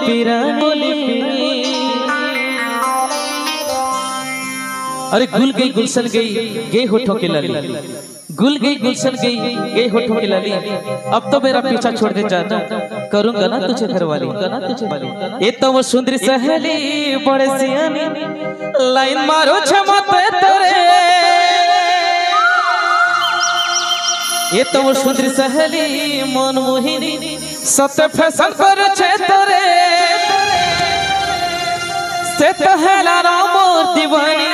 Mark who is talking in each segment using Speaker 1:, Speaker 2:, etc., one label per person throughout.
Speaker 1: Pirani. अरे गुल गई गुलशन गई गई होठों की लाली, गुल गई गुलशन गई गई होठों की लाली। अब तो मेरा पीछा छोड़ दे जाना, करूंगा ना तुझे घरवाली। ये तो वो सुंदरी सहेली बड़े सियानी, लाइन मारो क्षमते तेरे। ये तो वो सुंदरी सहेली मन मोहिनी, सत्य फैशन पर तोरे। से तो है लारा मोर दीवानी,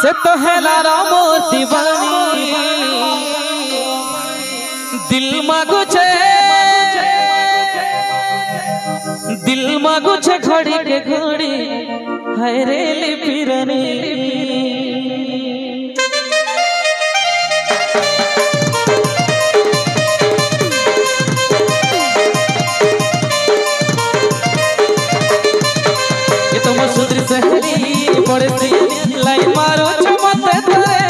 Speaker 1: से तो है लारा मोर दीवानी। दिल मांगू छे, दिल मांगू छे घड़ी के घड़ी, हाय रे ली पिरानी। सुंदरी सहेली बड़े सियानी, लाइन मारो क्षमते तेरे।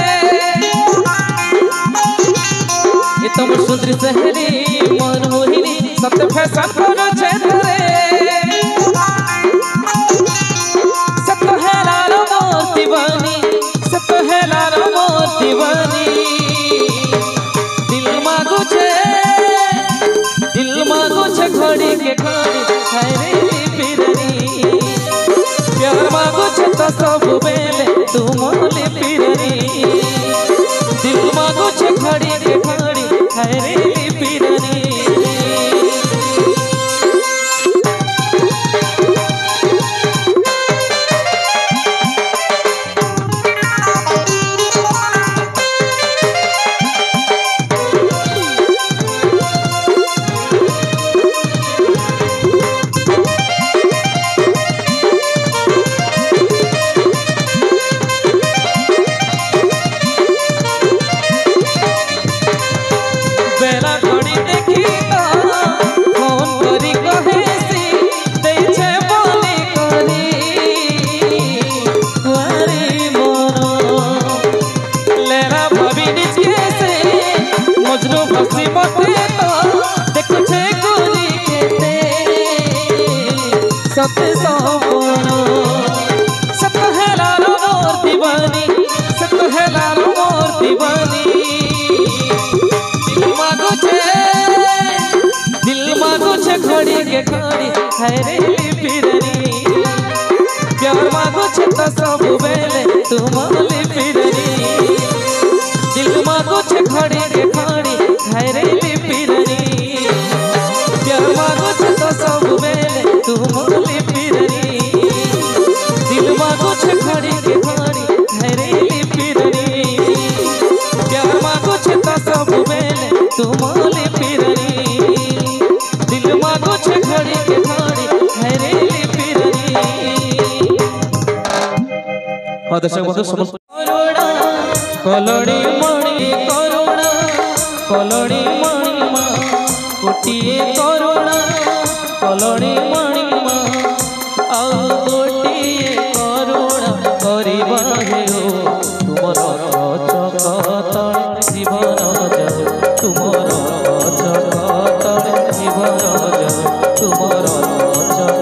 Speaker 1: ये तो सुंदरी सहेली मन मोहिनी, सत्य फैशन करो छे तेरे। सत्य है लारा मोर दीवानी, सत्य है लारा मोर दीवानी। दिल मांगू छे घड़ी के घड़ी, हाय रे पिरानी। प्यार मांगू छे तो सब बेले तू मोली पिरानी। दिल मांगू छे घड़ी के घड़ी, हाय रे पिरानी। घड़ी के घड़ी, हाय रे पिरानी। प्यार मांगू छे तो सब बेले तू मोली पिरानी। दिल मांगू छे घड़ी के घड़ी, हाय रे पिरानी। प्यार मांगू छे तो सब बेले तू मोली पिरानी। दिल मांगू छे घड़ी के घड़ी, हाय रे पिरानी। प्यार मांगू छे तो सब बेले तू मोली पिरानी। दिल मांगू छे घड़ी के घड़ी, हाय रे पिरानी। दर्शक बंधु समस्त कलड़ी मणि करुणा, कलड़ी मणि मा गोटिए करुणा, कलड़ी मणि मा आउ गोटिए करुणा करिबा हेओ। तुमर चक तळे जीवन जाऊ, तुमर चक तळे जीवन जाऊ, तुमर चक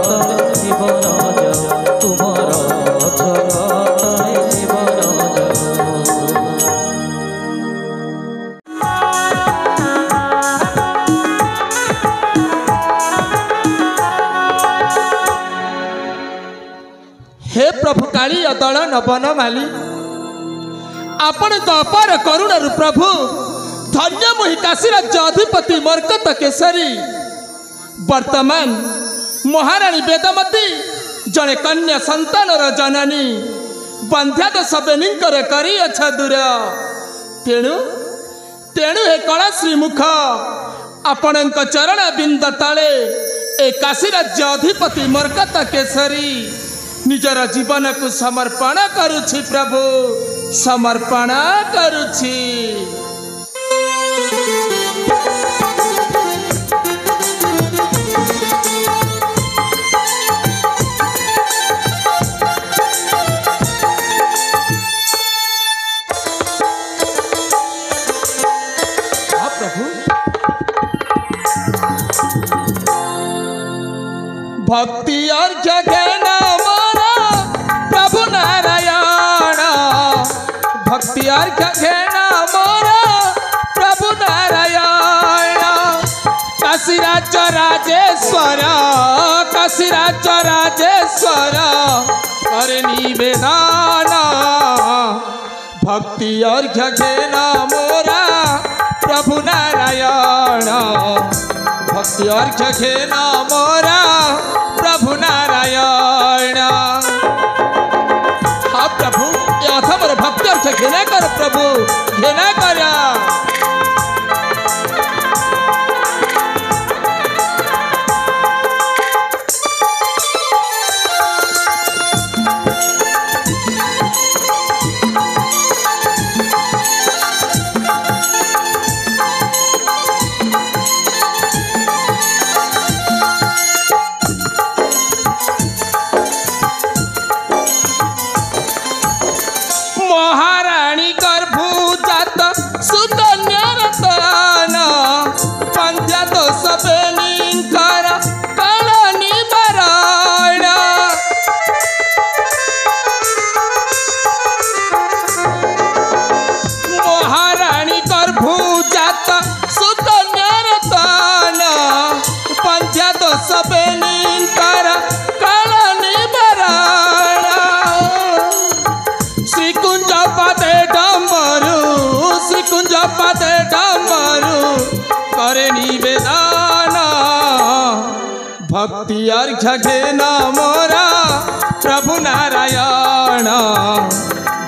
Speaker 1: तळे जीवन जाऊ, तुमर चक तळे जीवन जाऊ।
Speaker 2: हे प्रभु काली अदल नवन माली, आपण तो अपार करुण प्रभु। धन्य मोहि काशी राज्य अधिपति मरकत केसरी। वर्तमान महाराणी वेदमती जड़े कन्या संतानर जननी, बंध्यादेश बेनीकर करी अच्छा दूर। तेणु तेणु हे कला श्रीमुख आपण चरण बिंद तले ए काशी राज्य अधिपति मरकत केसरी निजर जीवन को समर्पण करुछि प्रभु, समर्पण करुछि। राजेश्वर काशीराज राजेश्वर करे निवेदन भक्ति अर्घ्य घेना मोरा प्रभु नारायण भक्ति अर्घ्य घेना मोरा प्रभु नारायण। हाँ प्रभु ये अथमर भक्ति अर्घ्य घेना कर प्रभु घेना कर। महारानी गर्भूजात सुकन्यारतन पंद्या दोष बेनिंकर कल निवारण। महारानी गर्भूजात सुकन्यारतन पंद्या दोष बेनिंकर कल निवारण। श्रीकुंज पदे डमरू करे निवेदन भक्ति अर्घ्य घेना मोरा प्रभु नारायण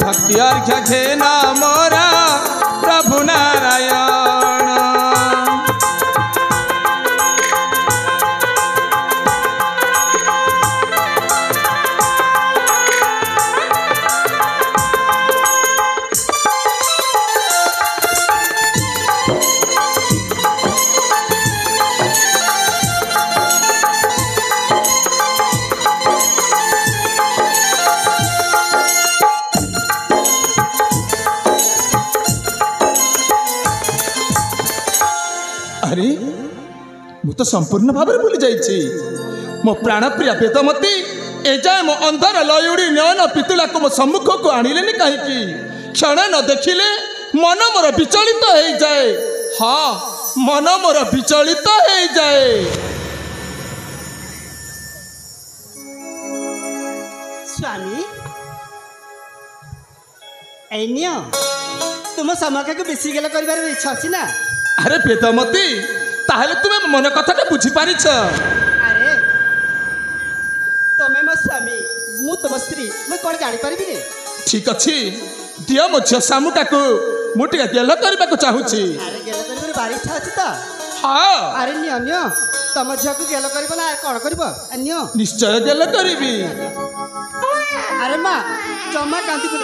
Speaker 2: भक्ति अर्घ्य घेना मोरा प्रभु नारायण। अरे मु तो संपूर्ण भाव भूली जाइए मो प्राणप्रिया वेदमती एजाए मो अंधर लयुड़ी नयन पितुला को मो सम्मुख को आणिले कहीं क्षण न देखिले मन मोर विचलित हो जाए। हाँ मन मोर विचलित हो जाए।
Speaker 3: स्वामी ऐनियो तुम समका को बेसी गेला करिवार इच्छा अछि ना।
Speaker 2: अरे वेदमती ताहले तुम्हें मन कथा बुझी पारिछ।
Speaker 3: अरे तमे मो स्वामी मु तुम स्त्री मु कोन जानि परिबि रे।
Speaker 2: ठीक अछि दियो मो झियो सामुका को मुटिया गेल करबा को चाहूची।
Speaker 3: अरे गेल करिबार बारी इच्छा अछि त।
Speaker 2: हाँ
Speaker 3: अरे अन्य तम झियो को गेल करिबो ना कोन करिबो अन्य
Speaker 2: निश्चय गेल करबी।
Speaker 3: अरे मां जम्मा कांति को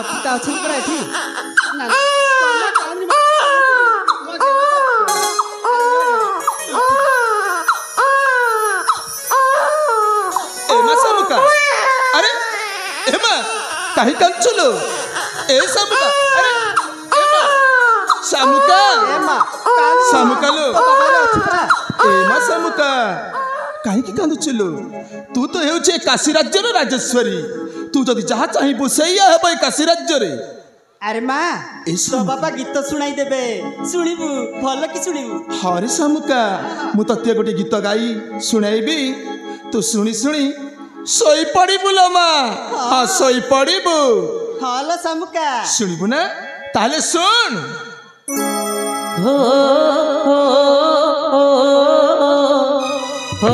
Speaker 3: पिता अछि पर एठी ना जम्मा कांति
Speaker 2: अरे एमा कहीं कंचलो ए सामुका अरे एमा सामुका
Speaker 3: एमा
Speaker 2: सामुका लो एमा सामुका कहीं की कांदुचलो तू तो हेउछे काशी राज्यर राजेश्वरी तू जदी जहा चाहिबो सेया हेबो काशी राज्य रे।
Speaker 3: अरे मां तो बाबा गीत सुनाई देबे सुनिबू भल की सुनिबू।
Speaker 2: हरे सामुका मु तते गोटे गीत गाई सुनाइबी तू सुनी सुनी सोई पड़िबु लो मां। हाँ सोई पड़िबु।
Speaker 3: हाँ लो सामुका
Speaker 2: सुनिबु ना ताले सुन।
Speaker 1: हो हो हो हो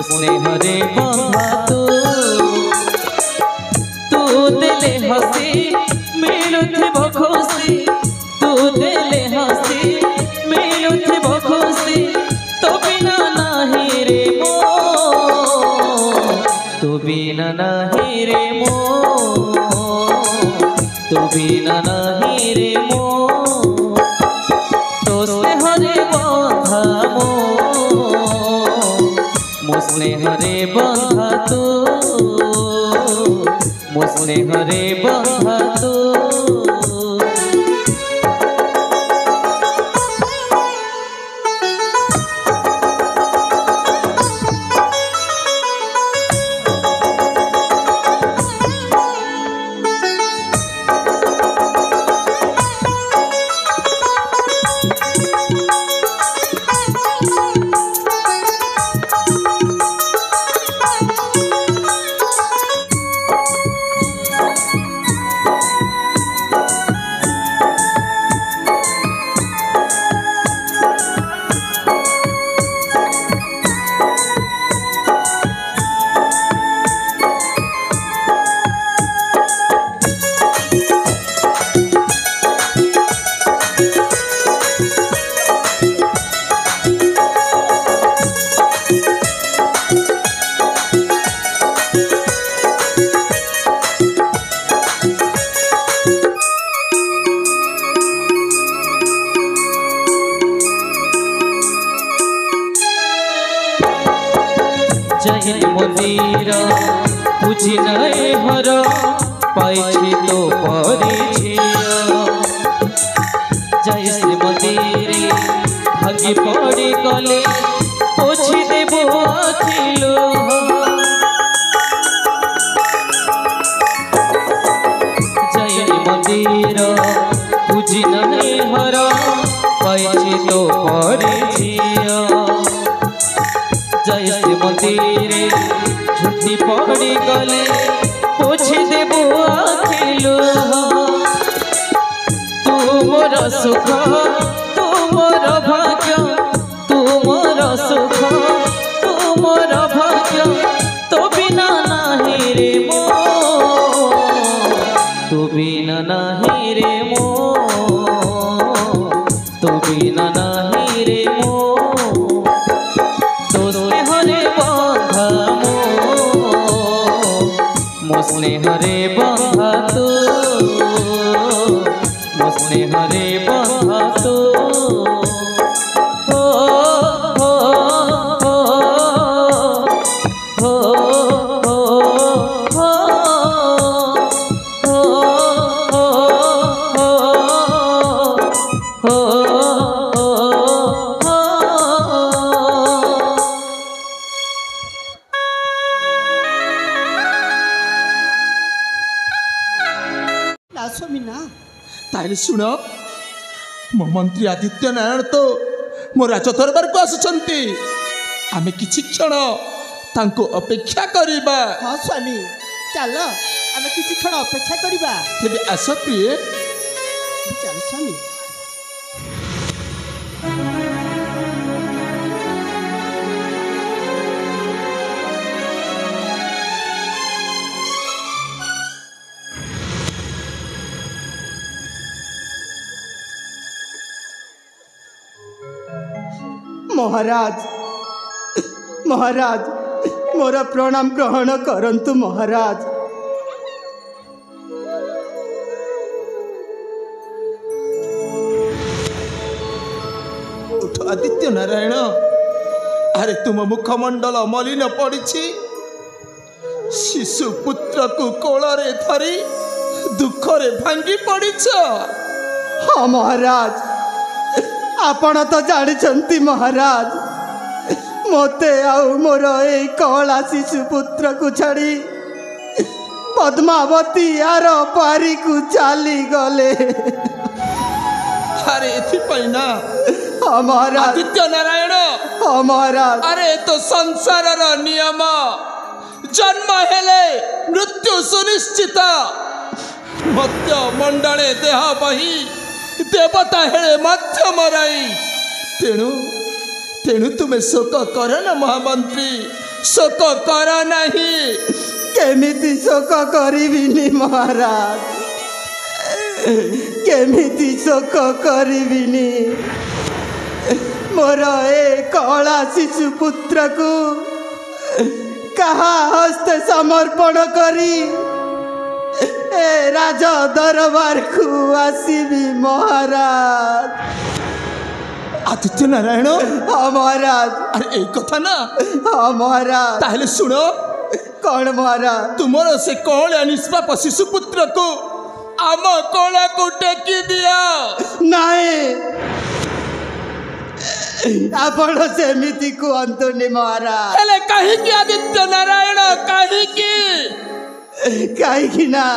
Speaker 1: स्नेहरे बंधा तू दिले हसी मिलुथिब खुशी तू स्नेहरे बंधा तू मो स्नेहरे बंधा तू जय मंदिर बुझी नए हर पाई तो जय श्री मंदिर भागी पड़ी गले पोछी देव आखिलो जय मंदिर बुझी नए हर पाई तो जय श्री मंदिर झुटी पड़ी गले पोछी देव आखिलो तू मोर सुख तू मोर भाग्य तू मोर सुख तू मोर भाग्य तो बिना नहीं रे मो तू बिना नहीं रे मो तू बिना नहीं रे मो स्नेहरे बंधा तू मो स्नेहरे बंधा तू हो हो हो हो हो हो हो
Speaker 3: स्वामी ना
Speaker 2: ताइले सुन मो मंत्री आदित्य नारायण तो मो राज दरबार को आसुचंती आमे किछि क्षण तांको अपेक्षा करिबा।
Speaker 3: हाँ स्वामी चल आमे किछि क्षण अपेक्षा करिबा।
Speaker 2: तेबे आस प्रिय
Speaker 3: चल स्वामी। महाराज महाराज मोर प्रणाम ग्रहण करंतु महाराज।
Speaker 2: उठ आदित्य नारायण अरे तुम मुखमंडल मलिन पड़ी शिशु पुत्र को कोଳରେ धरी दुखरे भांगी पड़ीछ।
Speaker 3: हाँ महाराज आपण तो जानी महाराज मते आउ मोर ए कला शिशु पुत्र को छाड़ी पद्मावती यार पारी को चली गले।
Speaker 2: अरे एथि ना
Speaker 3: हाँ महाराज
Speaker 2: आदित्य नारायण
Speaker 3: हाँ महाराज
Speaker 2: अरे तो संसार नियम जन्म हेले मृत्यु सुनिश्चित मत्य मंडले देह बही देवता हेले मध्य मराई तेणु तेणु तुम्हें शोक कर ना महामंत्री शोक कर नहीं।
Speaker 3: केमिति शोक करिबिनी महाराज केमिति शोक करिबिनी मोर ए कला शिशु पुत्र को कहा हस्ते समर्पण करी ए राजा दरबार को आसीबी महाराज।
Speaker 2: आदित्य नारायण
Speaker 3: हाँ महाराज।
Speaker 2: अरे एक कथा ना
Speaker 3: हाँ महाराज।
Speaker 2: ताहले सुनो
Speaker 3: कौन महाराज?
Speaker 2: तुमर से कौन निष्पाप शिशुपुत्र को आम कला को टेकी दिया
Speaker 3: नहीं आपण सेमिति कहतुनि महाराज।
Speaker 2: हेले कहीं आदित्य नारायण कहीं
Speaker 3: कहीं ना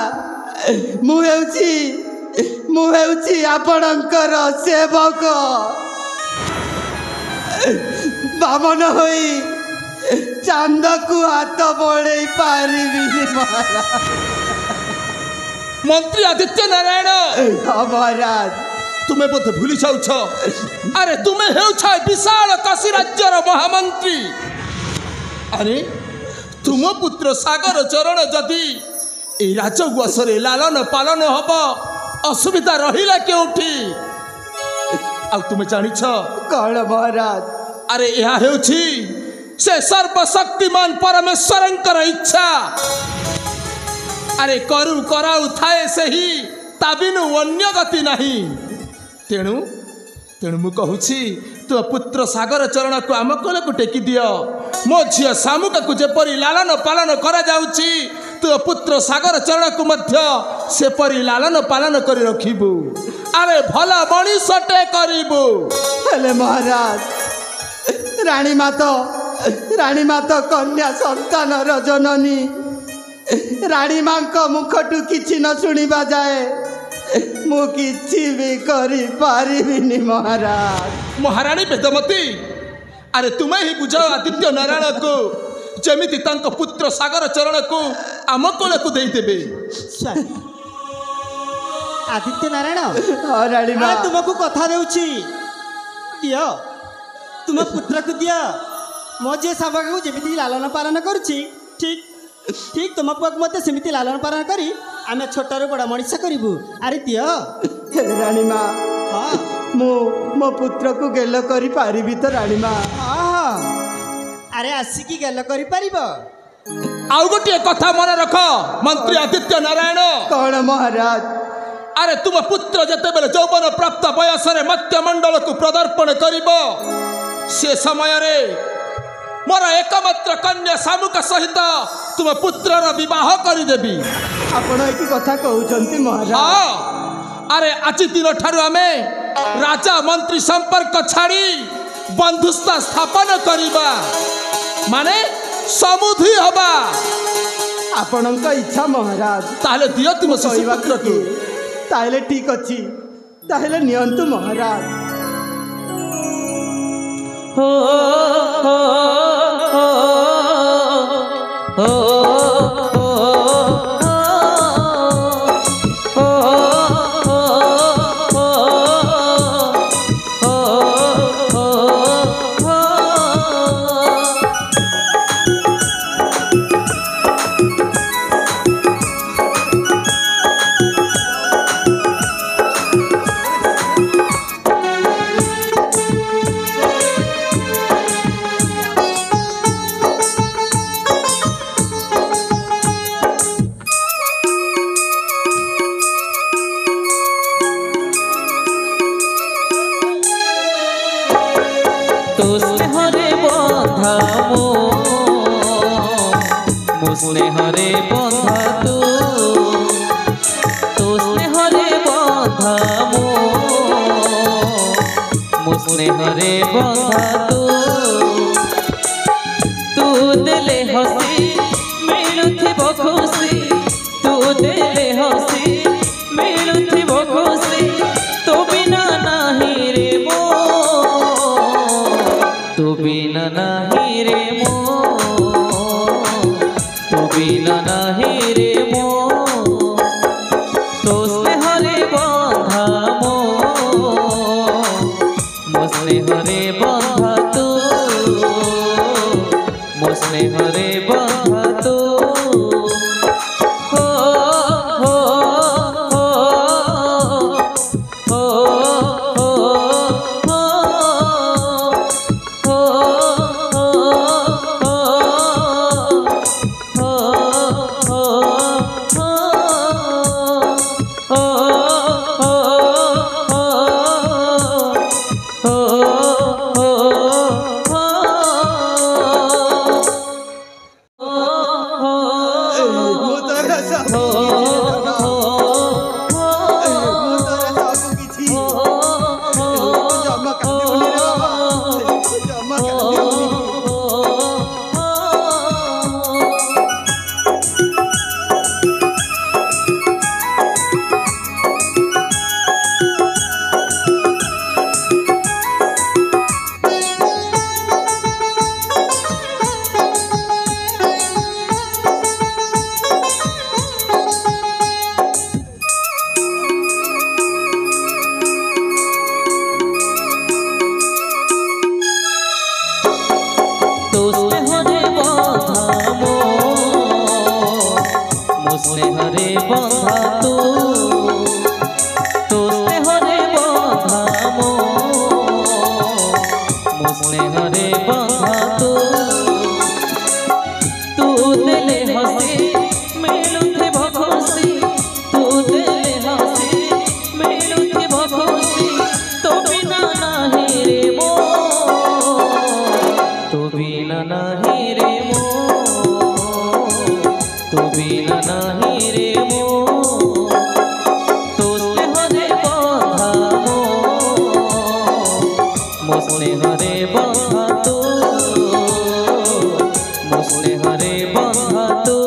Speaker 3: मुझे आपणकर सेवक बामन होई चांद को हाथ बढ़े पारि महाराज।
Speaker 2: मंत्री आदित्य नारायण
Speaker 3: हाँ महाराज।
Speaker 2: तुम्हें बोध भूली जाऊछ अरे तुम्हें हेउछ विशाल काशी राज्यर महामंत्री। अरे तुम पुत्र सागर चरण जदि ए राजगुआसरे लालन पालन हब असुविधा रहिला केउठी आ तुम जानिछ
Speaker 3: कौन महाराज?
Speaker 2: अरे यह हेउछि से सर्वशक्तिमान परमेश्वरंकर इच्छा। अरे करू कराउ थाए सही ताबिनु अन्य गति नहीं। तेणु तेणु मु कहूछि तो पुत्र सागर चरण को आम कोल को टेकी दियो। मो झियो सामुका को जेपरी लालन पालन करा जाउछि तो पुत्र सागर चरण को मध्य से परी लालन पालन करी रखिबु। अरे भला मणिषटे करिबु।
Speaker 3: हेले महाराज रानी माता कन्या संतान जननी रानी माँ मुखटू किछि न शुणा जाए मु किछि भी करि पारिबिनी महाराज।
Speaker 2: महारानी वेदमती अरे तुम्हें ही बुझाओ आदित्य नारायण को जमिति तांको पुत्र सागर चरण को आम कोल को दे देबे।
Speaker 3: आदित्य नारायण हाँ रानी माँ तुमको कथा देउछि दियो तुम पुत्र को दियो। मो जे सामक को जेमिति लालन पालन करूछि ठीक ठीक तुम पुक मते सेमिति लालन पालन करी आमे छोटरू बड़ मनीष करिबु। अरे दियो रानी माँ। हाँ मो पुत्र को गेल करी पारिबी तो रानी माँ? हाँ अरे आसिकी गेल करी पारिबो।
Speaker 2: आउ गोटे कथा मन रख मंत्री आदित्य नारायण।
Speaker 3: कौन महाराज?
Speaker 2: अरे तुम पुत्र जते बेले यौवन प्राप्त बयस रे मत्य मंडल को प्रदर्पण करिबो से समय रे मोर एकमात्र कन्या सामुका सहित तुम पुत्रर विवाह करी देबी।
Speaker 3: आपण एकी कथा कहउचंती महाराज?
Speaker 2: हाँ अरे आज दिन ठारू आमे राजा मंत्री संपर्क छाड़ी बंधुस्था स्थापन करिबा माने समुधी हबा।
Speaker 3: आपणक इच्छा महाराज।
Speaker 2: ताहले दियो तुम शिशुपुत्र को।
Speaker 3: ताहले ठीक अछि ताहले नियंतु महाराज।
Speaker 1: हो हो हो स्नेहरे बंधा तो स्नेहरे बंधा मो स्नेहरे बंधा तू देले हसी मिलुथिबो खुशी तू देले हसी मिलुथिबो खुशी तो बिना नाही रे मो तो बिना नाही रे मो बिना नहीं रे मो तो स्नेहरे बंधा मो स्नेहरे बंधा तू मो स्नेहरे बंधा तू हो हो हो हो हो हो हो स्नेहरे बंधा तू तो स्नेहरे बंधा मो स्नेहरे बंधा तू देले हसी मिलुथे भखसी तू देले हसी मिलुथे भखसी तो बिना नाही रे मो तो बिना नाही रे मो तो बिना नाही रे मो तो स्नेहरे बंधा मो स्नेहरे बंधा तू मो स्नेहरे बंधा तू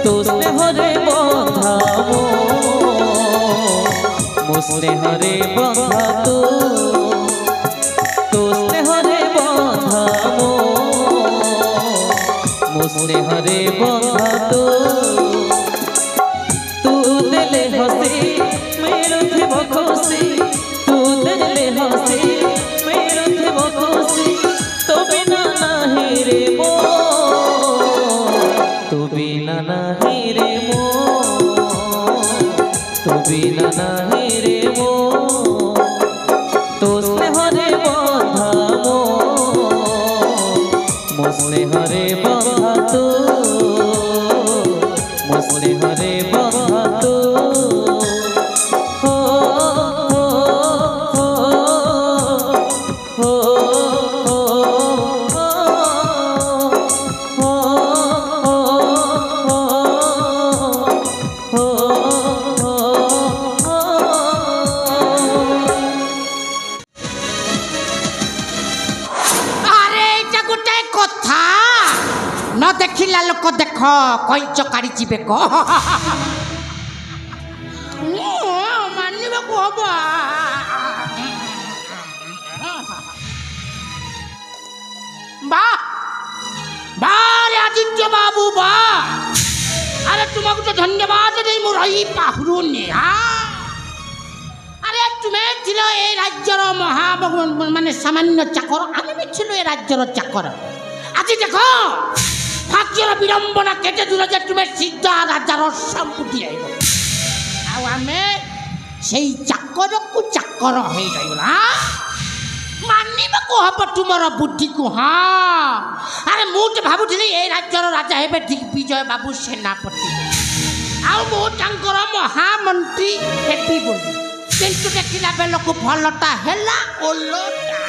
Speaker 1: तो स्नेहरे बंधा मो स्नेहरे बंधा तो स्नेहरे बंधा मो स्नेहरे बंधा तू देले हसी मिलुथे भखसी तू देले हसी मिलुथे भखसी तो बिना नाही रे मो तो बिना नाही रे मो तो बिना नाही रे मो तो स्नेहरे बंधा मो स्नेहरे बंधा मो स्नेहरे बंधा
Speaker 4: न देखिला लोक देख कैच काढ़ी जीवे क मानवा को हम बा आदित्य बाबू बा अरे तुमको तो धन्यवाद नहीं मु रही पाहुरुनी अरे तुम्हें थिलो ए राज्यर महा माने सामान्य चाकर आमे भी थिलो ए राज्यर चाकर आज देखो भाग्यर विडंबना केते दूर जे तुम्हें सीधा राजार संपुटी आइब आमे सेई चाकर को चाकर हे गइला मानिबा को हब तुमर बुद्धि को हां अरे मु तो भाबुथिली ए राज्यर राजा हेबे दिग्विजय बाबू सेनापति आ मु तांकर महामंत्री हेबी बोली किंतु देखिला बेल को भलटा हैला ओलटा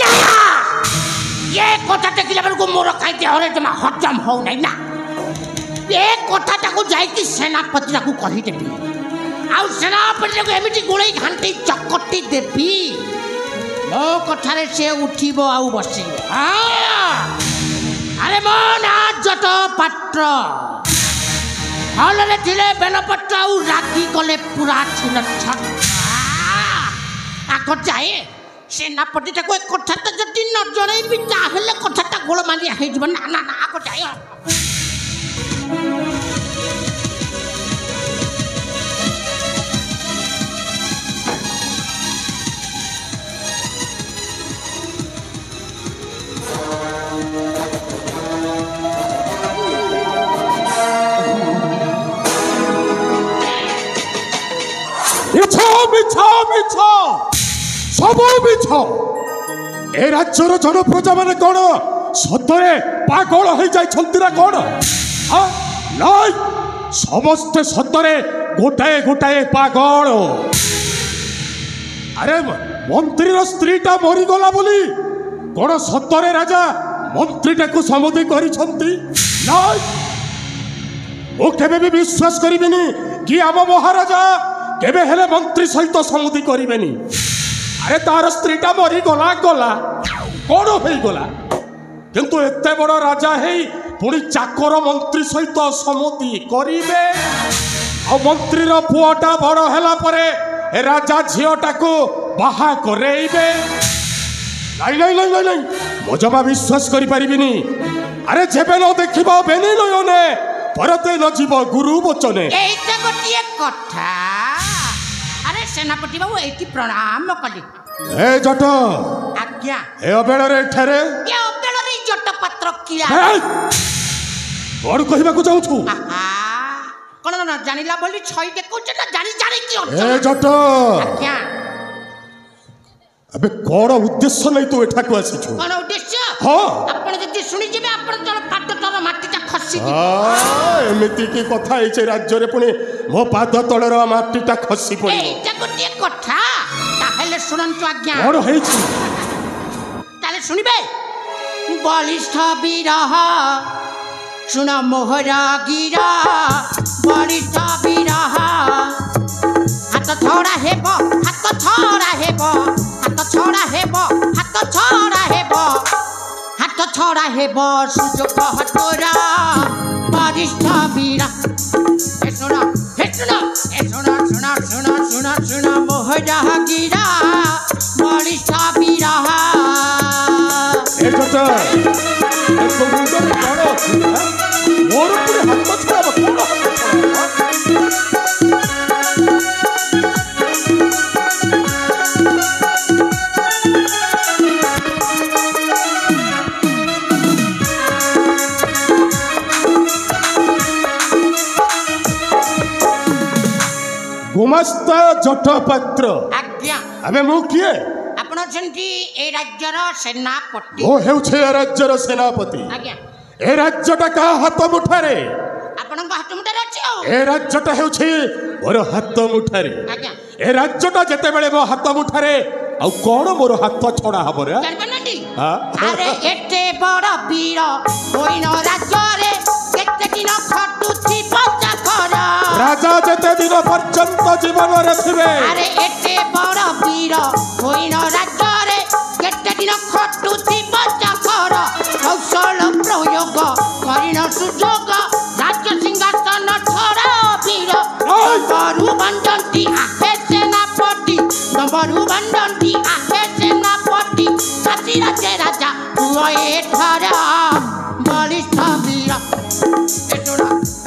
Speaker 4: ना ये कथा देखिला बेल को मोर खाइते हरे जमा हजम हो नै ना ये कथाटा को जाई कि सेनापति को कहि देबी आ सेनापति को एमिति गोळई घंटी चक्कटी देबी मो कथारे से उठिबो आ बसिबो अरे मो ना जट पात्र हलरे थिले बेलपत्र आ राखी गले पूरा छिन छट आको जाए सेनापति को एक कथाटा जति न जणै बि ताहेले कथाटा गोळ मारी हे जीवन ना ना आको जाए
Speaker 2: मिछो
Speaker 5: ସବୁ ମିଛ। ଏ ରାଜ୍ୟର ଜନପ୍ରଜା ମାନେ କ'ଣ ସତରେ ପାଗଳ ହେଇଯାଇଛନ୍ତି ନା କ'ଣ? ନାଇଁ, ସମସ୍ତେ ସତରେ ଗୋଟାଏ ଗୋଟାଏ ପାଗଳ। ଆରେ ମନ୍ତ୍ରୀର ସ୍ତ୍ରୀଟା ମରିଗଲା ବୋଲି କ'ଣ ସତରେ ରାଜା ମନ୍ତ୍ରୀଟାକୁ ସମୁଦି କରିଛନ୍ତି? ନାଇଁ, ମୁଁ କେବେ ବି ବିଶ୍ୱାସ କରିବିନି କି ଆମ ମହାରାଜା କେବେ ହେଲେ ମନ୍ତ୍ରୀ ସହିତ ସମୁଦି କରିବେନି। ଆରେ ତାର ସ୍ତ୍ରୀଟା ମରିଗଲା ଗଲା, କ'ଣ ହେଇଗଲା, କିନ୍ତୁ ଏତେ ବଡ଼ ରାଜା ହେଇ ପୁଣି ଚାକର ମନ୍ତ୍ରୀ ସହିତ ସମୁଦି କରିବେ? ଆଉ ମନ୍ତ୍ରୀର ପୁଅଟା ବଡ଼ ହେଲା ପରେ ରାଜା ଝିଅଟାକୁ ବାହା କରେଇବେ? ନାଇଁ ନାଇଁ ନାଇଁ ନାଇଁ ନାଇଁ, ମୁଁ ଜମା ବିଶ୍ୱାସ କରିପାରିବିନି। ଆରେ ଯେବେ ନ ଦେଖିବ ବେନି ନୟନେ ପରତେ ନ ଯିବ ଗୁରୁ ବଚନେ।
Speaker 4: এইটা গোটিয়ে কথা। আরে সেনাপতি বাবু এইটি প্রণাম কলি।
Speaker 5: এ জট,
Speaker 4: আজ্ঞা।
Speaker 5: এ অবেଳରେ এଠାରେ
Speaker 4: এ অবেଳରେ জট পাত্র কিয়া।
Speaker 5: କ'ଣ କହିବାକୁ ଚାହୁଁଛୁ?
Speaker 4: আহা কোন না জানিলা বলি ছয় দেখুছ না জানি জানি কি
Speaker 5: এ
Speaker 4: হচ্ছে।
Speaker 5: জট,
Speaker 4: আজ্ঞা।
Speaker 5: ଏବେ କ'ଣ ଉଦ୍ଦେଶ୍ୟ ନେଇ ତୁ ଏଠାକୁ ଆସିଛୁ?
Speaker 4: কোন উদ্দেশ্য?
Speaker 5: ହଁ,
Speaker 4: আপনি যদি শুনি যাবে আপনার তোর পাদ তোর মাটিটা খসি দিবে।
Speaker 5: ଏମିତି କି କଥା ହେଇছে ରାଜ୍ୟରେ, ପୁଣି ମୋ ପାଦ ତଳର ମାଟିଟା ଖସି ପଡ଼ିବ।
Speaker 4: এইটা গোটিয়ে কথা। তাহলে শুনন্তু আজ্ঞা।
Speaker 5: କ'ଣ ହେଇଛି?
Speaker 4: তাহলে শুনিবে। বলিষ্ঠ বিরহ শুন মোহরা গিরা, বলিষ্ঠ বিরহ হাত ছড়া হেব, হাত ছড়া হেব, হাত ছড়া হেব, হাত ছড়া হেব, হাত ছড়া হেব সুযোগ তোরা বলিষ্ঠ বিরা। এ শোনা, এ শোনা, এ শোনা, শোনা, শোনা, শোনা, শোনা মোহরা গিরা, বলিষ্ঠ বিরহ।
Speaker 5: ଏ ଜଟ, ଏ ତୋ ମୁଣ୍ଡରେ କ'ଣ ଅଛି? ମୋର ପୁଣି ହାତ ଛଡ଼ାବ କ'ଣ? ଗୁମାସ୍ତା ଜଟ ପାତ୍ର।
Speaker 4: ଆଜ୍ଞା।
Speaker 5: ଆମେ ମୁଁ କିଏ?
Speaker 4: ଆପଣ ଅଛନ୍ତି ଏ ରାଜ୍ୟର ସେନାପତି।
Speaker 5: ମୁଁ ହେଉଛି ଏ ରାଜ୍ୟର ସେନାପତି।
Speaker 4: ଆଜ୍ଞା।
Speaker 5: ଏ ରାଜ୍ୟଟା କାହା ହାତ ମୁଠାରେ?
Speaker 4: ଆପଣଙ୍କ ହାତ ମୁଠାରେ ଅଛି ଆଉ।
Speaker 5: ଏ ରାଜ୍ୟଟା ହେଉଛି ମୋର ହାତ ମୁଠାରେ।
Speaker 4: ଆଜ୍ଞା।
Speaker 5: ଏ ରାଜ୍ୟଟା ଯେତେବେଳେ ମୋ ହାତ ମୁଠାରେ, ଆଉ କ'ଣ ମୋର ହାତ ଛଡ଼ା ହବ ରେ?
Speaker 4: ଜାଣିପାରୁନାହାନ୍ତି?
Speaker 5: ହଁ।
Speaker 4: ଆରେ ଏତେ ବଡ଼ ବୀର ହୋଇନ ରାଜ୍ୟରେ କେତେ ଦିନ ଖଟୁଛି ଚାକର।
Speaker 5: ରାଜା ଯେତେ ଦିନ ପର୍ଯ୍ୟନ୍ତ ଜୀବନରେ ଥିବେ,
Speaker 4: ଆରେ ଏତେ ବଡ଼ ବୀର ହୋଇନ ରାଜ୍ୟରେ କେତେ ଦିନ ଖଟୁଛି ଚାକର। କୌଶଳ ପ୍ରୟୋଗ କରିନ ସୁଯୋଗ, ରାଜ୍ୟ ସିଂହାସନ ଛଡ଼ା ବୀର। ନମ୍ବରୁ ବାଣ୍ଡନ୍ତି ଆହେ ସେନାପତି, ନମ୍ବରୁ ବାଣ୍ଡନ୍ତି ଆହେ ସେନାପତି। ସାଥୀ ରାଜେ ରାଜା ପୁଅ ଏଥର ବଳିଷ୍ଠ ବୀର। ଏ ଶୁଣ,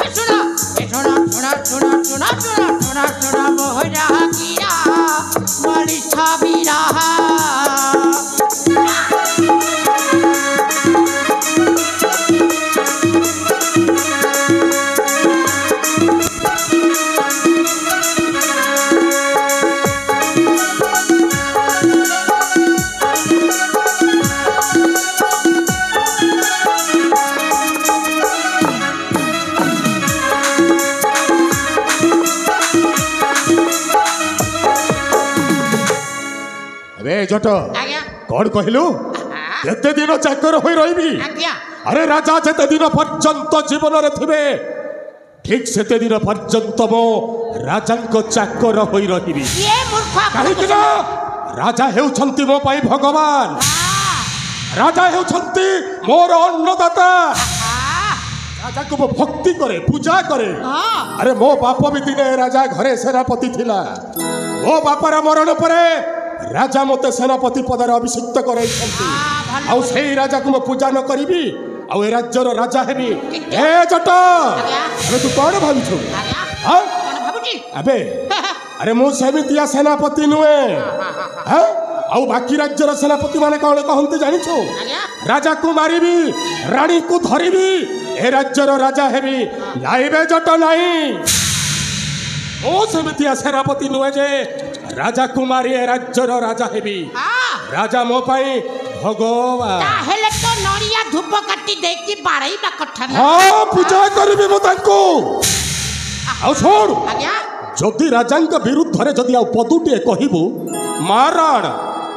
Speaker 4: ଏ ଶୁଣ, ଏ ଶୁଣ, ଶୁଣ, ଶୁଣ, ଶୁଣ, ଶୁଣ, ଶୁଣ, ଶୁଣ ମୋହରା ଗିରା ବଳିଷ୍ଠ ବୀର।
Speaker 5: ଏ ଜଟ,
Speaker 4: ଆଜ୍ଞା।
Speaker 5: କ'ଣ କହିଲୁ? କେତେ ଦିନ ଚାକର ହୋଇ ରହିବି?
Speaker 4: ଆଜ୍ଞା।
Speaker 5: ଆରେ ରାଜା ଯେତେ ଦିନ ପର୍ଯ୍ୟନ୍ତ ଜୀବନରେ ଥିବେ, ଠିକ୍ ସେତେ ଦିନ ପର୍ଯ୍ୟନ୍ତ ମୁଁ ରାଜାଙ୍କ ଚାକର ହୋଇ ରହିବି।
Speaker 4: କିଏ ମୂର୍ଖ?
Speaker 5: କାହିଁକି ନା ରାଜା ହେଉଛନ୍ତି ମୋ ପାଇଁ ଭଗବାନ। ରାଜା ହେଉଛନ୍ତି ମୋର ଅନ୍ନଦାତା। ରାଜାକୁ ମୁଁ ଭକ୍ତି କରେ, ପୂଜା କରେ। ଆରେ ମୋ ବାପ ବି ଦିନେ ରାଜା ଘରେ ସେନାପତି ଥିଲା। ମୋ ବାପାର ମରଣ ପରେ ରାଜା ମୋତେ ସେନାପତି ପଦରେ ଅଭିଷିକ୍ତ କରାଇଛନ୍ତି। ଆଉ ସେଇ ରାଜାକୁ ମୁଁ ପୂଜା ନ କରିବି ଆଉ ଏ ରାଜ୍ୟର ରାଜା ହେବି? ଏ ଜଟ, ଏବେ ତୁ କ'ଣ ଭାବୁଛୁ? ଏବେ ଆରେ ମୁଁ ସେମିତିଆ ସେନାପତି ନୁହେଁ। ଆଉ ବାକି ରାଜ୍ୟର ସେନାପତି ମାନେ କ'ଣ କହନ୍ତି ଜାଣିଛୁ? ରାଜାକୁ ମାରିବି, ରାଣୀକୁ ଧରିବି, ଏ ରାଜ୍ୟର ରାଜା ହେବି। ନାଇଁ ବେ ଜଟ, ନାଇଁ, ମୁଁ ସେମିତିଆ ସେନାପତି ନୁହେଁ ଯେ राजा कुमारी ए राज्यर राजा हेबी राजा मो पाई भगवान
Speaker 4: ताहेले तो नरिया धूप काटी देकी बाड़ैबा कथा ना
Speaker 5: हां पूजा करबी मो तांको आ छोड़
Speaker 4: आज्ञा
Speaker 5: जदि राजांक विरुद्ध रे जदि आ पदुटे कहिबो मारण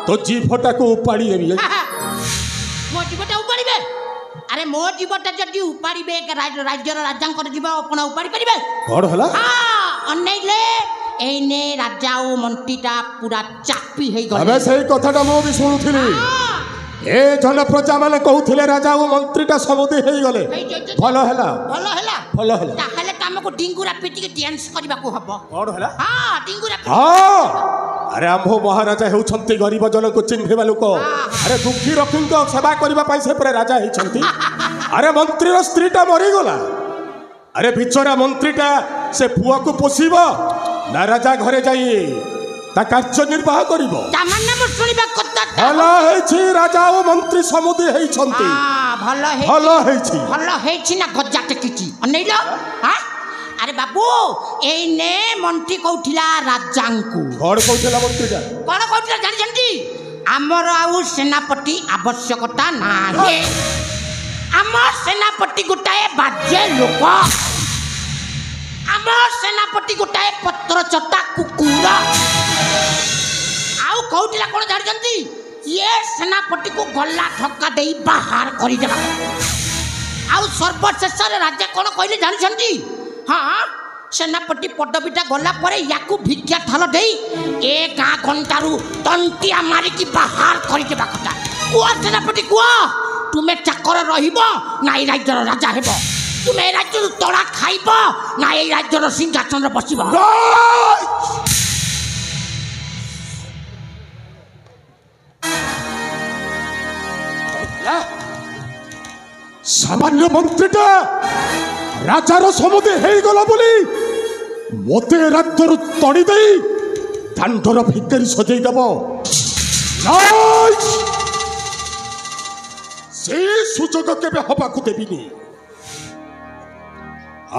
Speaker 5: तो जीभटा को उपाड़ी देबी
Speaker 4: मो जीवटा उपाड़ीबे अरे मो जीवटा जदि उपाड़ीबे राज्यर राजांकर जीव अपन उपाड़ी परिबे
Speaker 5: कोड हला
Speaker 4: हां अनैले एने राजा ओ मंत्रीटा पूरा चापी हे गले
Speaker 5: अबे सही कथाटा मो भी सुनुथिली ए जन प्रजा माने कहउथिले राजा ओ मंत्रीटा समुदी हे गले भलो हला भलो हला
Speaker 4: ताहले काम को डिंगुरा पिटी के डांस करबा को हबो
Speaker 5: कोड हला
Speaker 4: हां डिंगुरा
Speaker 5: हां अरे आम्भो महाराजा हेउछंती गरीब जन को चिन्हेबा लोक अरे दुखी रखिन को सेवा करबा पाई से पर राजा हेछंती अरे मंत्री रो स्त्रीटा मरी गला अरे बिचरा मंत्रीटा से पुआ को पोसीबो ना राजा घरे जाई ता कार्य निर्वाह करिवो
Speaker 4: तामान्ना मो सुनिबा कथा
Speaker 5: भलो हेछि राजा ओ मंत्री समुदी हेछंती
Speaker 4: भलो
Speaker 5: भलो
Speaker 4: हेछि ना गज्जा टेकिछि अनैलो हां अरे बाबू एने मंत्री कहउथिला राजांकु
Speaker 5: कोड कहउथिला मंत्रीटा
Speaker 4: कोन कहउथिला जानि जंती हमर आउ सेनापति आवश्यकता नाही हमर सेनापति गोटाए बाजे लोक हमर सेनापति गोटाए पत्र चटा कुकुरा आउ कहउथिला कोन जानि जंती ये सेनापति को गल्ला ठक्का देई बाहर करि देबा आउ सर्वशेष राजा कोन कहले जानि जंती हाँ सेनापति पदवीटा गला परे याकू भिक्षा थाल देई ए गाँ घंटारू तंटिया मारिकी बाहर कर देबा कथा कुआ सेनापति कुआ तुमे चाकर रहिबो ना ए राज्यर राजा हेबो तुमे ए राज्यर तोड़ा खाइबो ना ए राज्यर सिंहासन रे बसिबो
Speaker 5: सामान्य मंत्रीटा राजार समुदे हे गला बोली मते राज्यर तड़ी देई दांडर भिकारी सजै दब से सुजोग केबे हबा को देबिनी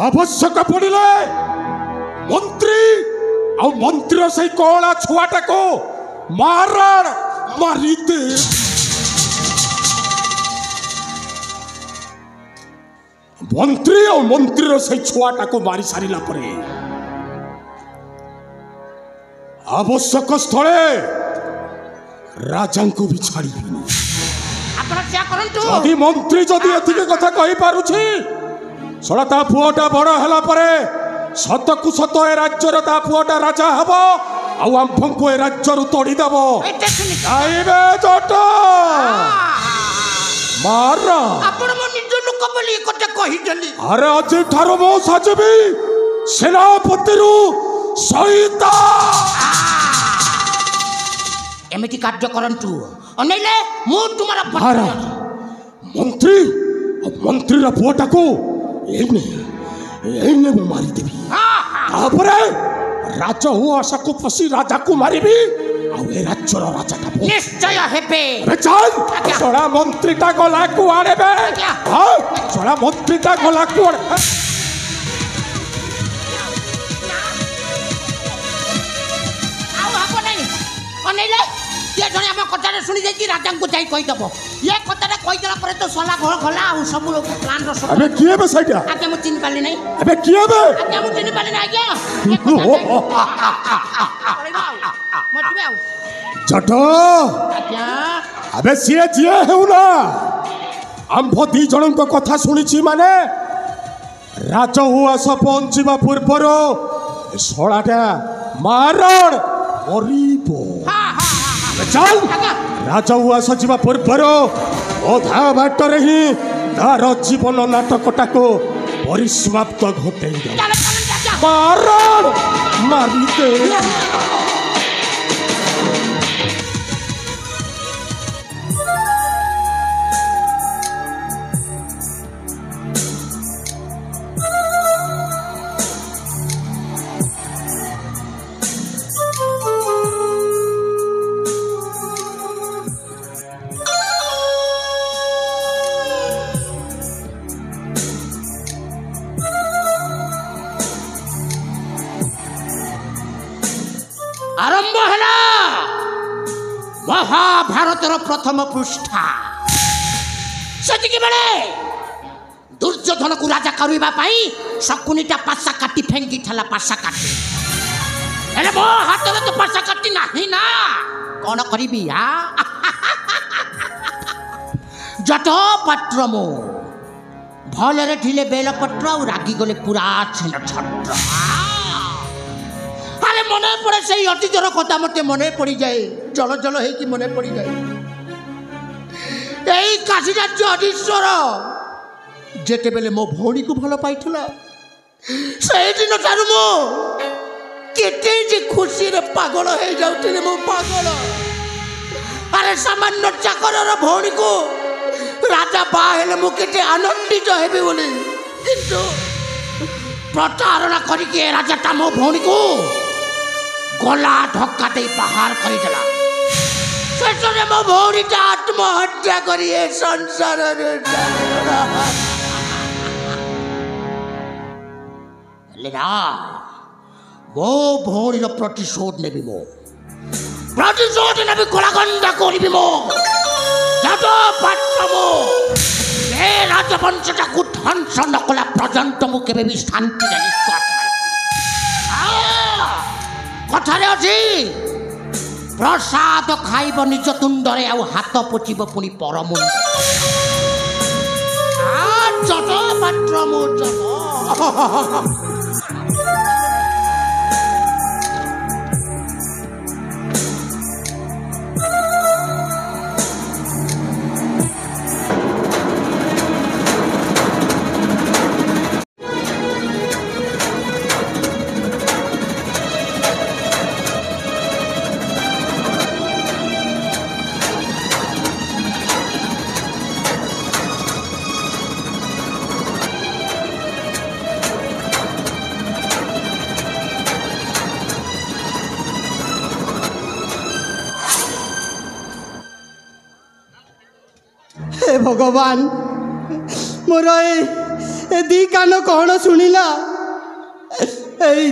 Speaker 5: आवश्यक पड़िले मंत्री आ मंत्री से कोला छुआटा को मारण मारी दे मंत्री और मंत्री से छुआटा को मारी सारिला परे आवश्यक स्थले राजा को भी छाड़ीबिनी जदि मंत्री जदि एतिके कथा कहि पारुछि सड़ा ता पुओटा बड़ हला परे सत कु सत ए राज्यर ता पुओटा राजा हबो आ आम्भको ए राज्यर तोड़ी देबो आइबे जट मार
Speaker 4: आपण मो निज लोक बोली एकटा कहि देली
Speaker 5: अरे अजे ठारो मो साजबी सेनापति रु सहिता
Speaker 4: एमिति कार्य करंतु अनैले मु तुमारा
Speaker 5: महाराज मंत्री मंत्री रा पुओटा को एने मो मारी देबी तापरे राजा हो आशा को फसी राजा को मारिबी आ ए राज्यर राजा का
Speaker 4: निश्चय हेबे
Speaker 5: अरे चल छोड़ा मंत्री ता गला को आड़े बे हां छोड़ा मंत्री ता गला को आड़े
Speaker 4: आउ हबो नै अनैले ये जने हम कथा रे सुनि जाई राजा को जाई कहि दबो ये कथा रे कहि देला परे तो सला घर गला आ सब लोग प्लान रो सब
Speaker 5: अबे किए बे साइडा
Speaker 4: आके मु चिन पाली नै
Speaker 5: अबे किए बे
Speaker 4: आके मु चिन पाली नै आके ये कथा मत आउ
Speaker 5: चटो
Speaker 4: आज्ञा
Speaker 5: अबे सिए जिए हेउना आम्भ दी जन को कथा सुनिछि माने राजा हुआ सब पहुंचीबा पूर्वर सड़ाटा मारण मरिबो चल राजा हुआ सजीवा पूर्वर अधा बाटर ही तार जीवन नाटकटा को परिसमाप्त घटे मारण मारी दे
Speaker 4: आरंभ है महाभारतर प्रथम पृष्ठा से बेले दुर्योधन को राजा करने शकुनीटा पाशा काटी फेंकी था पाशा काटी हेले मो हाथ में तो पाशा काटी नहीं ना कौन करी जट पात्र मो भलरे ढिले बेलपत्र और रागी गले पूरा छेन छट अरे मने पड़े से अतीतर कथा मत मने पड़ जाए जल जल हो मने पड़ जाए यही काशी राज्य अधीश्वर जेते बेले मो भौणी को भल पाइला से दिन ठार मो केते खुशी रे पागल हो जाउथिले मो पागल अरे सामान्य चाकर भौणी को राजा बाहेले मु केते आनंदित हेबी बोली किंतु प्रतारणा करके राजाटा मो भौणी को गला धक्का दे बाहर कर देला शेषरे मो भौणीटा आत्महत्या करी ए संसार रे लेना मो भौणीर प्रतिशोध नेबी मो प्रतिशोध नेबी कोलागंडा करिबी मो जातो पात्रमो ए राजवंशटा को ध्वंस न कला पर्यंत मु केबे भी शांति रे निश्वास कथारे अछि प्रसाद खाइब निज तुंडरे आ हाथ पोचिब पुनी परमुंड आ जट पात्रमो जट
Speaker 3: भगवान मोर ए दी कान कौन शुणिला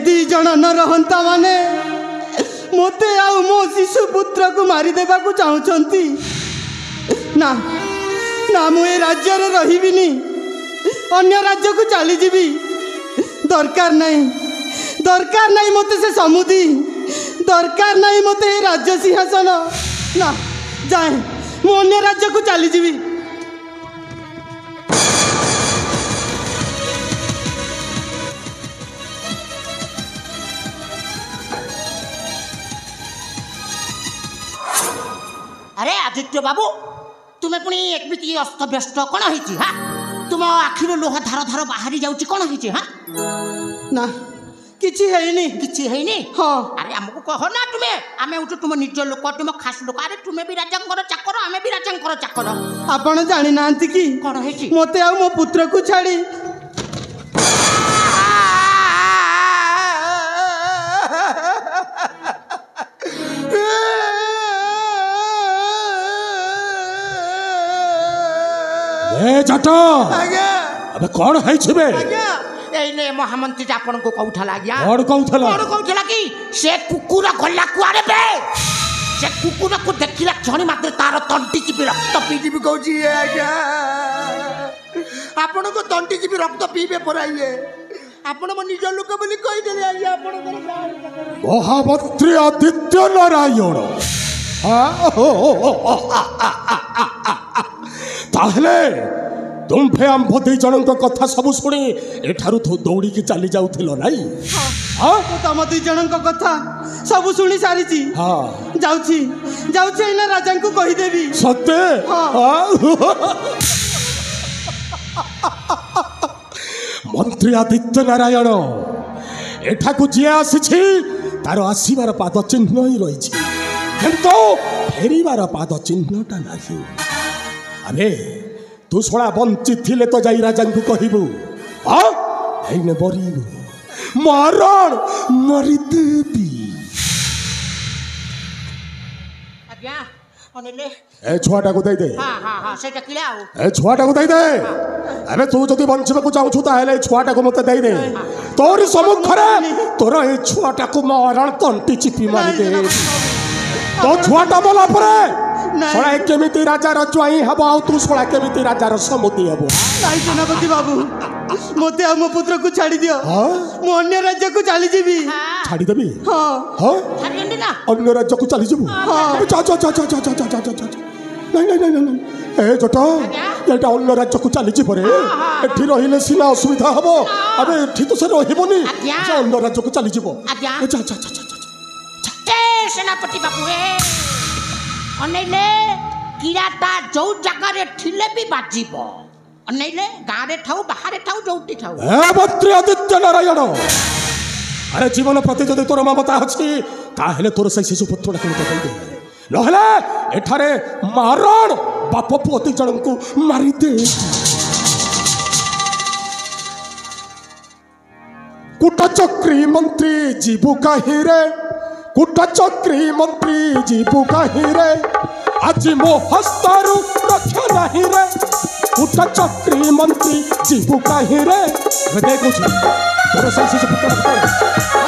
Speaker 3: दी जन न रहंता माने मोते आउ मो शिशु पुत्र को मारिदेबा को चाहूछंती ना ना मु ए राज्य रे रहिबिनी अन्य राज्य को चली जीवी दरकार नहीं मोते से समुदी दरकार नहीं मोते ए राज्य सिंहासन ना जाए मु अन्य राज्य को चली जीवी
Speaker 4: अरे आदित्य बाबू तुम्हें पुणी एमती अस्त व्यस्त कौन होती हाँ तुम आखिर लोह धार धार बाहरी जाऊँ कौन होती हाँ
Speaker 3: ना किछि हैनी हाँ
Speaker 4: अरे हमको कह ना तुम्हें आमे उठो तुम निज लोक तुम खास लोक अरे तुम्हें भी राजांकर चाकर आमे भी राजांकर चाकर
Speaker 3: आपण जानी नांती कि
Speaker 4: कौन होती
Speaker 3: मोते आ मो पुत्र को छाड़ी
Speaker 5: ए जट
Speaker 3: आज्ञा
Speaker 5: अबे कौन है छिबे
Speaker 3: आज्ञा
Speaker 4: एने महामंत्री आपन को कहूथला आज्ञा
Speaker 5: कौन कहूथला
Speaker 4: कि से कुकुर गला कुआरे बे से कुकुर को देखिला क्षणी मात्र तार तंटी चिपी रक्त पीबी कहूची आज्ञा आपन को तंटी चिपी रक्त पीबे पराइए आपन म निज लोक बोली कहि देले आज्ञा आपन को
Speaker 5: महामंत्री आदित्य नारायण ताहले तुम्भे आंभ दी जन कथा सब शुणी एठारु दौड़ी की चली जाउथिलो नाही
Speaker 3: हाँ तम दी जन कथा सब शुणी सारी
Speaker 5: हाँ
Speaker 3: जाऊँ एना राजा को कहीदेवी
Speaker 5: सत्य मंत्री आदित्य नारायण एठाकु जी आसी तार आसबार पाद चिन्ह ही रही किंतु फेरबार पाद चिन्हटा नहीं अरे तू शोड़ा बंची थिले तो जाई राजा को कहबू हाँ मरबू मारण मरिदेवी
Speaker 4: आज्ञा ଅନେଇଲେ
Speaker 5: ଏ ଛୁଆଟାକୁ ଦେଇଦେ
Speaker 4: ସେଇଟା କିଳେ ଆଉ
Speaker 5: ଏ ଛୁଆଟାକୁ ଦେଇଦେ ଏବେ ତୁ ଯଦି ବଞ୍ଚିବାକୁ ଚାହୁଁଛୁ ତାହେଲେ ଏ ଛୁଆଟାକୁ ମତେ ଦେଇଦେ ତୋରି ସମ୍ମୁଖରେ ତୋର ଏ ଛୁଆଟାକୁ ମରଣ ତଣ୍ଟି ଚିପି ମାରିଦେ ତୋ ଛୁଆଟା ମଲା ପରେ ଶଳା କେମିତି ରାଜାର ଜ୍ୱାଇଁ ହେବ ଆଉ ତୁ ଶଳା କେମିତି ରାଜାର ସମୁଦି ହେବ
Speaker 3: ନାଇଁ ସେନାପତି ବାବୁ ମତେ ଆଉ ମୋ ପୁତ୍ରକୁ ଛାଡ଼ି ଦିଅ ମୁଁ ଅନ୍ୟ ରାଜ୍ୟକୁ ଚାଲିଯିବି
Speaker 5: ଛାଡ଼ିଦେବି
Speaker 3: ହଁ
Speaker 5: ଅନ୍ୟ ରାଜ୍ୟକୁ ଚାଲିଯିବୁ ନାଇଁ ଏ ଜଟ ଏଇଟା ଅନ୍ୟ ରାଜ୍ୟକୁ ଚାଲିଯିବ ରେ ଏଠି ରହିଲେ ସିନା ଅସୁବିଧା ହବ ଏବେ ଏଠି ତ ସେ ରହିବନି ଅନ୍ୟ ରାଜ୍ୟକୁ ଚାଲିଯିବ
Speaker 4: ସେନାପତି ବାବୁ ଅନେଇଲେ କିରାଟା ଯୋଉ ଜାଗାରେ ଥିଲେ ବି ବାଜିବ ଅନେଇଲେ ଗାଁରେ ଥାଉ ବାହାରେ ଥାଉ ଯୋଉଠି ଥାଉ
Speaker 5: ମନ୍ତ୍ରୀ ଆଦିତ୍ୟ ନାରାୟଣ ଆରେ ଜୀବନ ପ୍ରତି ଯଦି ତୋର ମମତା ଅଛି ତାହେଲେ ତୋର ସେଇ ଶିଶୁ ପୁତ୍ରଟାକୁ ଦେଇଦେ ନହେଲେ ଏଠାରେ ମାରଣ ବାପ ପୁଅ ଦି ଜଣଙ୍କୁ ମାରିଦେ କୁଟଚକ୍ରୀ ମନ୍ତ୍ରୀ ଯିବୁ କାହିଁରେ କୁଟଚକ୍ରୀ ମନ୍ତ୍ରୀ ଯିବୁ କାହିଁରେ ଆଜି ମୋ ହସ୍ତରୁ ରକ୍ଷା ନାହିଁ ରେ କୁଟଚକ୍ରୀ ମନ୍ତ୍ରୀ ଯିବୁ କାହିଁରେ ଦେଖୁଛି ତୋର ସେଇ ଶିଶୁ ପୁତ୍ରଟାକୁ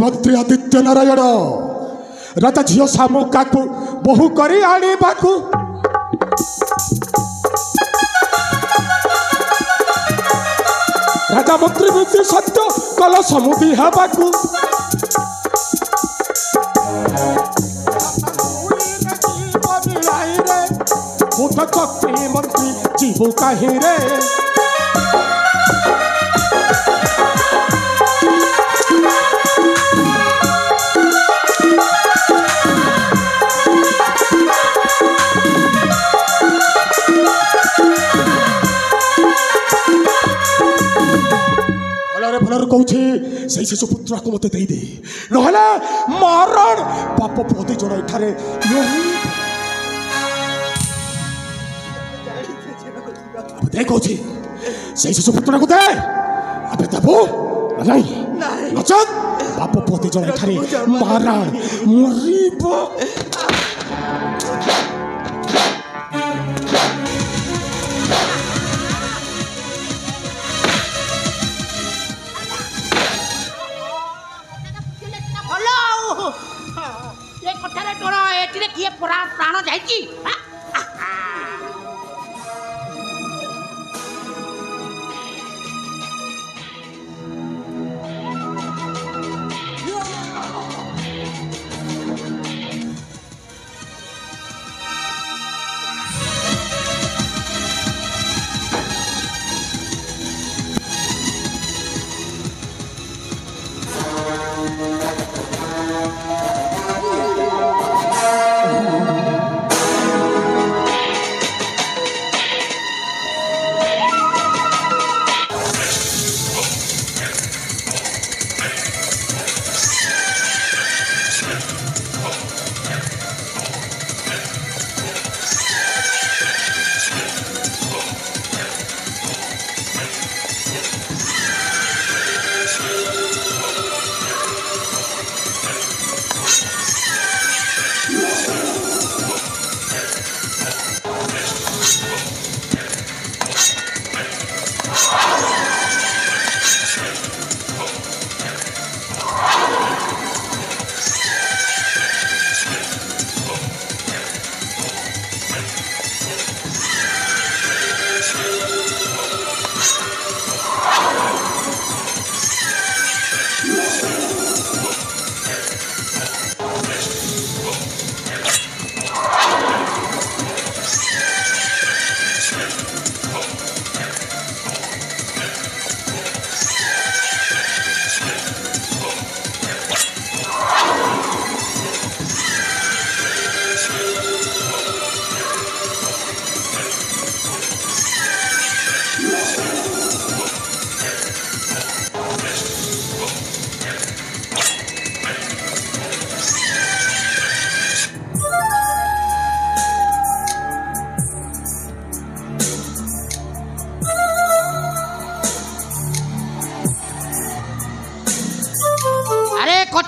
Speaker 5: ମନ୍ତ୍ରୀ ଆଦିତ୍ୟ ନାରାୟଣ ରାଜା ଝିଅ ଶାମୁକାକୁ ବୋହୁ କରି ଆଣିବାକୁ ରାଜା ମନ୍ତ୍ରୀ ବୃତ୍ତି ସତ୍ୟ କଲ ସମୁଦି ହେବାକୁ କୁଟଚକ୍ରୀ ମନ୍ତ୍ରୀ ଯିବୁ କାହିଁରେ କହୁଛି ସେଇ ଶିଶୁ ପୁତ୍ରକୁ ମତେ ଦେଇଦେ ନହେଲେ ମରଣ ବାପ ପୁଅ ଦି ଜଣ ଏଠାରେ କହୁଛି ସେଇ ଶିଶୁ ପୁତ୍ରକୁ ଦେ ଏବେ ଦେବୁ ନାଇଁ ନଚେତ ବାପ ପୁଅ ଦି ଜଣ ଏଠାରେ ମରଣ ମରିବ
Speaker 4: କିଏ ପ୍ରାଣ ଯାଇଛି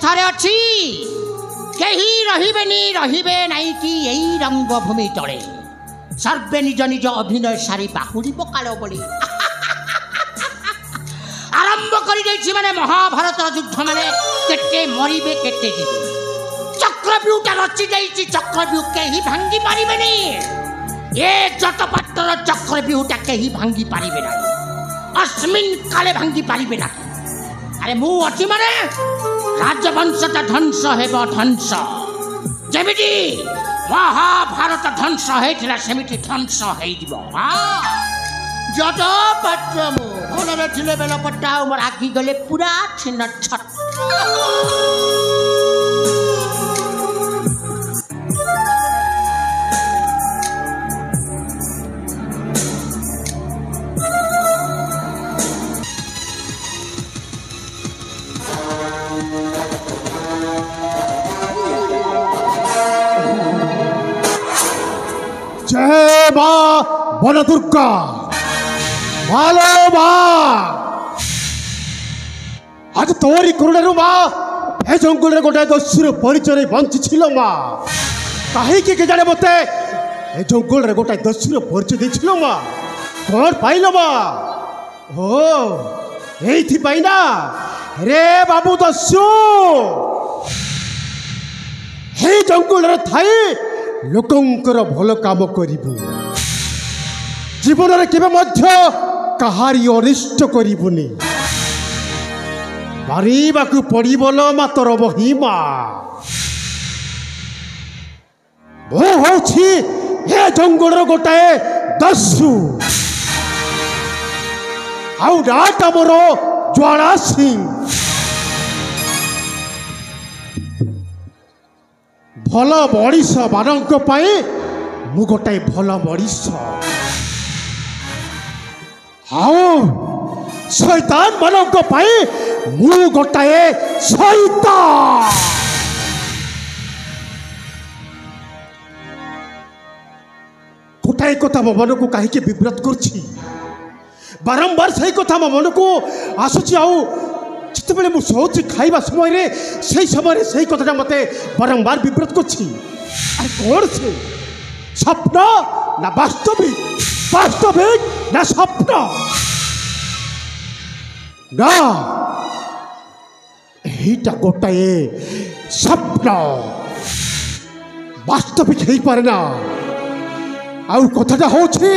Speaker 4: कथारे अच्छी केही रहिबेनी रहिबे नाई कि यही रंगभूमि तले सर्वे निज निज अभिनय सारी बाहुरी पकाल बोली आरंभ कर माने महाभारत युद्ध माने केटे मरिबे केटे जीवे चक्रव्यूहटा रचि जाइछि चक्रव्यूह केही भांगी पारिबेनी ए जटपाटर चक्रव्यूहटा केही भांगी पारिबे ना अस्मिन काले भांगी पारिबे ना अरे मु अछि माने राजवंशटा ध्वंस हेब ध्वंस जेमिति महाभारत ध्वंस हेथिला सेमिति ध्वंस हेइदिबो जटपाटर मु भोलरे थिले बेला पट्टा मोर आखि गले पूरा छिन्न छट
Speaker 5: जय मां वन दुर्गा भालो मां आज तोरी करुणारू मां ए जंगल गोटे दस्युर परिचय बंची मां कहीं जाने मत ए जंगल गोटे दस्युर परिचय देছিল मां कौन पाइल मां हो एइथि ना रे बाबू दस्यु हे जंगल थाई लोकंकर भल काम करिबु जीवन रे केबे मध्य कहारी अनिष्ट करिबुनी मारिबाकू पड़िबल मातर महिमा मो होछि हे जंगल गोटाए दस्यु आउ डाटा मोर ज्वाला सिंह भल मनीष मानक मु गोटाए भल मनीष आओ शैतान मानक मु गोटाए शैतान गोटाए कथा मो मन को कहीं विव्रत कर बारंबार से कथा मो मन को आसुची आउ जिते मुझे शोची खाइबा समय से समय कथा मत बारंबार विव्रत कर कौन से स्वप्न ना वास्तविक वास्तविक ना स्वप्न ना यहीटा गोटाए स्वप्न वास्तविक हो पारे ना आउ कथाटा होछि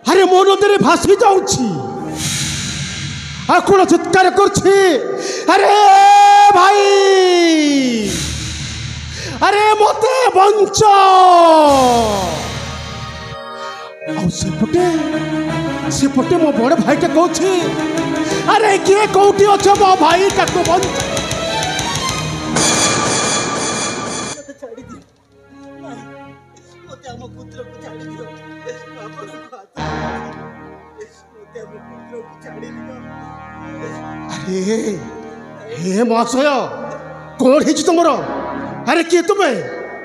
Speaker 5: अरे मो नदी भासी जाऊँगी कौन चित्कार करछि अरे भाई अरे मते बंच सेपटे मो बड़ भाई के कहछि अरे किए कौटी अच्छे मो भाई ताको बंच अरे हे महाशय कौन है तुमर अरे किए तुम्हें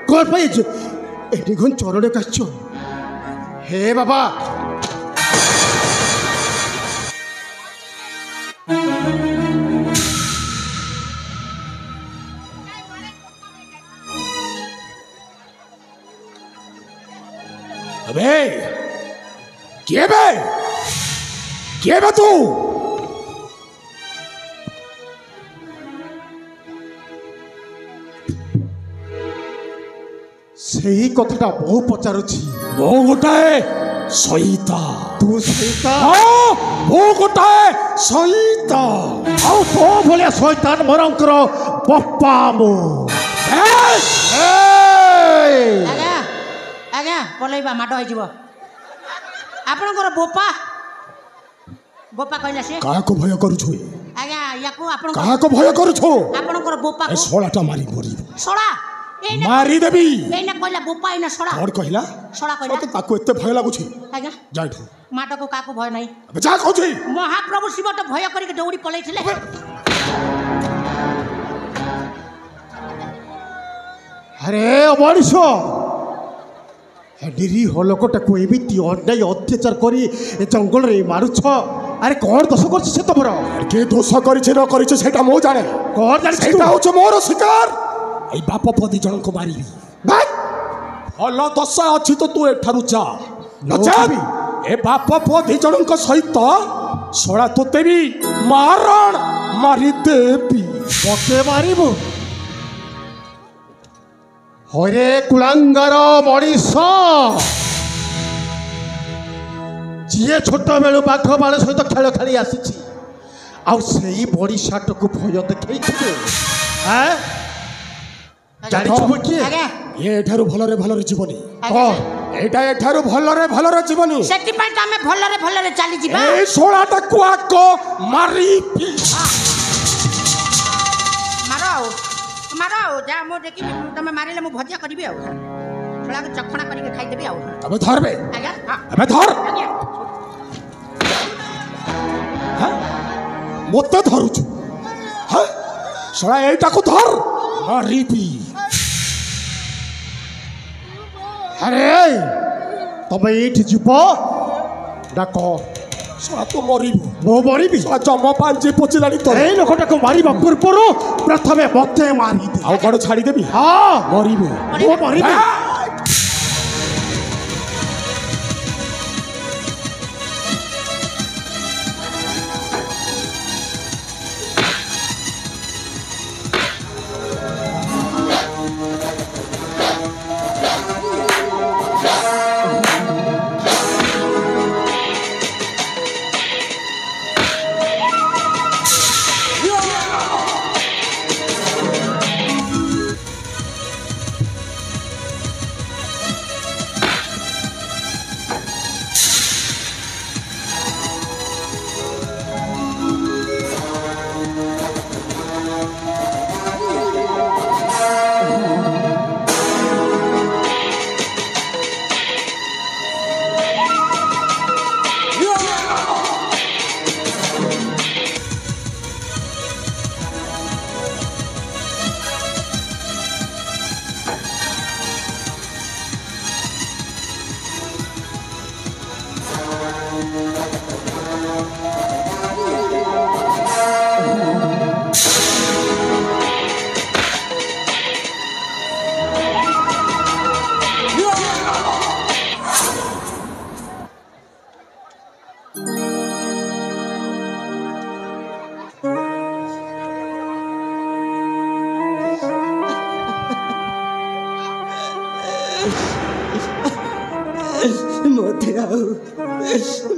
Speaker 5: कौन पाई एनिघन चरण काच हे बाबा अबे के बे तू सही कथा बहु पचारुछि मो गोटाए सईता तू सईता मो गोटाए सईता आउ तो भलिया शैतान मरंकर बप्पा मो
Speaker 4: आज्ञा आज्ञा पलैबा माड हो जिवो आपनकर बोपा बोपा कहला से
Speaker 5: का को भय करू छु
Speaker 4: आज्ञा याको आपन
Speaker 5: का को भय करू छु
Speaker 4: आपनकर बोपा
Speaker 5: ए सोलाटा मारी मरी
Speaker 4: सोला
Speaker 5: मारी देबी
Speaker 4: एना कहला बोपा एना सोला
Speaker 5: और कहला
Speaker 4: सोला कहला
Speaker 5: तो ताको एते भय लागु छि
Speaker 4: आज्ञा
Speaker 5: जाइठु
Speaker 4: माटा को काको भय नाही
Speaker 5: अबे जा कहू छि
Speaker 4: महाप्रभु शिव तो भय करी दौड़ी पलै थिले
Speaker 5: अरे मनीष निरीह लोकटा को एमती अन्याय अत्याचार करी जंगल रे मारुछ আরে কোন দোষ করছে সে তোমার কে দোষ করেছে ন করেছে সেটা মো জানে কোন জানে সেটা হচ্ছে মোর শিকার এই বাপ পদি জনক মারিবি ভাই ভাল দোষ ଅଛି তো তু এঠারু যা নচাবি এ বাপ পদি জনক সহিত সড়া তোতে বি মারণ মারি দেবি মতে মারিব হরে কুলাঙ্গার মଣିষ ଯିଏ ଛୋଟବେଳୁ ବାଘ ବାଳ ସହିତ ଖେଳ ଖେଳି ଆସିଛି ଆଉ ସେଇ ବଡ଼ିଶାଟକୁ ଭୟ ଦେଖେଇଥିବେ ଜାଣିଛୁ କିଏ ଏଠାରୁ ଭଲରେ ଯିବନି ଏଇଟା ଏଠାରୁ ଭଲରେ ଯିବନି
Speaker 4: ସେଥିପାଇଁ ତ ଆମେ ଭଲରେ ଚାଲିଯିବା
Speaker 5: ଏଇ ଶୋଳାଟାକୁ ଆଗ ମାରିବି
Speaker 4: ମାର ଆଉ ଯାହା ମୁଁ ଦେଖିବି ତମେ ମାରିଲେ ମୁଁ ଭଜା କରିବି ଆଉ ଶୋଳାକୁ ଚଖଣା କରିକି ଖାଇଦେବି ଆଉ
Speaker 5: ଏବେ ଧରବେ
Speaker 4: ଆଜ୍ଞା
Speaker 5: ଏବେ ଧର
Speaker 4: ଆଜ୍ଞା
Speaker 5: ମୋତେ ଧରୁଛୁ ଶଳା ଏଇଟାକୁ ଧର ମାରିବି ଆରେ ତମେ ଏଇଠି ଯିବ ଡାକ ଶଳା ତୁ ମରିବୁ ମୁଁ ମରିବି ଶଳା ଜମ ପାଞ୍ଚି ପଚିଲାଣି ତ ଏଇ ଲୋକଟାକୁ ମାରିବା ପୂର୍ବରୁ ପ୍ରଥମେ ମୋତେ ମାରିଦେ ଆଉ କ'ଣ ଛାଡ଼ିଦେବି ହଁ ମରିବୁ ମୁଁ ମରିବି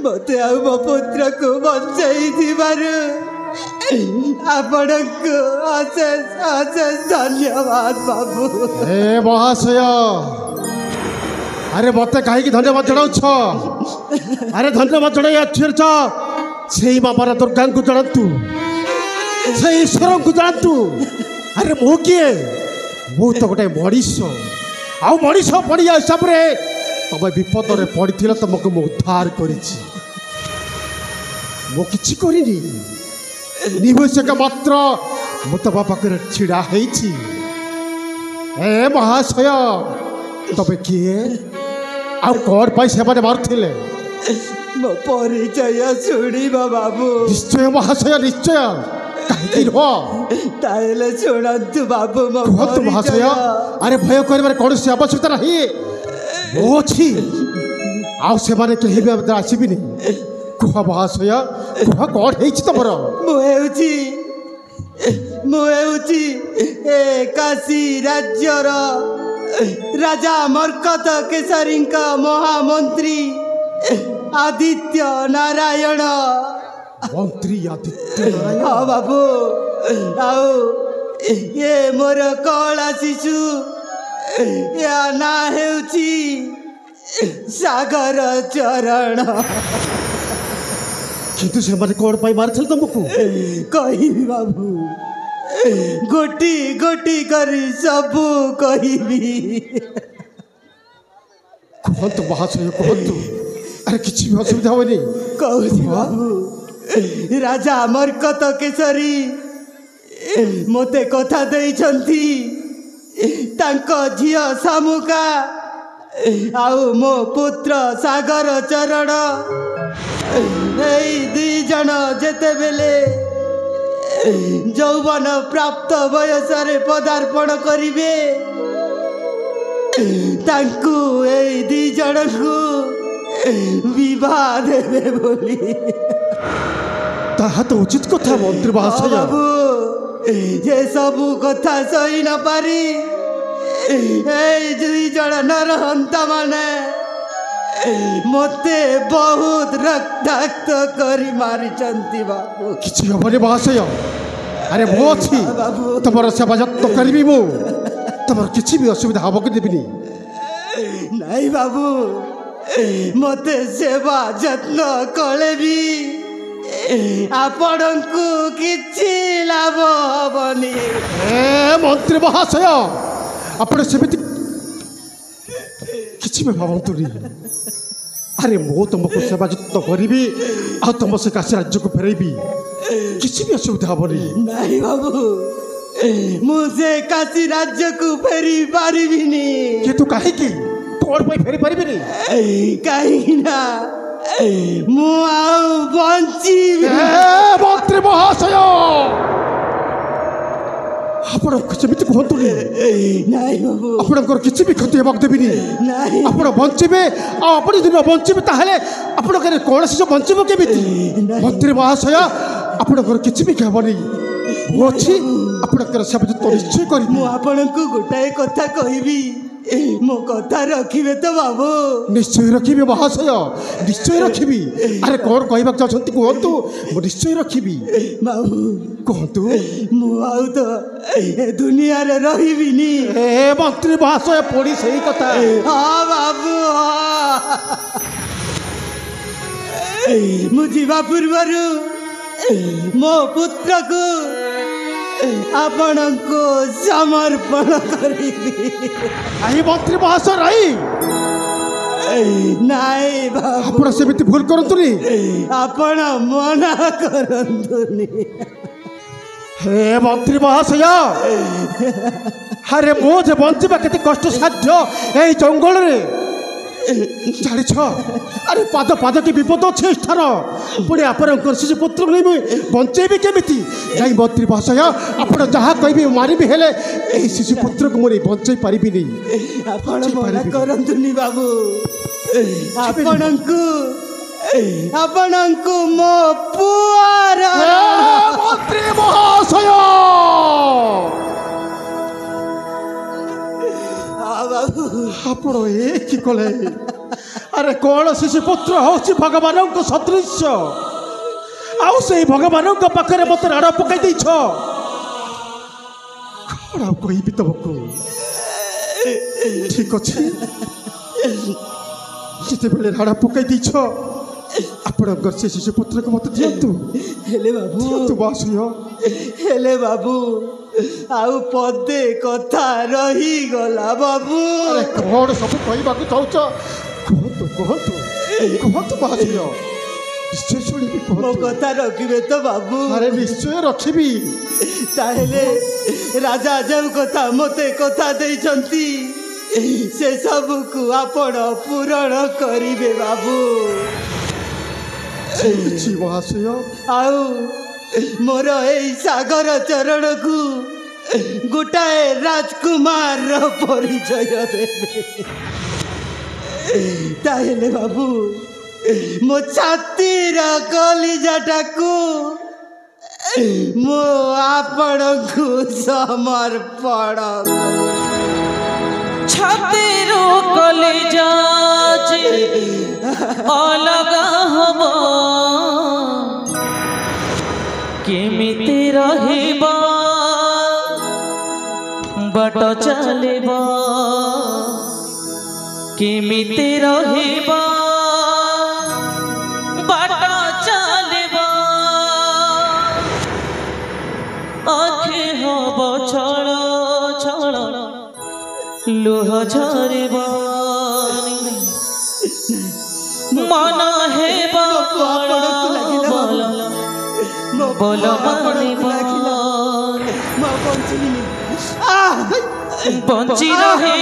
Speaker 3: मते आउ मो पुत्र को बचाई आपको अशेष धन्यवाद बाबू
Speaker 5: ए महाशय अरे मत कहीं धन्यवाद जनाऊछ अरे धन्यवाद जन से बाबार दुर्गा को जानतु से ईश्वर को जानतु अरे मु किए मु तो गोटे मनीष आउ मनीष पड़िया हिसाब से तब विपद में पड़ी तुमको मु उद्धार करी निवश्यक मात्र मु तो पाखे छिड़ा ए महाशय तबे किए आउ कौन पाई से मारुले
Speaker 3: मो परिचय शुणा बाबू
Speaker 5: निश्चय महाशय निश्चय कहीं ताले
Speaker 3: शुणु बाबू
Speaker 5: कहतु महाशय अरे भय कर कौन से आवश्यकता नहीं अच्छी आउ से कहीं भी आसबिनी कह महाशय कह कौन है तुमर
Speaker 3: काशी राज्यर राजा मर्कत केसरी महामंत्री आदित्य नारायण
Speaker 5: मंत्री आदित्य नारायण
Speaker 3: हाँ बाबू आओ ये मोर कला शिशु या ना हेउची सागर चरण
Speaker 5: किंतु से माने कौन पाई मारथल तुमको
Speaker 3: कही बाबू गोटी गोटी करी सबू कहिबी
Speaker 5: कहतु महाशय कहतु अरे किसी भी असुविधा होनी
Speaker 3: कहूँ बाबू राजा मर्कत केसरी मते कथा देइछंती तांको झियो सामुका आउ मो पुत्र सागर चरण এই দুই জন যেতেবেলে যৌবন প্রাপ্ত বয়সরে পদার্পণ করিবে তাଙ୍କୁ এই দুই জনକୁ বিবাহ দেবে বলি।
Speaker 5: তাহা তো উচিত কথা মন্ত্রী মহাশয়।
Speaker 3: বাবু যে সবু কথা সহি ন পারি এই দুই জন নরহন্তা মানে মতে বহুত রক্তাক্ত করি মারিছন্তি বাবু।
Speaker 5: কিছু হবনি মহাশয়। আরে মু অছি
Speaker 3: বাবু
Speaker 5: তোমার সেবা যত্ন করিবি মু। তোমার কিছু বি অসুবিধা হব কি দেবিনি।
Speaker 3: নাই বাবু মতে সেবা যত্ন কলে বি ଆପଣଙ୍କୁ କିଛି ଲାଭ ହବନି।
Speaker 5: ମନ୍ତ୍ରୀ ମହାଶୟ ଆପଣ ସେମିତି କିଛି ବି ଭାବନ୍ତୁନି। ଆରେ ମୁଁ ତୁମକୁ ସେବା ଯତ୍ନ କରିବି ଆଉ ତୁମ ସେ କାଶୀ ରାଜ୍ୟକୁ ଫେରାଇବି। କିଛି ବି ଅସୁବିଧା ହବନି।
Speaker 3: ନାଇଁ ବାବୁ ମୁଁ ସେ କାଶୀ ରାଜ୍ୟକୁ ଫେରି ପାରିବିନି।
Speaker 5: କିନ୍ତୁ କାହିଁକି କ'ଣ ପାଇଁ ଫେରି ପାରିବିନି?
Speaker 3: କାହିଁକି ନା ମୁଁ ଆଉ ବଞ୍ଚିବି।
Speaker 5: ମନ୍ତ୍ରୀ ମହାଶୟ ଆପଣ ସେମିତି କୁହନ୍ତୁନି।
Speaker 3: ନାଇଁ ବାବୁ
Speaker 5: ଆପଣଙ୍କର କିଛି ବି କ୍ଷତି ହେବାକୁ ଦେବିନି।
Speaker 3: ନାଇଁ
Speaker 5: ଆପଣ ବଞ୍ଚିବେ ଆଉ ଆପଣ ଯଦି ନ ବଞ୍ଚିବେ ତାହେଲେ ଆପଣଙ୍କର କୌଣସି ବଞ୍ଚିବ କେମିତି? ମନ୍ତ୍ରୀ ମହାଶୟ ଆପଣଙ୍କର କିଛି ବି ହେବନି। ମୁଁ ଅଛି ଆପଣଙ୍କର ସେବା ଯତ୍ନ ନିଶ୍ଚୟ କରିବି।
Speaker 3: ମୁଁ ଆପଣଙ୍କୁ ଗୋଟାଏ କଥା କହିବି ମୋ କଥା ରଖିବେ ତ ବାବୁ?
Speaker 5: ନିଶ୍ଚୟ ରଖିବି ମହାଶୟ ନିଶ୍ଚୟ ରଖିବି। ଆରେ କ'ଣ କହିବାକୁ ଚାହୁଁଛନ୍ତି କୁହନ୍ତୁ। ମୁଁ ନିଶ୍ଚୟ ରଖିବି।
Speaker 3: ବାବୁ
Speaker 5: କୁହନ୍ତୁ।
Speaker 3: ମୁଁ ଆଉ ତ ଏ ଦୁନିଆରେ ରହିବିନି।
Speaker 5: ମନ୍ତ୍ରୀ ମହାଶୟ ପଡ଼ି ସେଇ କଥା।
Speaker 3: ହଁ ବାବୁ ମୁଁ ଯିବା ପୂର୍ବରୁ ମୋ ପୁତ୍ରକୁ ଆପଣଙ୍କୁ ସମର୍ପଣ କରିବି।
Speaker 5: ଆଇ ମନ୍ତ୍ରୀ ମହାଶୟ ରାଇ
Speaker 3: ନାଇଁ ବାବୁ
Speaker 5: ଆପଣ ସେମିତି ଭୁଲ କରନ୍ତୁନି।
Speaker 3: ଆପଣ ମନା କରନ୍ତୁନି।
Speaker 5: ହେ ମନ୍ତ୍ରୀ ମହାଶୟ ଆରେ ମୁଁ ଯେ ବଞ୍ଚିବା କେତେ କଷ୍ଟସାଧ୍ୟ ଏଇ ଜଙ୍ଗଲରେ ଜାଣିଛ? ଆରେ ପାଦ ପାଦ କି ବିପଦ ଅଛି ଏ ସ୍ଥାନ। ପୁଣି ଆପଣଙ୍କର ଶିଶୁ ପୁତ୍ରକୁ ନେଇ ମୁଁ ବଞ୍ଚେଇବି କେମିତି? ଯାଇ ମନ୍ତ୍ରୀ ମହାଶୟ ଆପଣ ଯାହା କହିବେ ମାରିବି ହେଲେ ଏହି ଶିଶୁ ପୁତ୍ରକୁ ମୁଁ ବଞ୍ଚେଇ ପାରିବିନି।
Speaker 3: ଆପଣ ମନା କରନ୍ତୁନି ବାବୁ। ଆପଣଙ୍କୁ ମୋ ପୁଅର
Speaker 5: ମନ୍ତ୍ରୀ ମହାଶୟ
Speaker 3: ବାବୁ
Speaker 5: ଆପଣ ଏ କି କଲେ? ଆରେ କ'ଣ ଶିଶୁ ପୁତ୍ର ହେଉଛି ଭଗବାନଙ୍କ ସଦୃଶ୍ୟ ଆଉ ସେଇ ଭଗବାନଙ୍କ ପାଖରେ ମୋତେ ରାଡ଼ ପକାଇ ଦେଇଛ। କ'ଣ ଆଉ କହିବି ତମକୁ? ଠିକ ଅଛି ଯେତେବେଳେ ରାଡ଼ ପକାଇ ଦେଇଛ ଆପଣଙ୍କର ସେ ଶିଶୁ ପୁତ୍ରକୁ ମୋତେ ଦିଅନ୍ତୁ।
Speaker 3: ହେଲେ ବାବୁ
Speaker 5: ମହାଶୟ
Speaker 3: ହେଲେ ବାବୁ ଆଉ ପଦେ କଥା ରହିଗଲା ବାବୁ।
Speaker 5: କ'ଣ ସବୁ କହିବାକୁ ଚାହୁଁଛ କୁହନ୍ତୁ କୁହନ୍ତୁ କୁହନ୍ତୁ ମହାଶୟ ନିଶ୍ଚୟ ଶୁଣିବି।
Speaker 3: ମୋ କଥା ରଖିବେ ତ ବାବୁ?
Speaker 5: ଆରେ ନିଶ୍ଚୟ ରଖିବି।
Speaker 3: ତାହେଲେ ରାଜା ଯେଉଁ କଥା ମୋତେ କଥା ଦେଇଛନ୍ତି ସେ ସବୁକୁ ଆପଣ ପୂରଣ କରିବେ ବାବୁ।
Speaker 5: ମହାଶୟ
Speaker 3: ଆଉ ମୋର ଏଇ ସାଗର ଚରଣକୁ ଗୋଟାଏ ରାଜକୁମାରର ପରିଚୟ ଦେବେ। ତାହେଲେ ବାବୁ ମୋ ଛାତିର କଲିଜାଟାକୁ ମୁଁ ଆପଣଙ୍କୁ ସମର୍ପଣ
Speaker 1: ଛାତିରୁ କଲିଜା ଅଲଗା ହବ କେମିତି ରହିବ ବାଟ ଚାଲିବ କେମିତି ରହିବ ବାଟ ଚାଲିବ ଆଖି ହବ ଛଳ ଛଳ ଲୁହ ଝରିବ ମନ ହେବ ବୋଲ ମାରିବ ବଞ୍ଚି ରହି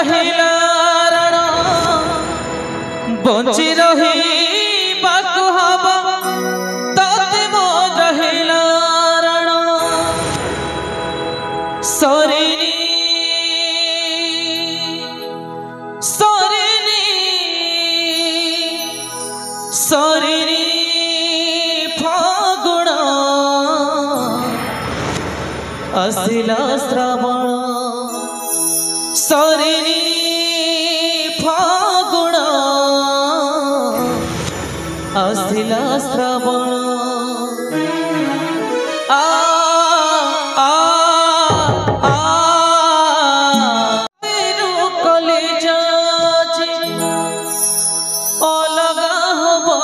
Speaker 1: ରହିଲା बंची रही बाकु हवा ताते मो रहिला रण सरिनी सरिनी सरिनी फागुण असिला श्रावण सरिनी फागुण असिला श्रावण आ आ आ मेरू कलेजा जे अलगा हबो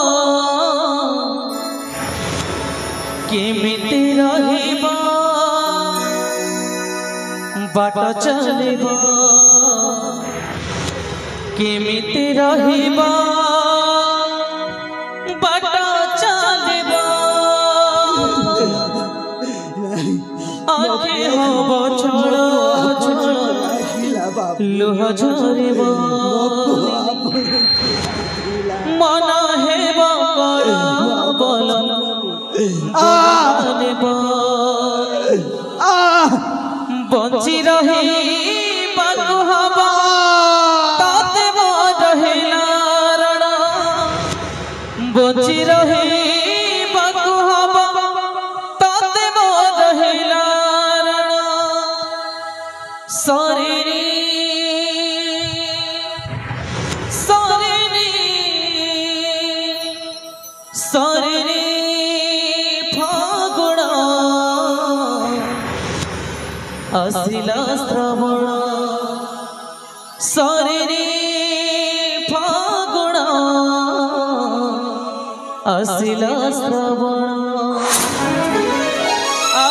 Speaker 1: केमिति रहिबा बाट चलिबा केमिति रहिबा बाट चलिबा आगे हबो छोड़ छोड़ लुह झरिबा मन हेबो करा बोल बंची रही बाकु हवा ताते मो रहिला रण बंची रही बाकु हवा ताते मो रहिला रण सरिनी सरिनी सरिनी फागुण असिला श्रावण सरिनी फागुण असिला श्रावण आ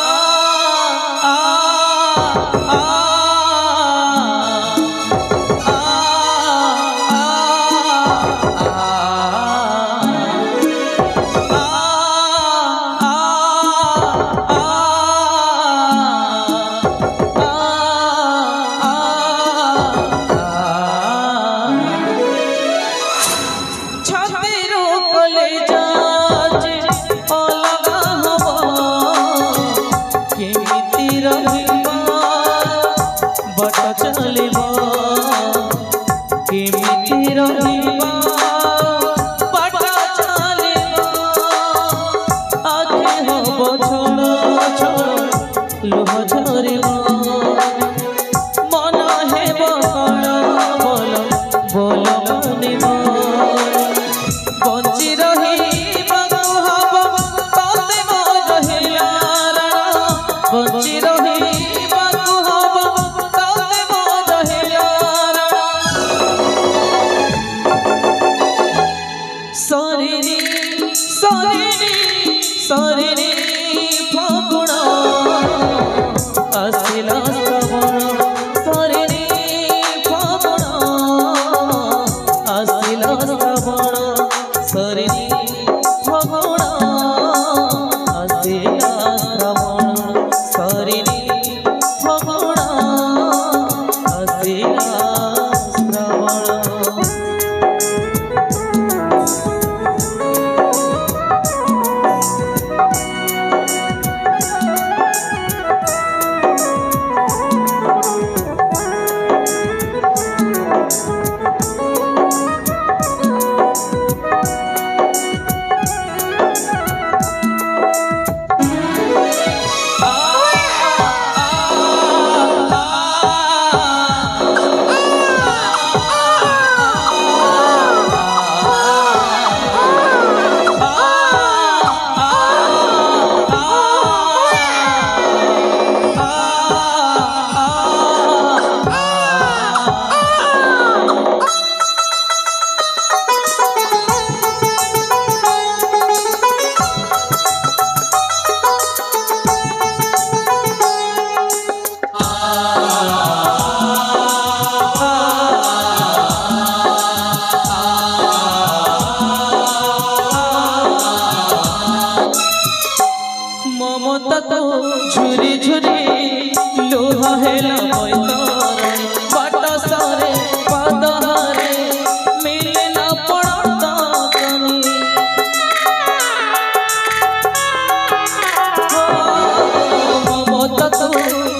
Speaker 1: आ आ सरिनी फागुण असिला श्रावण सरिनी फागुण असिला श्रावण सरिनी फागुण असिला श्रावण सरिनी फागुण असिला श्रावण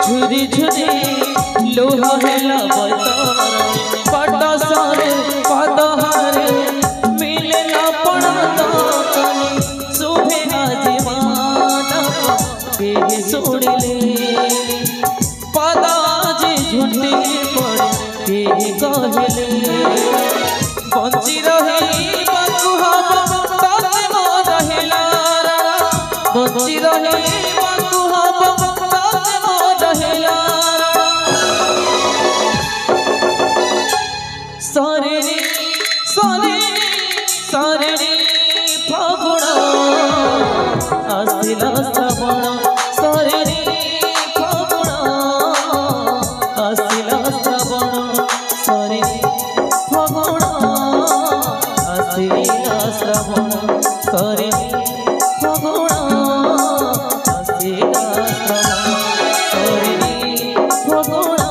Speaker 1: ঝুরি ঝুরি লোহ হেলা বতর পট সরে পদহারে মিলে না পড়া দোকানি শুভে জীবন কে শুনিলে পদাজি ঝুটি পড়ে কে কহিলে বঞ্চি রহিବାକୁ ହବ ତତେ ମୋର ହେଲା ବଞ୍ଚି ରହିବାକୁ ହବ ତତେ ମୋର ହେଲା ସରେରେ ସରେରେ ସରେରେ ଫଗୁଣ ଆସିଲା ଶ୍ରାବଣ ସରେରେ ଫଗୁଣ ଆସିଲା ଶ୍ରାବଣ ସରେରେ ଫଗୁଣ ଆସିଲା ଶ୍ରାବଣ ସରେରେ ଫଗୁଣ ଆସିଲା ଶ୍ରାବଣ ସରେରେ ଫଗୁଣ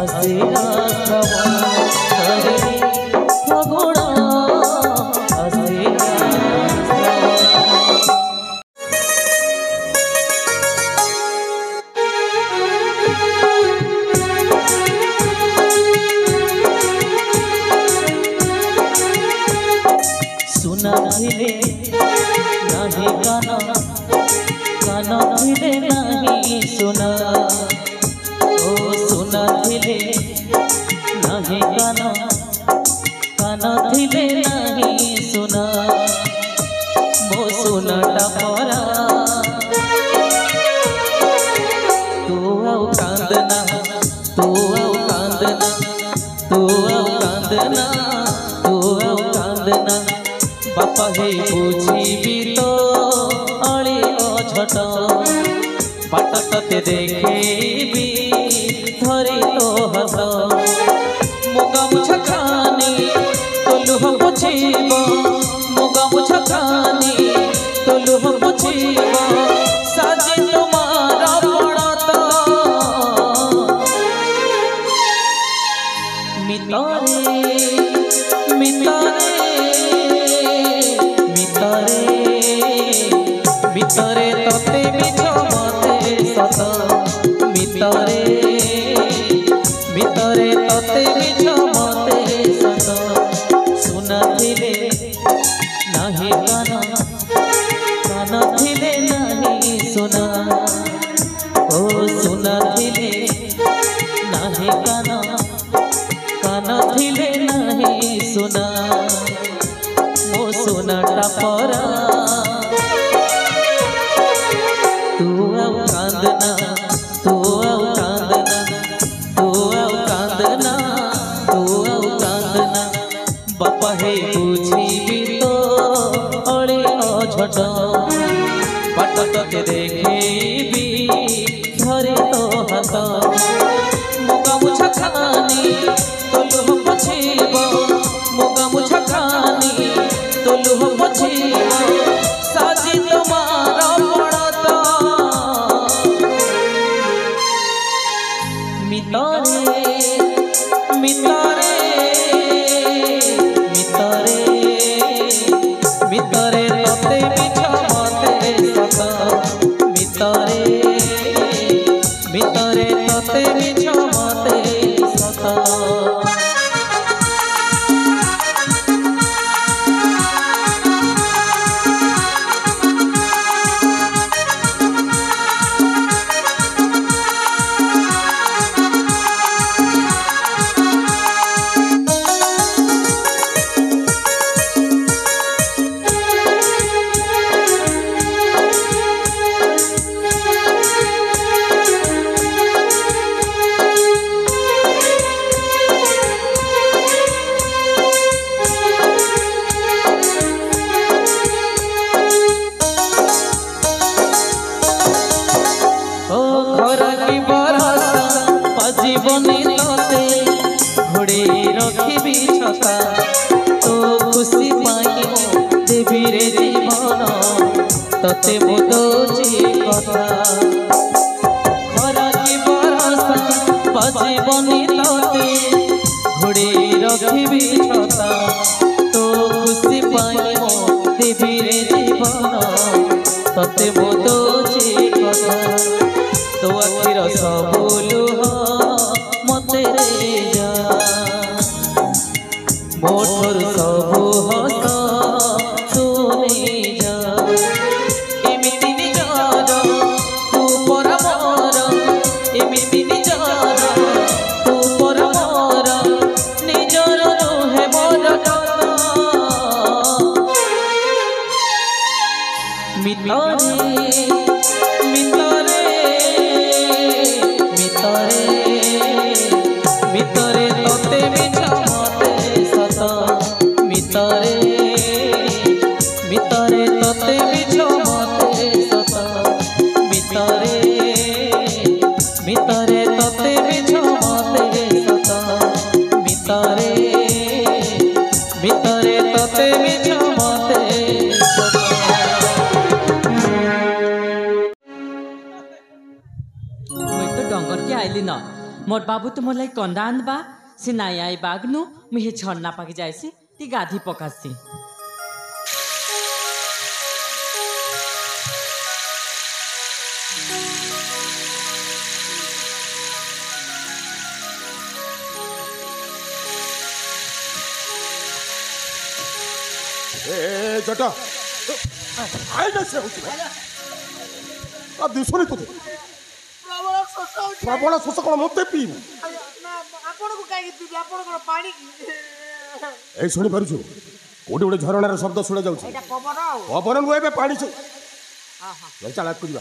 Speaker 1: ଆସିଲା ଶ୍ରାବଣ ସରେରେ ଫଗୁଣ ଆସିଲା सुना धिले नहीं काना काना धिले नहीं सुना ओ सुना धिले नहीं काना काना धिले नहीं सुना मो सुनाटा परा तू आओ कांदना तू आओ कांदना तू आओ कांदना तू आओ कांदना बापा हे बुझीबी तो अली अझट बाट तते देखेबी धरी तो हस मुगा मुछा खानी तो लुह बुझीब मुगा मुछा खानी तो लुह बुझीब साजी तुमार पड़त मितारे मितारे मितरे तते मिछ मते सत मितरे मितरे तते मिछ मते सत सुना थिले नाही काना काना थिले नाही सुना ओ सुना थिले नाही काना काना थिले नाही सुना मो सुनाटा परा तू आओ कांदना तू आओ कांदना तू आओ कांदना तू आओ कांदना बापा हे बुझीबी तो अले अझट बाट तते देखेबी धरे तो हाथ मुगा मुछा खानी तो लुह बुझीब मुगा मुछा खानी तो लुह बुझीब साजी तुमार पड़त मितारे मितारे मितारे मितारे तते मिछ मते सत मितारे मितारे तते मिछ मते सत জীবনে ততে ঘোড়ে রখিবি ছতা তো খুশি পাই দেবী রে জীবন ততে মো দৌছি কথা খরা কি বরসা জীবনে ততে ঘোড়ে রখিবি ছতা তো খুশি পাই দেবী রে জীবন ততে মো দৌছি কথা তো ଆଖିର ସବୁ ଲୁହ ମତେ ଦେଇଯା ମୋଠରୁ ସବୁ ହସ ତୁ ନେଇଯା ଏମିତି ନିଜର ତୁ ପର ମୋର ଏମିତି ନିଜର ତୁ ପର ମୋର ନିଜର ନୁହେଁ ମୋର ମିତରେ ମିତରେ ତତେ ମିଛ ମତେ ସତ ମିତରେ ତତେ ମିଛ ମତେ ସତ ମିତରେ ତତେ ମିଛ ମତେ ସତ ମିତରେ ତତେ ମିଛ ମତେ ସତ। मुई तो डंगर के आइली न मोर बाबू तो मोर लाई कंदा आनबा से नाई आई बागनु मुहे छन्ना पाके जायसी ती गाधी पकासी
Speaker 5: ए जटा आइना से होची आ दिसोनी तो प्रबल शोष कौन मत पीबू ए शुणी पारुछु कोडी गोटे झरणार शब्द शुणा जाउछि पवन नुहे बे पानी छ चल करबा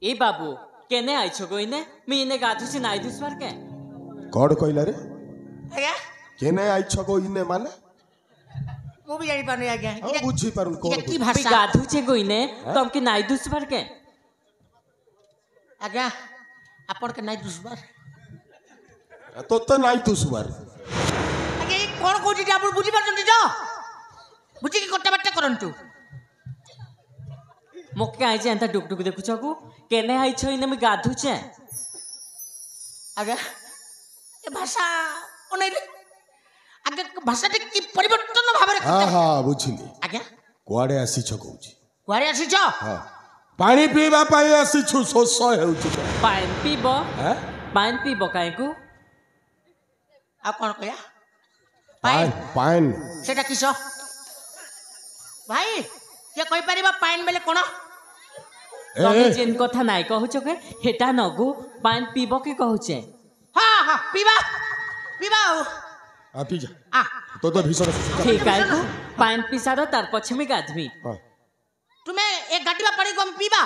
Speaker 1: ए बाबू केने आइछो गोइने मी इने गाधु से नाई दुसवार के
Speaker 5: कौन कहला रे
Speaker 4: आज्ञा
Speaker 5: केने आइछ को इने माने
Speaker 4: मु भी जानि पानी आज्ञा
Speaker 5: हम बुझी पारुन कोन
Speaker 4: की
Speaker 1: भी
Speaker 4: भाषा
Speaker 1: गाधु से गोइने तम के नाई दुसवार के
Speaker 4: आज्ञा आपण के नाई दुसबार
Speaker 5: तो नाई दुसबार
Speaker 4: आज्ञा ये कोन कोठी आपण बुझी पारछन्ती जो बुझी की कट्टा बट्टा करंतु
Speaker 1: मोके आइजे एंता डुक देखुछ को केने आइछ इने मी गाधु छे
Speaker 4: आज्ञा ये भाषा ओनैले आज्ञा भाषा टे की परिवर्तन भाबरे
Speaker 5: हां हां बुझिली
Speaker 4: आज्ञा
Speaker 5: कुआडे आसी छ कहूची
Speaker 4: कुआडे आसी छ
Speaker 5: हां पानी पीबा पाई आसी छु शोष हेउची
Speaker 1: पानी पीबो हैं पानी पीबो काहे को
Speaker 4: आ कोन कहया
Speaker 5: पाइन
Speaker 4: सेटा किसो भाई के कहि परिबा पाइन बेले कोन
Speaker 1: तमे जेन कथा नाइ कहूछ के हेटा नगु पानी पीबो के कहूचे
Speaker 4: हां हां पीबा पीबा
Speaker 5: आ पी जा आ तो भीषण
Speaker 1: ठीक है को पानी पिसारो तार पछे में गाधमी
Speaker 5: हां
Speaker 4: तुम्हें एक गाटीबा पानी को पीबा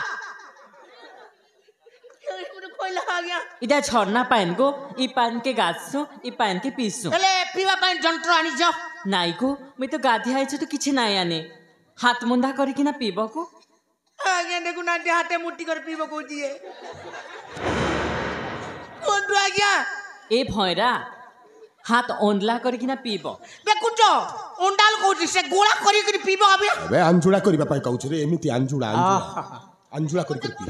Speaker 4: मुझे कोइला आ गया
Speaker 1: इदा झरना पानी को ई पानी के गासो ई पानी के पीसो
Speaker 4: चले पीबा पानी जंत्र आनी जा
Speaker 1: नाइ को मैं तो गाधी आइछ तो किछि नाइ आने हाथ मुंदा करी कि ना पीबो को
Speaker 4: आगे देखो ना हाथे मुट्ठी कर पीबो को दिए कोन तो आ गया
Speaker 1: ए भयरा हाथ ओंडला करी कि ना पीबो
Speaker 4: देखुचो ओंडाल को से गोला करी करी पीबो अबे
Speaker 5: अंजुला करिबा पाई कहूछ रे एमिति अंजुला अंजुला करी पी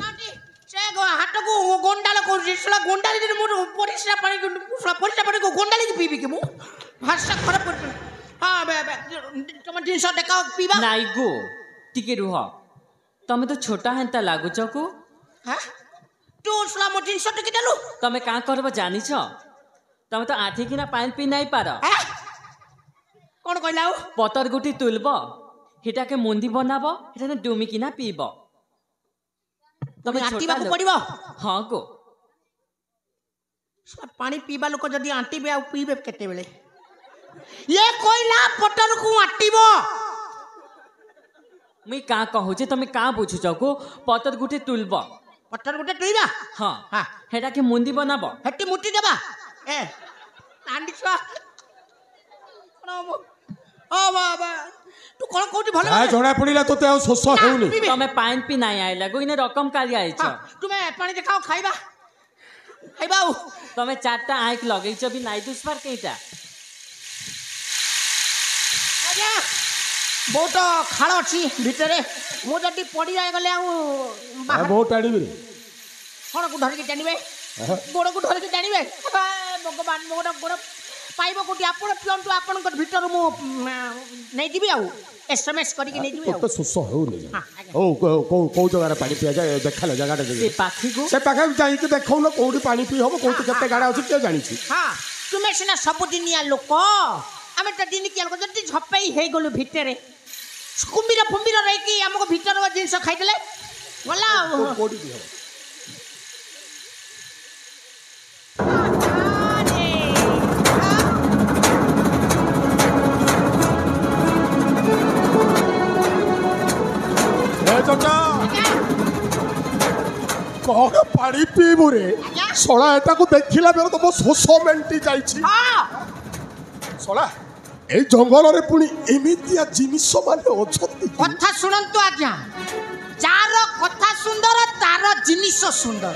Speaker 4: से हाथ को गोंडाल को जिसला गोंडाली दिन मोर परिश्रा पानी को गोंडाली की पीबी के मु भाषा खराब कर हां बे तुम दिन सो देखाओ पीबा
Speaker 1: नाइ गो टिके रुह तमे तो छोटा हेंता लागुच को
Speaker 4: हां तू उसला मो दिन सो टिके देलु
Speaker 1: तमे का करबो जानि छ तमे तो आठी किना पानी पी नाइ पार
Speaker 4: कोन कहलाउ
Speaker 1: पतर गुटी तुलबो हेटा के मुंदी बनाबो हेटा ने डुमी किना पीबो तमे
Speaker 4: आंटी
Speaker 1: छोटा
Speaker 4: बाबू पड़िबो
Speaker 1: हां को
Speaker 4: पानी पीबा लोक जदी आंटी बे आ पीबे केते बेले ये कोइला पटर को आटीबो
Speaker 1: मी का कहू जे तमे का बुझु को पतर गुटी तुलबो
Speaker 4: पटर गुटे तुइबा
Speaker 1: हां
Speaker 4: हां
Speaker 1: हेटा के मुंदी बनाबो
Speaker 4: हेटी मुट्ठी देबा ए आंडी छुआ ओ बाबा तू कोन कोठी भलो
Speaker 5: आ जणा पडिला तोते आ शोष हेउनी
Speaker 1: तमे पानी पी नाइ आइला गो इने रकम काली आइछ
Speaker 4: तुमे पानी देखाओ खाइबा खाइबा
Speaker 1: तमे चारटा आंख लगैछ भी नाइ दुसबार केटा
Speaker 4: आज्ञा बहुत खाड़ अच्छी भितर मु जदि पड़ी जाए गले
Speaker 5: बहुत टाड़ी रे
Speaker 4: को धरिक जानिबे गोड़ को धरिक जानिबे भगवान मोर गोड़ पाइबो कोटी आपण पियंटू आपण को भीतर मु नै दिबी आउ एसएमएस करिक नै दिबी आउ
Speaker 5: तो सुस हो नहीं ओ को जगह पानी पिया जाए देखा जगह
Speaker 4: से पाखी को
Speaker 5: से पाखा जाई के देखौ न कोडी पानी पी हो कोटी केते गाडा अछि के जानि छी
Speaker 4: हां तुमे सिना सब दिनिया लोक आमे त दिन किया लोक जति झपई हे गलु भितरे कुंबीरा फुंबीरा रही कि हमको भीतर वो जिनस खाई देले गला
Speaker 5: कोडी दी हो कौन पानी पीबू रे सोला एटा को देखिला बेर तो शोष मेंटी जाइछि सोला ए जंगल रे पुनी एमितिया जिनिस माने अछती
Speaker 4: कथा सुनंतु आज्ञा जारो कथा सुंदर तारो जिनिस सुंदर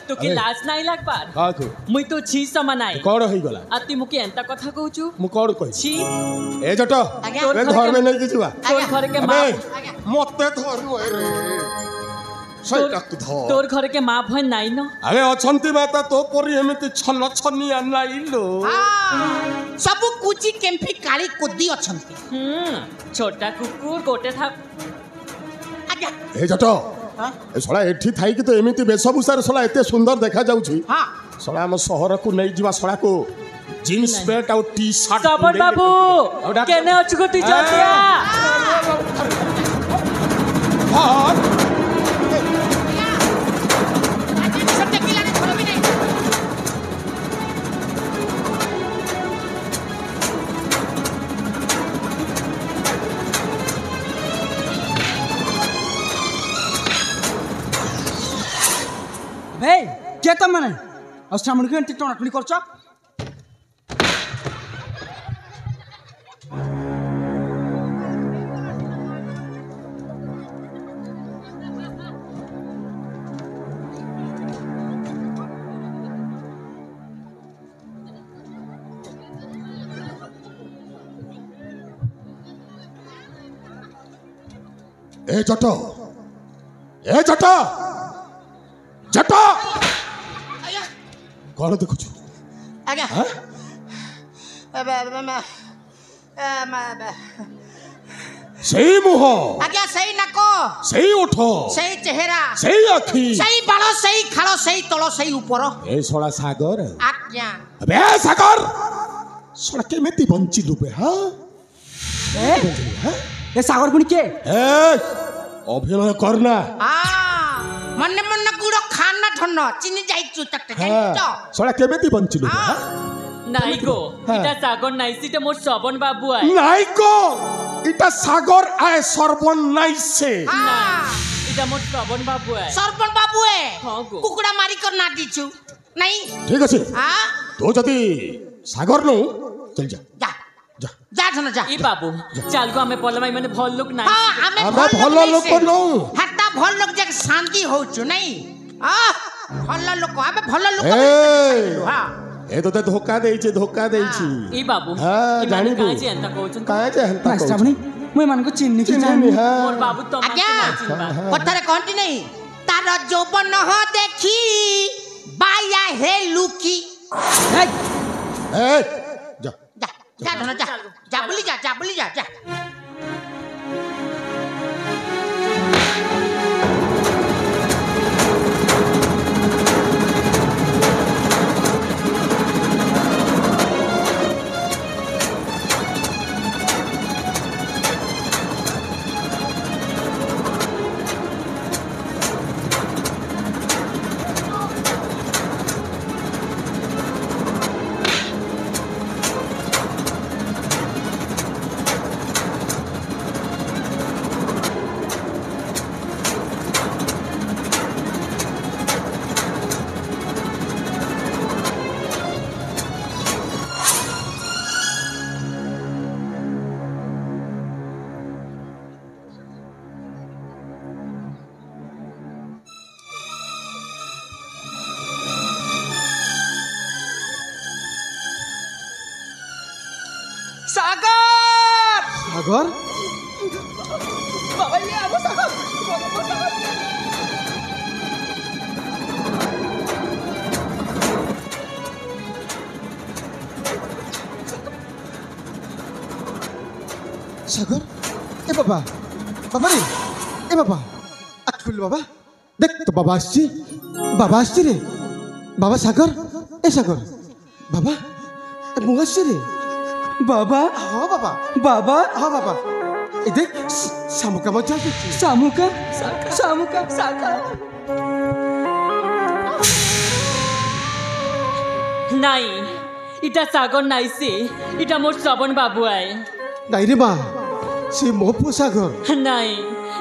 Speaker 1: तो की लाज नाही लाग पार
Speaker 5: का को
Speaker 1: मुई तो छी समानाई
Speaker 5: कोन होई गला
Speaker 1: अति मुके एंता कथा कहूछु
Speaker 5: मु कोन कहि
Speaker 1: छी
Speaker 5: ए जट ए घर में नहीं किछुआ
Speaker 1: तोर घर के मां
Speaker 5: मते धरनु रे सैटा तू धर
Speaker 1: तोर घर के मां भन नाही न
Speaker 5: अरे अछंती माता तो परी एमिति छन छनी आनाई लो
Speaker 4: सब कुची केम्फी काली कोदी अछंती
Speaker 1: छोटा कुकुर गोटे था
Speaker 4: आज्ञा
Speaker 5: ए जट ए सोला एठी थाई कि तो एमिति बेशभूषार सोला एते सुंदर देखा जाउछि
Speaker 4: हां
Speaker 5: सोला हम शहर को नहीं जीवा सोला को जीन्स पैंट और टी शर्ट
Speaker 1: सबन बाबू केने अछु तू जतिया
Speaker 5: हां
Speaker 4: सब देखिला ने छोड़ भी नहीं
Speaker 3: भाई के त माने अष्टामण के टणाटणी करछ
Speaker 5: ए जट जट कौन देखुछु
Speaker 4: आज्ञा
Speaker 5: सही मुह
Speaker 4: आज्ञा सही नाको
Speaker 5: सही ओठ
Speaker 4: सही चेहरा
Speaker 5: सही आखी
Speaker 4: सही बाल सही खाल सही तल सही ऊपर
Speaker 5: ए सोला सागर
Speaker 4: आज्ञा
Speaker 5: अबे सागर सोला केमिति बंचिलु बे हां
Speaker 3: ए सागर पुनी के
Speaker 5: ए अभिनय करना
Speaker 4: मन्ने मन्ने गुड़ो खाना धन्न चिनी जाइचु तक जाइचो
Speaker 5: सोला केमिति बंचिलु बे हां
Speaker 1: নাই গো এটা সাগর নাই সিটা মোর শ্রবণ বাবু আয়
Speaker 5: নাই গো এটা সাগর আয় সর্বন নাইছে
Speaker 1: এটা মোর শ্রবণ বাবু আয়
Speaker 4: सरपन बाबू है
Speaker 1: हाँ गो।
Speaker 4: कुकुड़ा मारी कर ना दीचु नहीं
Speaker 5: ঠিক আছে
Speaker 4: हाँ
Speaker 5: তো যদি সাগর নো চল যা
Speaker 4: जा
Speaker 5: যা
Speaker 4: जा धन जा
Speaker 1: ই বাবু চাল গো আমি পলমাই মানে ভাল লোক নাই
Speaker 4: हाँ हमें
Speaker 5: আমরা ভালো লোক নও
Speaker 4: हट्टा भल लोग जग शांति होचु नहीं भल लोग हमें भल लोग
Speaker 5: ए
Speaker 4: हाँ
Speaker 5: ए तो धोखा देइछि
Speaker 1: ই বাবু
Speaker 5: हाँ,
Speaker 1: জানি
Speaker 5: জানিবু।
Speaker 1: কাজে এন্তা কହୁছন
Speaker 5: काहे जे हंता
Speaker 3: अष्टामणी मुई मान को चिन्नी की
Speaker 5: चिन्नी
Speaker 1: মোর
Speaker 5: हां
Speaker 1: বাবু তোমাকে
Speaker 4: आज्ञा
Speaker 1: নাই চিনবা
Speaker 4: कथारे कहती नहीं तार जोबन हो देखी बाया हे लुकी
Speaker 5: ए जा
Speaker 4: जा जा धन जा बोली जा
Speaker 3: सागर
Speaker 6: सागर ए बाबा बाबा रे ए बाबा खुल बाबा देख तो बाबा आसची रे बाबा सागर ए सागर बाबा मु आसची रे
Speaker 3: बाबा
Speaker 6: हाँ बाबा
Speaker 3: बाबा
Speaker 6: हाँ बाबा ए देख शामुका मजा
Speaker 3: शामुका शामुका साका
Speaker 7: নাই এটা সাগর নাইছে এটা মোর শ্রবণ বাবু আয়
Speaker 6: नहीं रे माँ से मो पु सागर
Speaker 7: নাই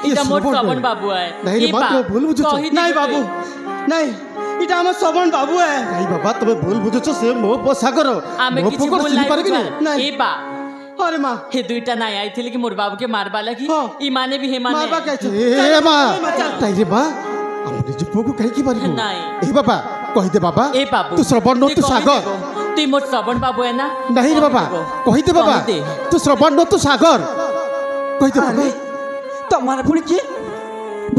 Speaker 7: এটা মোর শ্রবণ বাবু আয়
Speaker 6: नहीं रे माँ तुम भूल बुझुछ
Speaker 3: नहीं बाबू नहीं इटा हम श्रवण बाबू है
Speaker 6: नहीं बाबा तुम भूल बुझुछ से मो पु सागर
Speaker 7: আমি
Speaker 6: मो
Speaker 7: কিছু
Speaker 6: पु को
Speaker 7: ভুল
Speaker 6: चिन्ह
Speaker 7: নাই
Speaker 6: पारे कि
Speaker 7: বুঝবা।
Speaker 6: नहीं
Speaker 7: এ বা
Speaker 3: अरे माँ
Speaker 7: হে দুইটা নাই আইଥିଲେ কি মোর বাবুকে মারবা লাগি
Speaker 3: हाँ।
Speaker 7: ই মানে বি হে মানে
Speaker 3: मारबा कैसे
Speaker 6: ए माँ नहीं रे माँ हम निज पु को कहीं की मारिबो
Speaker 7: नहीं।
Speaker 6: ए बाबा कहि दे बाबा
Speaker 7: এ বাবু
Speaker 6: तू श्रवण नो तू सागर
Speaker 7: তুই মোর শ্রবণ বাবু है ना
Speaker 6: नहीं रे बाबा कहि दे बाबा
Speaker 7: कहि दे।
Speaker 6: तू श्रवण नो तू सागर कहि दे बाबा
Speaker 3: अरे तुम्हारा पुणी किए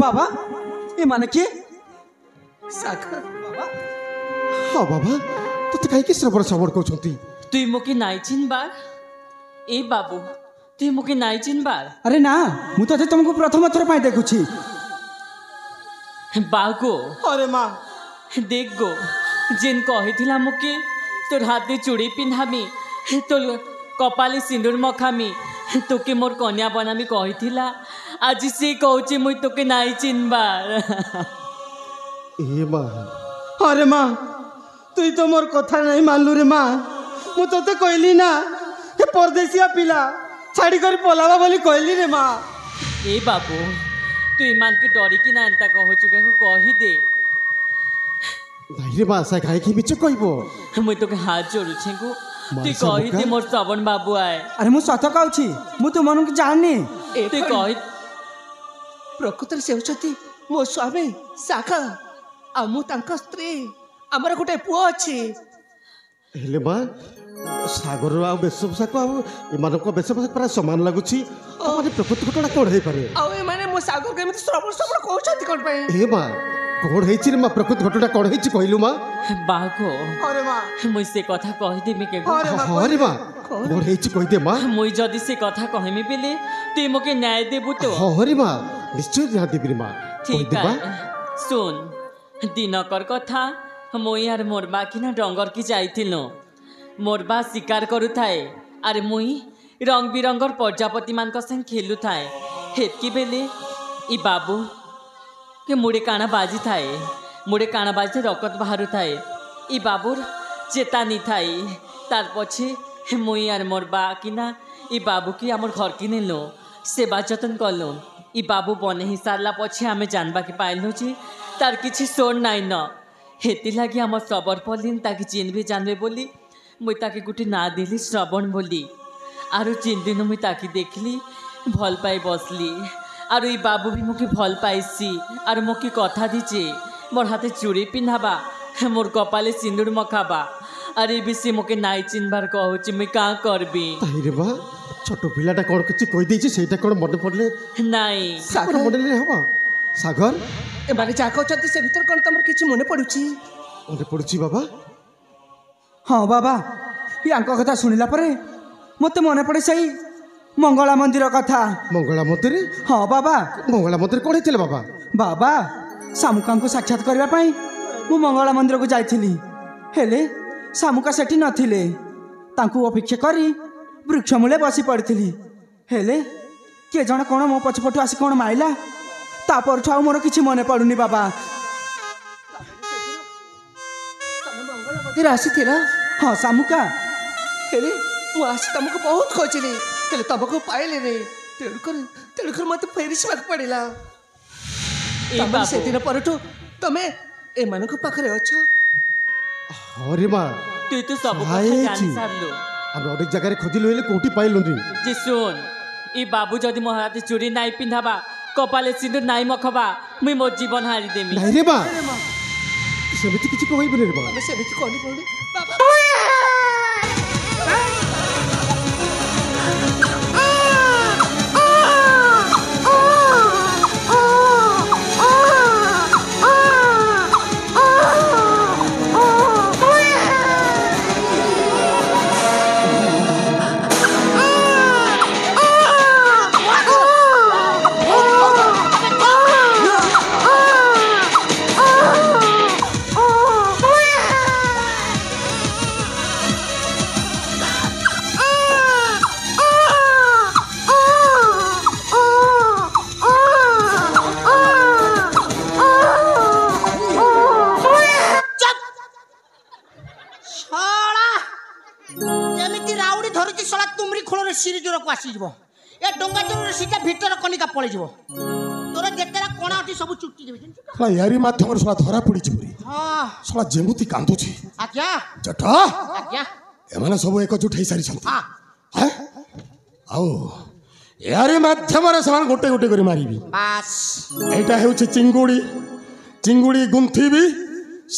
Speaker 3: बाबा ये माने किए सागर बाबा
Speaker 6: हाँ बाबा तो कहीं की श्रवण श्रवण कहउछंती
Speaker 7: তুই মোকে নাই চিনবার এ বাবু তুই মোকে নাই চিনবার
Speaker 3: अरे ना मु तो तुमको प्रथम थर पाई देखुछी
Speaker 7: বাগো
Speaker 3: अरे माँ
Speaker 7: দেখ গো যেন কহিଥିଲା মোকে তোর হাতে চুড়ি পিন্ধামি তোর কপালে সিঁদুর মখামি তোকে মোর কন্যা বনামি কহিଥିଲା আজি সে কହୁଛି মুই তোকে নাই চিনবার
Speaker 6: ए माँ
Speaker 3: अरे माँ तु तो मोर कथा नहीं मानलु रे माँ मु तोते कहली ना हे परदेसिया पिला छाड़ी कर पलावा बोली कहली रे माँ
Speaker 7: এ বাবু তুই ইমানকে ডরিকি না এন্তা কହୁଛୁ কাকু কহি দে
Speaker 6: नहीं रे माँ सा कहीं की मिछ कहबो
Speaker 7: মুই তোকে হাত जोड़ुछे গো তুই
Speaker 6: মানসা
Speaker 7: কহি দে
Speaker 6: বোকা।
Speaker 7: মোর শ্রবণ বাবু আয়
Speaker 3: अरे मु सत कहूची मु तुम मन को जाननी
Speaker 7: তুই কহি
Speaker 2: ପ୍ରକୃତରେ ସେ ହେଉଛନ୍ତି ମୋ ସ୍ୱାମୀ ଶାଖା ଆଉ ମୁଁ ତାଙ୍କ ସ୍ତ୍ରୀ ଆମର ଗୋଟେ ପୁଅ ଅଛି
Speaker 6: हेले माँ सागर आ बेशपोषाक एमानक बेशपोषाक प्राय समान लगुच माने प्रकृति घटना कौन हो पारे
Speaker 2: ଆଉ ଏମାନେ ମୋ ସାଗରକୁ ଏମିତି ଶ୍ରବଣ ଶ୍ରବଣ କହୁଛନ୍ତି କ'ଣ ପାଇଁ
Speaker 6: ए माँ कौन होइछि रे माँ प्रकृति घटना कौन होइछि कहलु माँ
Speaker 7: বাঘো
Speaker 3: अरे माँ
Speaker 7: মুই সে কথা কহিদেমি কে গো
Speaker 3: अरे माँ
Speaker 6: हाँ रे माँ कौन होइछि कहि दे माँ
Speaker 7: মুই যদি সে কথা কহিমি বেলে তুই মোকে ন্যায় দেবু তো
Speaker 6: हाँ रे माँ निश्चय ध्यान देबी रे माँ कहि
Speaker 7: ঠিক
Speaker 6: देबा
Speaker 7: আছে শুন দিনকর কথা মুই আর মোর বা কিনা ডঙ্গর কি যাইতিলু মোর বা শিকার করুথায়ে আরে মুই রং বিরঙ্গর প্রজাপতি মানক সাথে খেলুথায়ে হেতকি বেলে ই বাবু কে মুড়ে কানা বাজি থায়ে মুড়ে কানা বাজিতে রকত বাহারু থায়ে ই বাবুর চেতানি থাই তার পছে মুই আর মোর বা কিনা ই বাবু কি আমার ঘর কি নেলো সেবা যতন করলো ই বাবু বনে হি সারলা পছে আমি জানবা কি পাইলু যে তার কিছু সোর নাই ন হেতি লাগি আমার সবর পলিন তাকে চিনবে জানবে বলি মুই তাকে গুটি না দিলি শ্রবণ বলি আর চিন্দিন মুই তাকে দেখলি ভাল পাই বসলি আর ওই বাবু भी मुके भल पाइसी और मोके कथा दीचे मोर हाथे चूड़ी पिन्हाबा मोर कपाले सिंदूर मखाबा अरे बेसी मोके नाई चिनबार कहूची मुई का करबी
Speaker 6: ताई रे माँ छोट पिलाटा कौन किछि कहि देछि सेटा कौन मन पड़ले
Speaker 7: नाई
Speaker 6: कौन मन ले हबा सागर
Speaker 2: ଏମାନେ ଯାହା କହୁଛନ୍ତି ସେ ଭିତରେ କ'ଣ ତମର କିଛି ମନେ ପଡୁଛି
Speaker 6: मन पड़ुछि बाबा
Speaker 3: हाँ बाबा यांक कथा शुणिला परे मते मने पड़े सही मंगला मंदिर कथा
Speaker 6: मंगला मंदिर
Speaker 3: हाँ बाबा
Speaker 6: मंगला मंदिर कौन होइथिले बाबा
Speaker 3: बाबा शामुका को साक्षात करबा पई मु मंगला मंदिर को जाइथिली हेले शामुका सेठी नथिले तांकु अपेक्षा करी वृक्ष मूले बसी पड़थिली हेले के जण कोन मो पछपटु आसी कोन माइला तापर छाउ मोर किछि मने पडुनी बाबा
Speaker 2: ମନ୍ଦିର ଆସିଥିଲା
Speaker 3: हाँ शामुका
Speaker 2: ହେଲେ ମୁଁ ଆସି ତମକୁ ବହୁତ ଖୋଜିଲି ହେଲେ ତମକୁ ପାଇଲିନି ତେଣୁକରି ମୋତେ ଫେରିଯିବାକୁ ପଡ଼ିଲା
Speaker 7: ए
Speaker 2: ତମେ
Speaker 7: बाबू
Speaker 2: ସେଦିନ ପରଠୁ ତମେ ଏମାନଙ୍କ ପାଖରେ ଅଛ
Speaker 6: हाँ रे माँ
Speaker 7: तू तो सब कथा
Speaker 6: हाय
Speaker 7: जानि
Speaker 6: जी।
Speaker 7: सारलो
Speaker 6: हम अनेक जगह खोजिलु हेले कोठी पाइलुनी
Speaker 7: जे सुन ई बाबू जदि मोर हाथे चूड़ी नाई पिन्धाबा कपाले सिंदूर नाई मखबा मुई मोर जीवन हारी देमी
Speaker 6: नहीं रे माँ सेमिति किछि कहइबनि रे माँ
Speaker 2: ଆମେ ସେମିତି କଲି କହୁନି ବାବା
Speaker 4: ଉପରକୁ ଆସିଯିବ ଏ ଡଙ୍ଗା ଜରୁରୀ ସିଧା ଭିତର କନିକା ପଳେଇଯିବ ତୋର ଯେତେଟା କଣା ଅଛି ସବୁ ଚୁଟି ଦେବି
Speaker 5: ଶଳା ଏହାରି ମାଧ୍ୟମରେ ଶଳା ଧରା ପଡ଼ିଛି ପୁରୀ ଶଳା ଯେମିତି କାନ୍ଦୁଛି
Speaker 4: ଆଜ୍ଞା
Speaker 5: ଜଟ
Speaker 4: ଆଜ୍ଞା
Speaker 5: ଏମାନେ ସବୁ ଏକଜୁଟ ହେଇସାରିଛନ୍ତି
Speaker 4: ହଁ
Speaker 5: ହେଁ? ଆଉ ଏହାରି ମାଧ୍ୟମରେ ସେମାନେ ଗୋଟେ ଗୋଟେ କରି ମାରିବି
Speaker 4: ବାସ୍
Speaker 5: ଏଇଟା ହେଉଛି ଚିଙ୍ଗୁଡ଼ି ଚିଙ୍ଗୁଡ଼ି ଗୁନ୍ଥିବି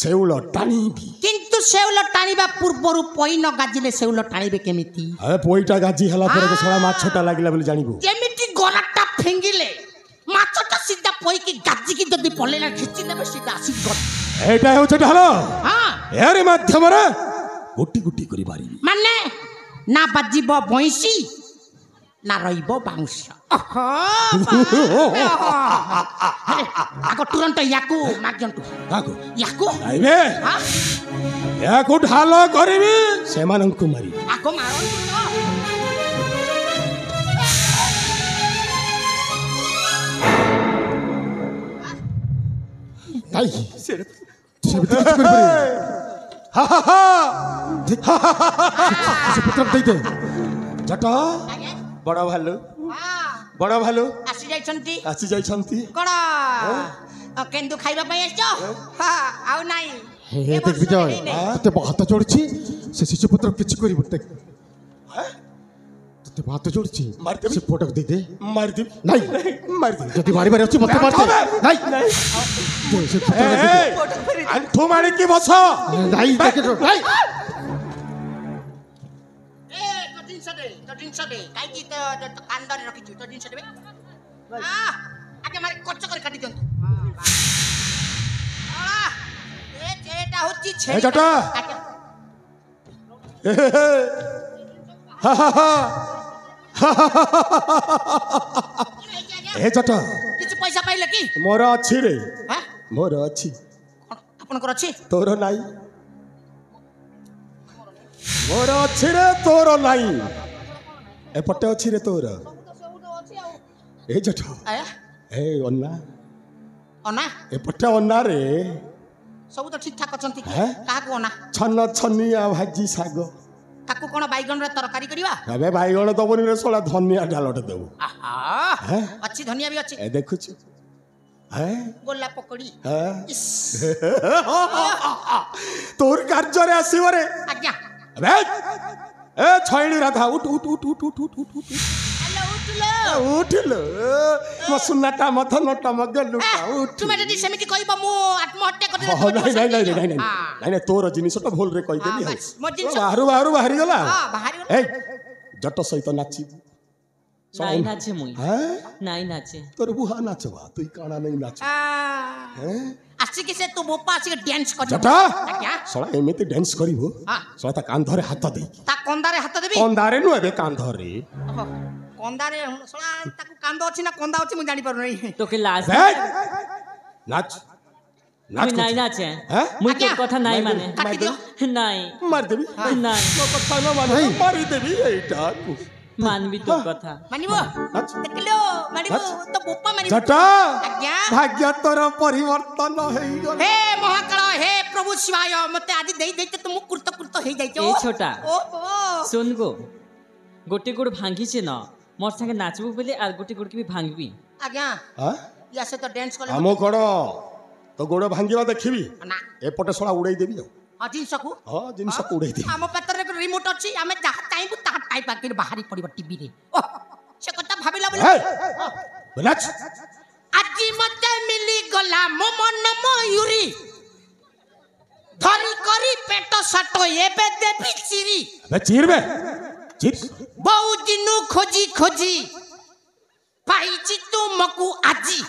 Speaker 5: ଶେଉଳ ଟାଣିବି
Speaker 4: କିନ୍ତୁ ଶେଉଳ ଟାଣିବା ପୂର୍ବରୁ ପଇନ ଗାଜିଲେ ଶେଉଳ ଟାଣିବେ କେମିତି
Speaker 5: ଆରେ ପଇଟା ଗାଜି ହେଲା ପରେ ତ ଶଳା ମାଛଟା ଲାଗିଲା ବୋଲି ଜାଣିବୁ
Speaker 4: ଯେମିତି ଗରାଟା ଫିଙ୍ଗିଲେ ମାଛଟା ସିଧା ପଇକି ଗାଜିକି ଯଦି ପଳେଇଲା ଖିଚି ଦେବେ ସିଧା ଆସି
Speaker 5: ଏଇଟା ହେଉଛି ଢାଲ
Speaker 4: ହଁ
Speaker 5: ଏହାରି ମାଧ୍ୟମରେ ଗୋଟି ଗୋଟି କରି ମାରିବି
Speaker 4: ମାନେ ନା ବାଜିବ ବଇଁଶୀ ନା ରହିବ ବାଉଁଶ ଆଗ ତୁରନ୍ତ ୟାକୁ ମାଗନ୍ତୁ
Speaker 5: କାହାକୁ
Speaker 4: ୟାକୁ
Speaker 5: ଆଇବେ
Speaker 4: ହଁ?
Speaker 5: ଏହାକୁ ଢାଲ କରିବି ସେମାନଙ୍କୁ ମାରିବି
Speaker 4: ଆଗ ମାରନ୍ତୁ
Speaker 5: ନାଇଁ
Speaker 6: ସେମିତି କିଛି କରିପାରିବେନି। ସେ ପୁତ୍ର ଦେଇଦେ
Speaker 5: ଜଟ
Speaker 4: ଆଜ୍ଞା
Speaker 5: ବଡ଼ ଭାଲୁ
Speaker 4: ହଁ
Speaker 5: ବଡ଼ ଭାଲୁ
Speaker 4: ଆସି ଯାଇଛନ୍ତି
Speaker 5: ଆସି ଯାଇଛନ୍ତି
Speaker 4: କଣ କେନ୍ଦୁ ଖାଇବା ପାଇଁ ଆସିଛ ଆଉ ନାଇଁ
Speaker 6: ହେ
Speaker 4: ଏ
Speaker 6: ଦେଖ
Speaker 4: ବର୍ଷ
Speaker 6: ବିଜୟ
Speaker 4: ହେଇନାହିଁ।
Speaker 6: ତତେ ହାତ ଯୋଡୁଛି ସେ ଶିଶୁ ପୁତ୍ର କିଛି କରିବ ତତେ ହାତ ଯୋଡୁଛି
Speaker 5: ମାରିଦେବି।
Speaker 6: ସେ ପୁଅଟାକୁ ଦେଇଦେ
Speaker 5: ମାରିଦେବି
Speaker 6: ନାଇଁ
Speaker 5: ମାରିଦେବି
Speaker 6: ଯଦି ମାରିବାର ଅଛି ମତେ ମାରିଦେ ନାଇଁ ଦେ, ସେ ପୁତ୍ରଟା ଦେଇଦେ।
Speaker 5: ଆଣ୍ଠୁ ମାରିକି ବସ
Speaker 6: ନାଇଁ ତାକେ ନାଇଁ
Speaker 4: ଏ ତୋ ଜିନିଷ ଦେ କାହିଁକି ତୋ କାନ୍ଦରେ ରଖିଛୁ ତୋ ଜିନିଷ ଦେବେ ଆগে ମାରି କଚ କରି କାଟି ଦିଅନ୍ତୁ ଏ ଛେଳିଟା ହଉଛି
Speaker 5: ଏ
Speaker 4: ଛେଳି
Speaker 5: ଜଟା।
Speaker 4: ଆଜ୍ଞା
Speaker 5: ଏ ଜଟ
Speaker 4: କିଛି ପଇସା ପାଇଲେ କି
Speaker 5: ମୋର ଅଛି ରେ
Speaker 4: ହାଁ?
Speaker 5: ମୋର ଅଛି
Speaker 4: କଣ ଆପଣଙ୍କର ଅଛି
Speaker 5: ତୋର ନାଇଁ ମୋର ଅଛି ରେ ତୋର ନାଇଁ ଏପଟେ ଅଛି ରେ ତୋର ଏ ଜଟ ଏ ଅନା
Speaker 4: ଅନା
Speaker 5: ଏପଟେ ଅନା ରେ
Speaker 4: ସବୁ ତ ଠିକ ଠାକ ଅଛନ୍ତି
Speaker 5: ହାଁ?
Speaker 4: କାହାକୁ ଅନା
Speaker 5: ଛନ ଛନିଆ ଭାଜି ଶାଗ
Speaker 4: ତାକୁ କଣ ବାଇଗଣରେ ତରକାରୀ କରିବା
Speaker 5: ଏବେ ବାଇଗଣ ଦବନି ରେ ଶଳା ଧନିଆ ଡାଲଟେ ଦେବୁ
Speaker 4: ଆହା
Speaker 5: ହାଁ?
Speaker 4: ଅଛି ଧନିଆ ବି ଅଛି
Speaker 5: ଏ ଦେଖୁଛୁ ହେଁ?
Speaker 4: ଗୋଲା ପକୋଡି
Speaker 5: ହେଁ?
Speaker 4: ଇସ୍,
Speaker 5: ତୋର କାର୍ଯ୍ୟରେ ଆସିବ ରେ
Speaker 4: ଆଜ୍ଞା
Speaker 5: ଏବେ ଏ ଛଇଣି ରାଧା ଉଠ ଉଠ ଉଠ ଉଠ ଉଠ ଉଠ ଉଠ ଉଠ
Speaker 4: ହ୍ୟାଲୋ ଉଠିଲ
Speaker 5: ଉଠିଲ ମୋ ସୁନାଟା ମଧ ନଟା ମଗ ଲୁଟା ଉଠ
Speaker 4: ତୁମେ ଯଦି ସେମିତି କହିବ ମୁଁ ଆତ୍ମହତ୍ୟା
Speaker 5: ନାଇଁ ନାଇଁ ନାଇଁ ନାଇଁ ନାଇଁ ନାଇଁ ନାଇଁ ତୋର ଜିନିଷଟା ଭୁଲରେ କହିଦେଲି
Speaker 4: ହଁ,
Speaker 5: ଆଉ
Speaker 4: ବାସ୍, ମୋ ଜିନିଷ-
Speaker 5: ବାହାରୁ ବାହାରୁ ବାହାରିଗଲା
Speaker 4: ହଁ, ବାହାରିଗଲା।
Speaker 5: ଏଇ ଜଟ ସହିତ ନାଚିବୁ
Speaker 7: ନାଇଁ ନାଚେ ମୁଇଁ
Speaker 5: হ্যাঁ
Speaker 7: ନାଇଁ ନାଚେ
Speaker 5: তোর বুহা নাচবা তুই কানা নেই নাচ হ্যাঁ
Speaker 4: ଆସିକି ସେ ତୋ ବୋପା ଆସିକି ଡ୍ୟାନ୍ସ କରିବ
Speaker 5: ଜଟା
Speaker 4: ଆଜ୍ଞା
Speaker 5: ଶଳା ଏମିତି ଡ୍ୟାନ୍ସ କରିବୁ
Speaker 4: ହଁ।
Speaker 5: ଶଳା ତା କାନ୍ଧରେ ହାତ ଦେଇକି
Speaker 4: ତା କନ୍ଦାରେ ହାତ ଦେବି
Speaker 5: କନ୍ଦାରେ ନୁହେଁ ଏବେ କାନ୍ଧରେ
Speaker 4: ଓହୋ, କନ୍ଦାରେ ଶଳା ତାକୁ କାନ୍ଦ ଅଛି ନା କନ୍ଦା ଅଛି ମୁଁ ଜାଣିପାରୁନି
Speaker 7: তোকে লাজ
Speaker 5: এই, নাচ নাচ
Speaker 7: মুই নাই নাচে
Speaker 5: হ্যাঁ
Speaker 7: মুই
Speaker 4: আজ্ঞা।
Speaker 7: তোর কথা নাই মানে
Speaker 4: কাটি দিও
Speaker 7: নাই
Speaker 5: মার দেবি
Speaker 7: নাই
Speaker 5: ମୋ କଥା ନ ମାନେ ମାରି ଦେବି ଏଇଟା
Speaker 7: মানবি তোর কথা
Speaker 4: ମାନିବ
Speaker 5: নাচ
Speaker 4: ଦେଖିଲୁ ମାନିବ
Speaker 5: ନାଚ।
Speaker 4: ତୋ ବୋପା ମାନିବ
Speaker 5: ଜଟା
Speaker 4: ଆଜ୍ଞା
Speaker 5: ଭାଗ୍ୟ ତୋର ପରିବର୍ତ୍ତନ ହେଇଗଲା
Speaker 4: ହେ ମହାକାଳ ହେ ପ୍ରଭୁ ଶିବାୟ ମତେ ଆଜି ଦେଇ ଦେଇତେ ତ ମୁଁ କୃତ କୃତ ହେଇଯାଇଛ
Speaker 7: এই ছোটা
Speaker 4: ଓହୋ
Speaker 7: শোন গো গোটে গোড় ভাঙ্গিছে না মোর সঙ্গে নাচবু বলে আর গোটে গোড় কি ভাঙবি
Speaker 4: ଆଜ୍ଞା
Speaker 5: ହଁ
Speaker 4: ୟା ସହିତ ଡ୍ୟାନ୍ସ କଲେ
Speaker 5: ଆମ କଣ ତୋ ଗୋଡ଼ ଭାଙ୍ଗିବା ଦେଖିବି
Speaker 4: ନା
Speaker 5: ଏପଟେ ଶଳା ଉଡେଇ ଦେବି ଆଉ
Speaker 4: ହଁ ଜିନିଷକୁ
Speaker 5: ହଁ ଜିନିଷକୁ ଉଡେଇ ଦେବି
Speaker 4: ଆମ ପାଖରେ ରିମୋଟ ଅଛି ଆମେ ଯାହା ଚାହିଁବୁ ତାହା ଟାଇପ୍ ଆଗରେ ବାହାରି ପଡିବ ଟିଭିରେ ସେ କଥା ଭାବିଲା ବୋଲି
Speaker 5: ହେଇ, ନାଚ
Speaker 4: ଆଜି ମତେ ମିଳିଗଲା ମୋ ମନ ମୟୁରୀ ଧରି କରି ପେଟ ସାଟ ଏବେ ଦେବି ଚିରି
Speaker 5: ବେ ଚିର ବେ ଚିର
Speaker 4: ବହୁ ଦିନୁ ଖୋଜି ଖୋଜି ପାଇଛି ତୁମକୁ ଆଜି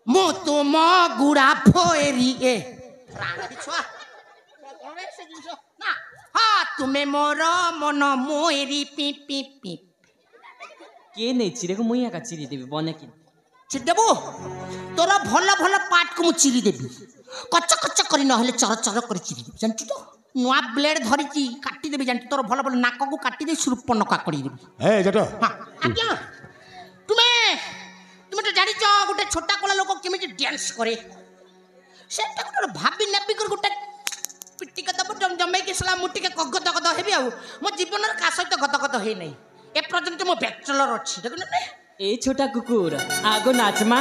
Speaker 4: ମୁଁ ତୁମ ଗୁଡା ଫେରି ଏ ରାଣୀ ଛୁଆ କଣ ସେ ଜିନିଷ ନା ହଁ ତୁମେ ମୋର ମନ ମୋରି ପି ପି ପି
Speaker 7: কে নেই চিরেকে মুই একা চিরি দেবি বনে কি
Speaker 4: ଚିରି ଦେବୁ ତୋର ଭଲ ଭଲ ପାର୍ଟକୁ ମୁଁ ଚିରି ଦେବି କଚ କଚ କରି ନହେଲେ ଚର ଚର କରି ଚିରି ଦେବି ଜାଣିଛୁ ତ ନୂଆ ବ୍ଲେଡ୍ ଧରିଛି କାଟିଦେବି ଜାଣିଛୁ ତୋର ଭଲ ଭଲ ନାକକୁ କାଟିଦେଇ ସୁରୁପନ କାକଡ଼ି ଦେବି
Speaker 5: ଏ ଜଟ
Speaker 4: ହଁ ଆଜ୍ଞା ତୁମେ ତୁମେ ତ ଜାଣିଛ ଗୋଟେ ଛୋଟା କଳା ଲୋକ କେମିତି ଡ୍ୟାନ୍ସ କରେ ସେଟା ଗୋଟେ ଭାବି ନେବି କରି ଗୋଟେ ପିଟିକେ ଦେବ ଜମେଇକି ଶଳା ମୁଁ ଟିକେ ଗଦ ଗଦ ହେବି ଆଉ ମୋ ଜୀବନରେ କାହା ସହିତ ଗଦ ଗଦ ହେଇନାହିଁ ए पर्यंत मो बैचलर अछि देखो ना
Speaker 7: ए छोटा कुकुर आगो नाचमा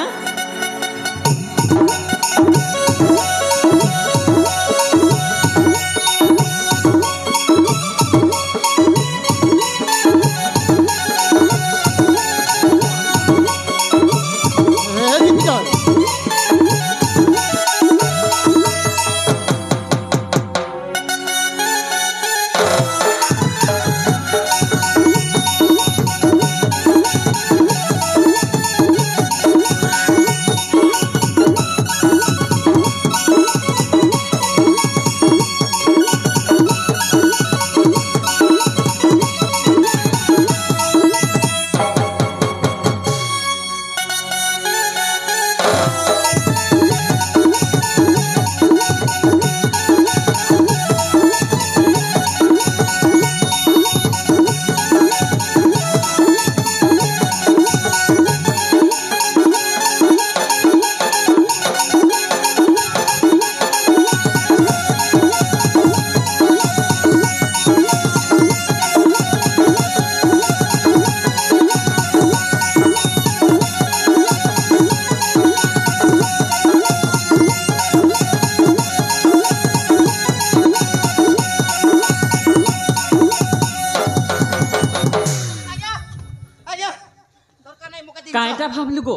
Speaker 7: काईटा भाबलु गो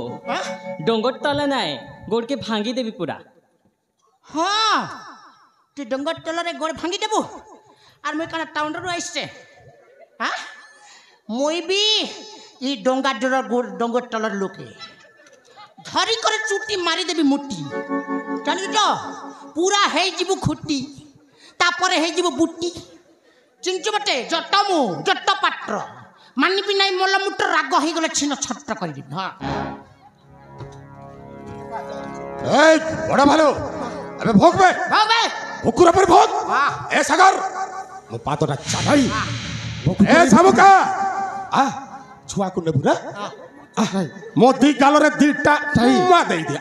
Speaker 7: डोंगर तला नाय गोड़ के भांगी देवी पूरा
Speaker 4: हाँ तू डोंगर तला रे गोड़ भांगी देबो आर मैं कना टाउन रो आइसे हाँ मोई भी ई डोंगा डर गोड़ डोंगर तला लोके धरी करे चुटी मारी देबी मुट्टी जानि तो पूरा हे जीबु खुट्टी तापर हे जीबु बुट्टी चिंचु बटे जटमु जट पात्र मानी भी नहीं मोला मुट्टर राग हो गले छिन छट्ट कर दी हां
Speaker 5: ए बड़ा भालो अबे भोग बे कुकुर पर भोग ए सागर मो पातोटा चालाई ए सामुका आ छुआ को नेबु ना मो दी गालो रे दीटा मा देई दे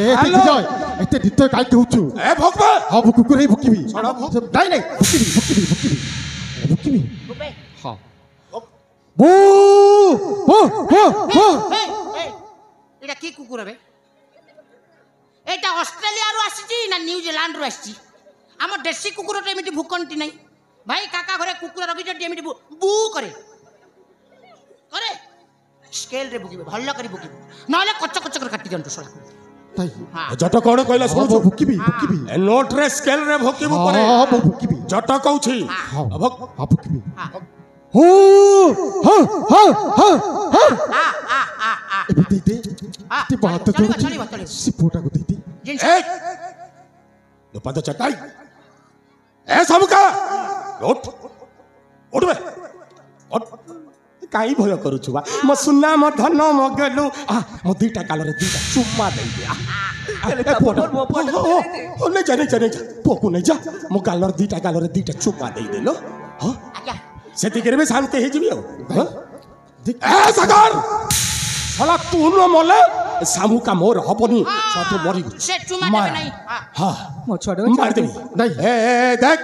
Speaker 6: ए ठीक जाय एते दित काई कहउछु
Speaker 5: ए भोग बे
Speaker 6: हां कुकुर ही भुकिबी
Speaker 5: छड़ा भोग
Speaker 6: नहीं नहीं भुकिबी हां बू बू बू बू
Speaker 4: एटा की कुकुर बे एटा ऑस्ट्रेलिया रो आसी ना न्यूजीलैंड रो आसी हम देसी कुकुर तो एमिति भुकंती नहीं भाई काका घरे कुकुर रखि जे एमिति बू करे करे स्केल रे भुकिबे भल्ला करी भुकिबे नले कच्चा कच्चा कर काटी जंतु सला
Speaker 6: ताई
Speaker 4: हां
Speaker 5: जट कोन कहला सुनु
Speaker 6: भुकिबी
Speaker 5: ए नोट रे स्केल रे भुकिबो करे
Speaker 6: हां भुकिबी
Speaker 5: जट कहउछि
Speaker 6: हां
Speaker 5: भोग
Speaker 6: भुकिबी हो हां हां हां
Speaker 4: आ
Speaker 6: दे ते बात तो
Speaker 4: चली
Speaker 6: सिपोटा को दे
Speaker 5: ए नो पाद चटाई ए सामुका उठ उठ बे उठ काई भय करू छुबा म सुन्ना म धन म गेलु म दुईटा काल रे दुईटा चुम्मा देई दे ओ नै जाने जाने पोकु नै जा म गाल रे दुईटा गाल रे दुईटा चुम्मा देई देलो ह सेति करबे शांति हे जिबियो ह ए सागर साला तू न मले सामुका मोर हबनी साथो मरि
Speaker 4: से चुमा देबे नहीं
Speaker 5: हां
Speaker 6: मो छोड़ो
Speaker 5: मार देबी
Speaker 6: नहीं
Speaker 5: ए देख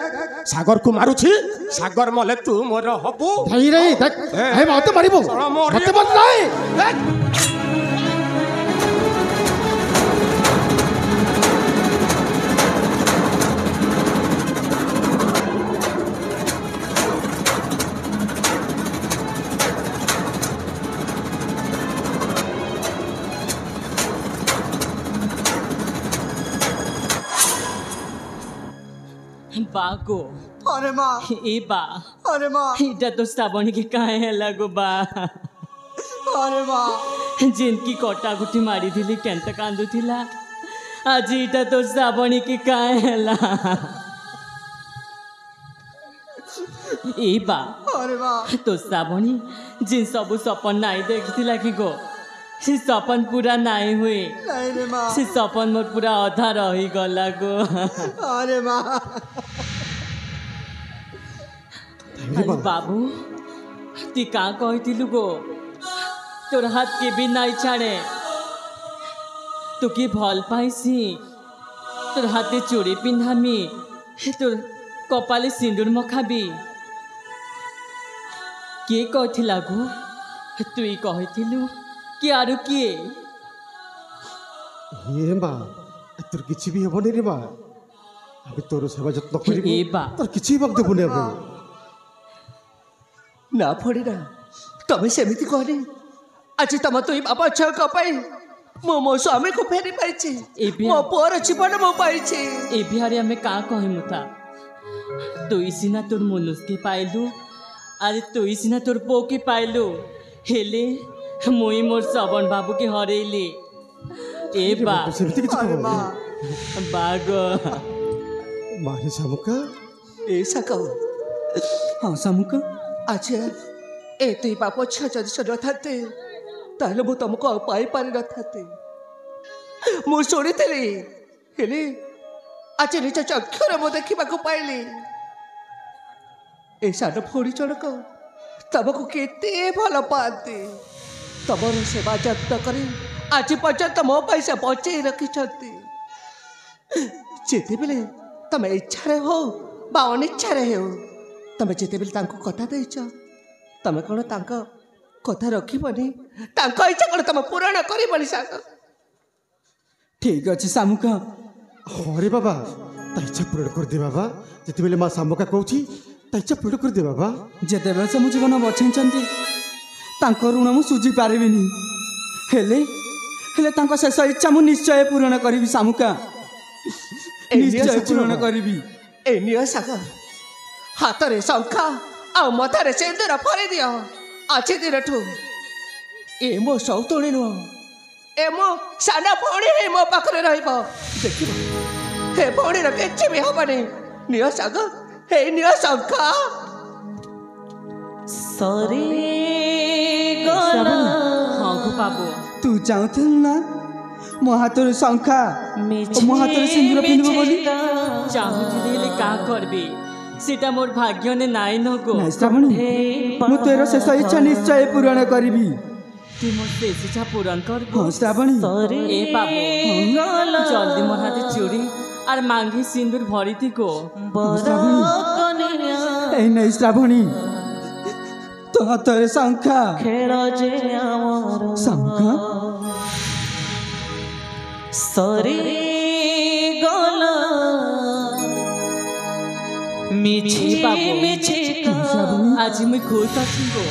Speaker 5: सागर को मारुछि सागर मले तू मोर हबु
Speaker 6: भाई रे देख हे मत मारिबो मत मत नहीं देख
Speaker 7: बाको
Speaker 3: अरे माँ
Speaker 7: ए बा
Speaker 3: अरे माँ
Speaker 7: इटा तो श्रावणी के काहे ହେଲା गो बा
Speaker 3: अरे माँ
Speaker 7: जिनकी कटा गुटी मारी थिली केंत कांदु थिला आज इटा तो श्रावणी के काहे ହେଲା ए बा
Speaker 3: अरे माँ
Speaker 7: तो श्रावणी जिन सब सपन नाई देखिथिला कि गो से सपन पूरा नाई हुए
Speaker 3: नहीं रे माँ
Speaker 7: से सपन मोर पूरा अधा रही गला गो
Speaker 3: अरे माँ
Speaker 7: अरे बाबू ती का कहथिलु गो तोर हाथ के भी नाई छाड़े तो की भल पाइसी तोर हाथे चूड़ी पिंधामी तोर कपाले सिंदूर मखाबी किए कहथिला गो तुई कहिथिलु कि आरु किए
Speaker 6: हे मा तोर किछि भी हेबोनी रे मा आबे तोर सेवा जत्न करिबो
Speaker 7: ए बा
Speaker 6: तोर किछि बक देबोनी आबे
Speaker 2: ना फड़ेना तमें सेमिति कहनी आज तुम तो बाबा छह कपाई मो स्वामी को फेरी पाइछे मो पुअर जीवन मो पाइछे
Speaker 7: ए बिहारी हमें का कहिमु था तुई सिना तोर मनुष्य के पाइलु अरे तुई सिना तोर पो के पाइलु हेले मुई मोर श्रवण बाबू के हरेली ए बा
Speaker 6: सेमिति किछि कहबो
Speaker 7: बाग
Speaker 6: मारे सामुका
Speaker 2: ऐसा कहो
Speaker 3: हाँ सामुका
Speaker 2: अच्छा ए तुई बाप छह जदि न थाते ताहले मु तुमको पाई पारि न थाते मु शुणिली हेले आज निज चक्षुरे मु देखा पाइली ए सान फोड़ी जनक तुमको केते भल पाती तुमर सेवा जत्न कर आज पर्यंत मो पैसा बचे रखिछंती जेते बेले तमे इच्छा हो बा अनिच्छा हो तमे जेते बेले तांको कथा देछ तमे कोन तांको कथा रखिबनी तांको इच्छा कोन तमे पूर्ण करिबनी साग
Speaker 3: ठीक अच्छे सामुका
Speaker 6: अरे बाबा ता इच्छा पूर्ण कर दे बाबा जेते बेले मां सामुका कहूची ता इच्छा पूर्ण कर दे बाबा
Speaker 3: जेतेबेले से मो जीवन बचाइछंती तांको ऋण मु सुझी पारिबिनी हेले हेले तांको शेष इच्छा मु निश्चय पूर्ण करिबी सामुका निश्चय पूर्ण करिबी
Speaker 2: ए नियो साग हातरे शंखा आ मथारे सिंदूर फरे दियो आज दिन ठू ए मो सौतुणी नुह ए मो साना भौणी हे मो पाखरे रहिबो देखिबो हे भौणीर किछि भी हबनी नियो साग हे नियो शंखा
Speaker 7: सरे गला हाँ गो बाबू
Speaker 3: तू चाहूथिल ना मो हाथर शंखा मो हाथर सिंदूर पिंधबो बोली
Speaker 7: चाहूଥିଲି ହେଲେ का करबी सीता मोर भाग्य ने नाई न गो
Speaker 3: नहीं श्रावणी मु तेरा शेष इच्छा निश्चय पूर्ण करिबी
Speaker 7: तू मोर शेष इच्छा पूर्ण कर
Speaker 3: हाँ श्रावणी
Speaker 7: ए बाबू जल्दी मोर हाथे चूड़ी और मांगी सिंदूर भरी थी को
Speaker 3: ए नहीं श्रावणी तो हाथर शंखा शंखा
Speaker 1: सरे गला मिछे मिछे
Speaker 7: आज मुई खुश अछि गो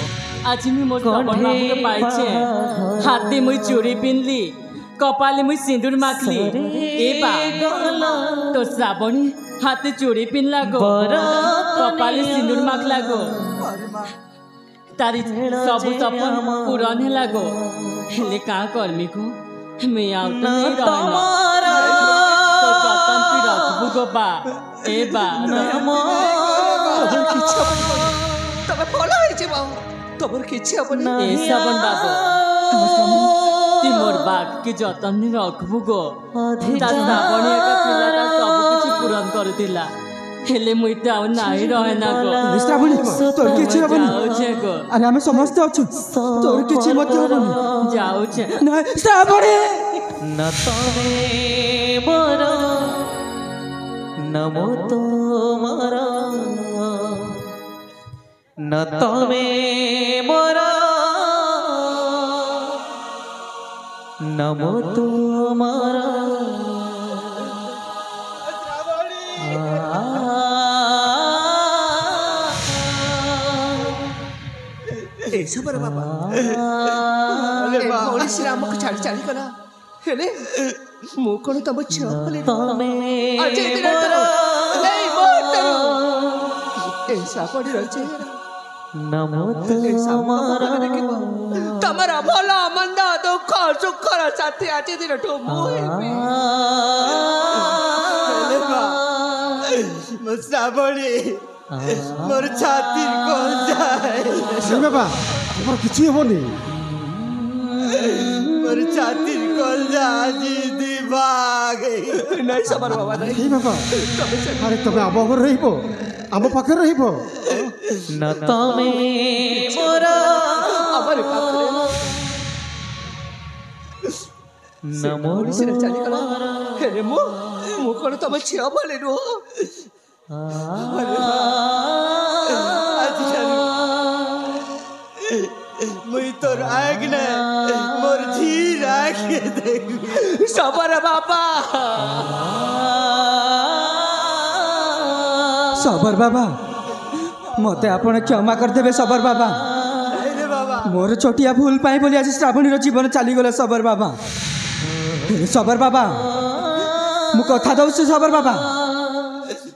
Speaker 7: आज मुई मोर श्रवण बाबू के पाइछे हाथे मुई चूड़ी पिनली कपाले मुई सिंदूर माखली ए बा तो श्रावणी हाथे चूड़ी पिनला गो कपाले सिंदूर माखला गो तारी सब सपन पूरण ହେଲା गो हेले का करमी को मैं आउ तो नहीं रहना तो जतन तू रखबू गो बा ए बा
Speaker 2: तमे भलो होई जेबो तमर किछि हबनी
Speaker 7: ए श्रवण बाबू ती मोर बाग के जतन नहीं रखबू गो ता श्रावणी एक पिलाटा सब किछि पूरण करतिला हेले मुई तो आउ नाही रहना गो
Speaker 3: श्रावणी तोर किछि हबनी
Speaker 7: जाउछे गो
Speaker 3: अरे हम समस्त अछु तोर किछि मत हबनी
Speaker 7: जाउछे
Speaker 3: नहीं श्रावणी
Speaker 1: न तमे मोर नमो तोमर न तमे मोर नमो तोमर
Speaker 2: ऐसा बर बाबा भौणी श्री राम को छाड़ी छाड़ी गला हेले मु कोन तम छ बोले आज दिन ए मोट ऐसा पड़ी रहे
Speaker 1: नमो तोमर
Speaker 2: तमरा भला मंदा दुख सुख साथी आज दिन ठो
Speaker 3: श्रावणी मोर छाती कौन जाए
Speaker 6: बाबा हमर किछि हेबोनी
Speaker 3: मोर छाती कौन जा जी दिमाग
Speaker 2: नहीं सबर बाबा नहीं
Speaker 6: हे बाबा अरे तबे आबो घर रहिबो आबो पाखर रहिबो
Speaker 1: न तमे मोर
Speaker 2: अबर पाखरे
Speaker 1: नमो
Speaker 2: सिर चली गला हेले मु कोन तम छ बोले नो
Speaker 3: मुई तोर आग ने मोर धीर आके देख
Speaker 1: सबर बाबा
Speaker 3: सबर बाबा मते आपण क्षमा कर देबे सबर बाबा मोर छोटिया भूल पाई बोली आज श्रावणी जीवन चली गला सबर बाबा मु कथा दउछु सबर बाबा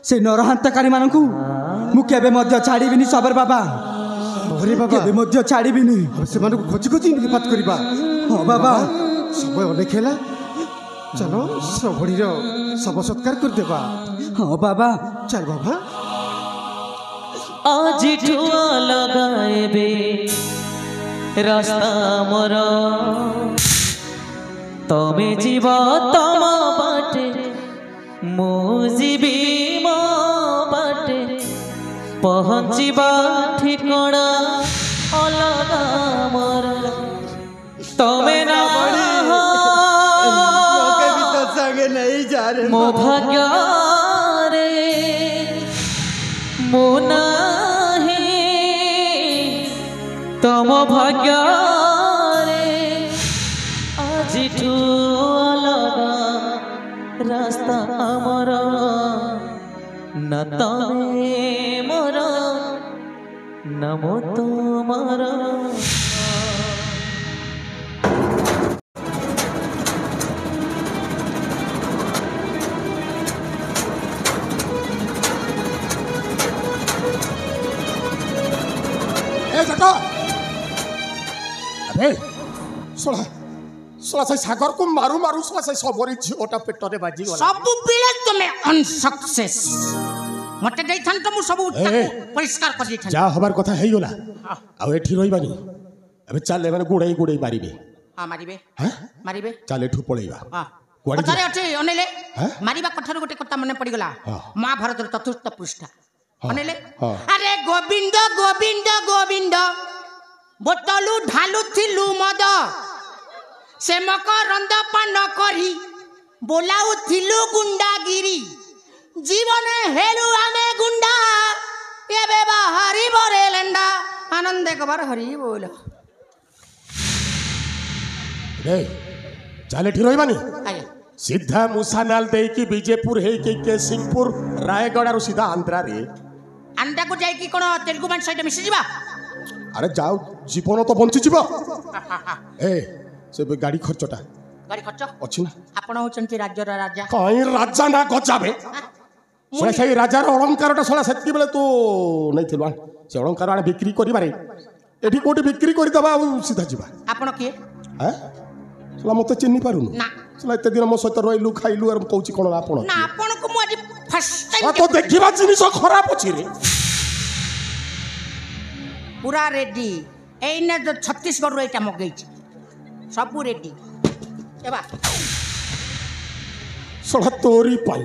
Speaker 3: से नरहंतकारी मानकू मु केबे मध्य छाड़ीबिनी सबर बाबा
Speaker 6: अरे बाबा
Speaker 3: केबे मध्य छाड़ीबिनी
Speaker 6: से मानू खोजी खोजी बात करबा
Speaker 3: हां बाबा
Speaker 6: समय अनेक हेला चलो श्रवणी रो सब सत्कार कर देबा
Speaker 3: हां बाबा
Speaker 6: चल बाबा
Speaker 1: आज ठुआ लगाएबे रास्ता मोर तमे जीव तम बाटे मो जीवी मो बाटे पहुँचवा ठिकଣା अलगा मोर तमे ना
Speaker 3: संगे नहीं जा रे
Speaker 1: मो भाग्य रे मो नाही तम भाग्य रे आजिठू अलगा रास्ता आमर न तमे मोर न मो तुमर
Speaker 5: अरे सोला सोला से सागर को मारू मारू सोला से सबरी झिओटा पेटरे बाजी गला
Speaker 4: सब पिले तुमे अनसक्सेस मते दैथन त मु सब परिष्कार कर दैथन
Speaker 5: जा हमार कथा हेई गला आ एठी रहिबानी अबे चल माने गुड़ाई गुड़ाई मारिबे
Speaker 4: हां मारिबे
Speaker 5: हैं
Speaker 4: मारिबे
Speaker 5: चल एठू पळेइबा
Speaker 4: हां
Speaker 5: कुआडे
Speaker 4: कथारे अठे अनेले मारिबा कथार गोटे कथा मने पड़ी गला
Speaker 5: हाँ।
Speaker 4: महाभारत र चतुर्थ पृष्ठा अनेले
Speaker 5: हाँ।
Speaker 4: अरे गोविंद गोविंद गोविंद बोतलू ढालू थिलू मद से मकरंद पान करी बोलाऊ थिलू गुंडागिरी जीवन हेलु आमे गुंडा एबे बाहरी बरे लेंडा आनंद एकबार हरि बोल
Speaker 5: रे चल एठी रहिबानी
Speaker 4: आया
Speaker 5: सीधा मुसानाल देई की बीजेपुर हे के सिंहपुर रायगढ़ और सीधा आंध्रा रे
Speaker 4: अंडा को जाई की कोन तेलुगु मान सहित मिसि जीवा
Speaker 5: अरे जाओ जीवन तो बंची जीव ए से गाड़ी खर्चटा
Speaker 4: गाड़ी खर्च
Speaker 5: अछि ना
Speaker 4: आपण होचंती राज्यर राजा
Speaker 5: कहीं राजा ना गजाबे सोला से राजार अलंकारटा सोला सेतकी बेले तू नहीं थिलवा से अलंकार आने बिक्री करी बारे एठी कोठी बिक्री करी दबा सीधा जीवा
Speaker 4: आपण के
Speaker 5: हैं सोला मते चिन्नी पारुनु
Speaker 4: ना
Speaker 5: सोला एते दिन मो सहित रहिलु खाइलु और कहूची कोन आपण
Speaker 4: ना आपण को मु आज फर्स्ट
Speaker 5: आ
Speaker 4: टाइम
Speaker 5: तो देखिबा जिनिस खराब अछि रे
Speaker 4: पूरा रेडी एने जो छत्तीसगढ़ रो एटा मगई सब रेडी एबा
Speaker 5: सोला तोरी पाई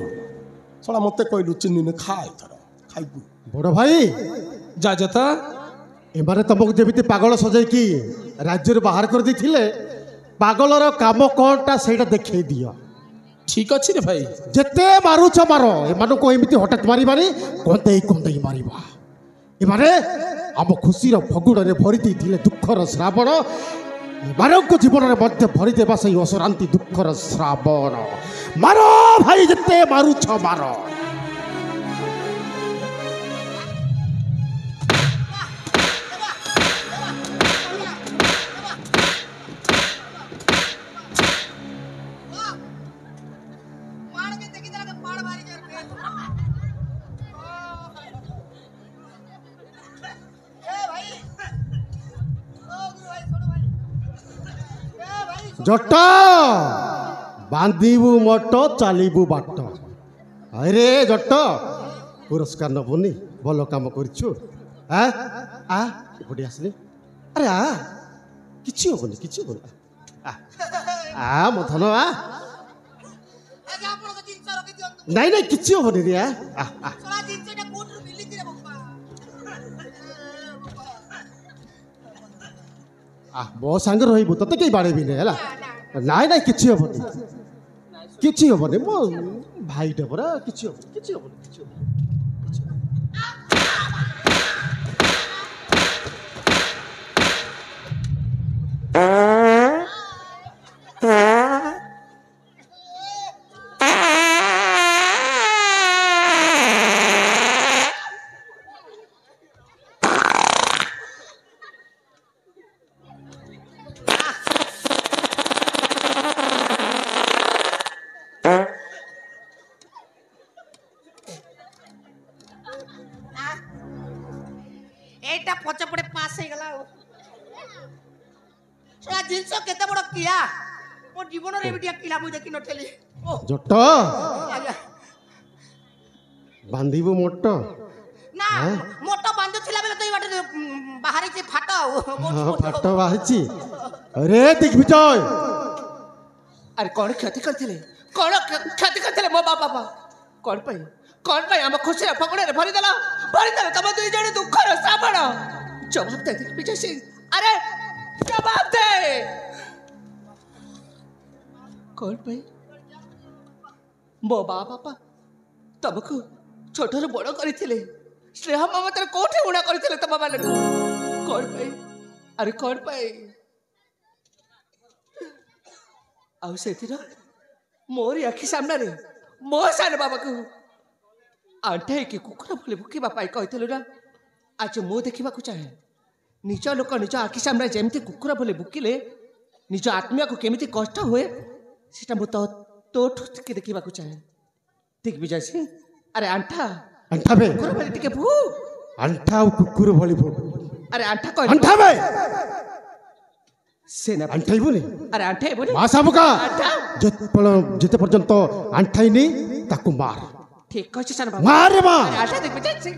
Speaker 5: सोला मते कहलु चिन्नी ने खाई थर खाइबु
Speaker 6: बड़ भाई
Speaker 2: जा जता
Speaker 6: एमाने तुमको जेमिति पागल सजाइकी राज्य बाहर कर देथिले पागलर काम कोनटा सेटा देखै दियो
Speaker 2: ठीक अच्छी रे भाई
Speaker 6: जेते मारुछ मारो एमानको एमिति हठात मारिबानी कोंतेई मारिबा एमाने आम खुशीर फगुड़े भरी देथिले दुखर श्रावण एमानको जीवन में मध्य भरी देबा सही असरांति दुखर श्रावण मारो भाई जेते मारुछ मारो जट बांधबू मट चलू बाट अरे जट पुरस्कार नबुनि भल कम करछु एपटे आसले अरे किछि होबनी आ मो धन नाई नाई किछि होबनी रे मो सांगे रहिबु तते केही बाड़ेबी ने हला नाई नाई किछि होबनी मो भाईटे परा किछि होबनी
Speaker 4: এইটা পচে পড়ে পাস হয়ে গেল সেটা জিনিস কেতে বড় কিয়া মো জীবনের এবিটিয়া কিলা মুই দেখি নথেলি
Speaker 6: জট বান্ধিব মোট
Speaker 4: না মোটো বান্ধ ছিলা বেলে তো এই বাটে বাহারিছে ফাট
Speaker 6: ফাট বাহারিছি আরে দিগ্বিজয়
Speaker 2: আরে কোন ক্ষতি করছিলে কোন ক্ষতি করছিলে মো বাবা কোন পাই ଆମ ଖୁସିରେ ଫକଡ଼ରେ ଭରିଦେଲ ତମ ଦୁଇ ଜଣ ଦୁଃଖର ଶ୍ରାବଣ ଜବାବ ଦେ ଦିଗ୍ବିଜୟ ସିଂ ଆରେ ଜବାବ ଦେ কোন পাই ମୋ ବାପା ତମକୁ ଛୋଟରୁ ବଡ଼ କରିଥିଲେ ସ୍ନେହ ମମତାରେ କୋଉଠି ଉଣା କରିଥିଲେ ତମ ମାନଙ୍କୁ কোন ପାଇ ଆରେ কোন ପାଇ ଆଉ ସେଥିର ମୋରି ଆଖି ସାମ୍ନାରେ ମୋ ସାନ ବାବାକୁ ଆଣ୍ଠେଇକି କୁକୁର ଭଳି ଭୁକିବା ପାଇଁ କହିଥିଲୁ ନା ଆଜି ମୁଁ ଦେଖିବାକୁ ଚାହେଁ ନିଜ ଲୋକ ନିଜ ଆଖି ସାମ୍ନାରେ ଯେମିତି କୁକୁର ଭଳି ଭୁକିଲେ ନିଜ ଆତ୍ମୀୟକୁ କେମିତି କଷ୍ଟ ହୁଏ ସେଟା ମୁଁ ତୋଠୁ ଟିକେ ଦେଖିବାକୁ ଚାହେଁ ଦିଗ୍ବିଜୟ ସିଂ ଆରେ ଆଣ୍ଠା
Speaker 6: ବେ
Speaker 2: କୁକୁର ଭଳି ଟିକେ ଭୁ
Speaker 6: ଆଣ୍ଠା ଆଉ କୁକୁର ଭଳି ଭୁ
Speaker 2: ଆରେ ଆଣ୍ଠା
Speaker 6: ଆଣ୍ଠା ବେ
Speaker 2: ସେନା
Speaker 6: ଆଣ୍ଠାଇବୁନି
Speaker 2: ଆରେ ଆଣ୍ଠେଇବୁନି
Speaker 6: ମା ସାବୁକା
Speaker 2: ଆଣ୍ଠା
Speaker 6: ଯେତେ ପର୍ଯ୍ୟନ୍ତ ଆଣ୍ଠାଇନି ତାକୁ ମାର
Speaker 2: ঠিক কইছিস সান বাবা
Speaker 6: মার রে মা
Speaker 2: আচ্ছা দেখবি যাচ্ছি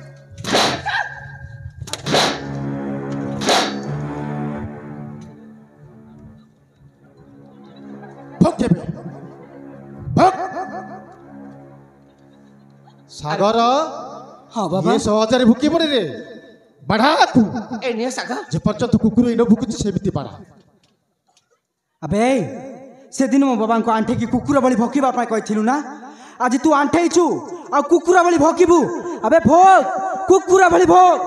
Speaker 6: ভোগ দেবে ভোগ সাগর
Speaker 3: হ্যাঁ বাবা
Speaker 6: ये সহজরে ভুকি পড়ে রে বাড়া তু
Speaker 2: এ নিয়ে সাগা
Speaker 6: যে পর্যন্ত কুকুর ইনো ভুকুছি সেমিতি বাড়া
Speaker 3: আবে সেদিন ମୋ ବାବାଙ୍କୁ ଆଣ୍ଠେଇକି କୁକୁର ଭଳି ଭକିବା ପାଇଁ କହିଥିଲୁ ନା ଆଜି ତୁ ଆଣ୍ଠେଇଛୁ ଆଉ କୁକୁର ଭଳି ଭକିବୁ ଆବେ ଭୋଗ କୁକୁର ଭଳି ଭୋଗ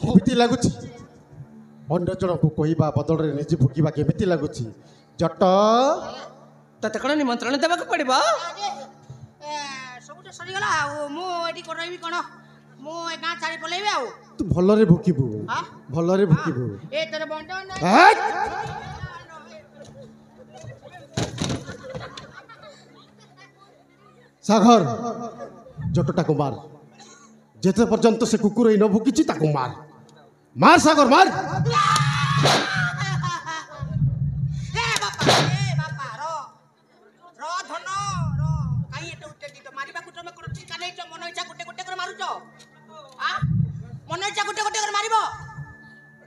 Speaker 6: କେମିତି ଲାଗୁଛି ଅନ୍ୟ ଜଣକୁ କହିବା ବଦଳରେ ନିଜେ ଭୁକିବା କେମିତି ଲାଗୁଛି ଜଟ
Speaker 2: ତତେ କ'ଣ ନିମନ୍ତ୍ରଣ ଦେବାକୁ ପଡ଼ିବ
Speaker 4: ସବୁଟା ସରିଗଲା ଆଉ ମୁଁ ଏଠି ରହିବି କ'ଣ ମୁଁ ଏ ଗାଁ ଛାଡ଼ି ପଳେଇବି ଆଉ
Speaker 6: ତୁ ଭଲରେ ଭୁକିବୁ ଭଲରେ ଭୁକିବୁ
Speaker 4: ଏ ତୋର ବଣ୍ଟ ନାହିଁ
Speaker 6: ସାଗର ଜଟଟାକୁ ମାର ଯେତେ ପର୍ଯ୍ୟନ୍ତ ସେ କୁକୁର ନ ଭୁକିଛି ତାକୁ ମାର ମାର ସାଗର ମାର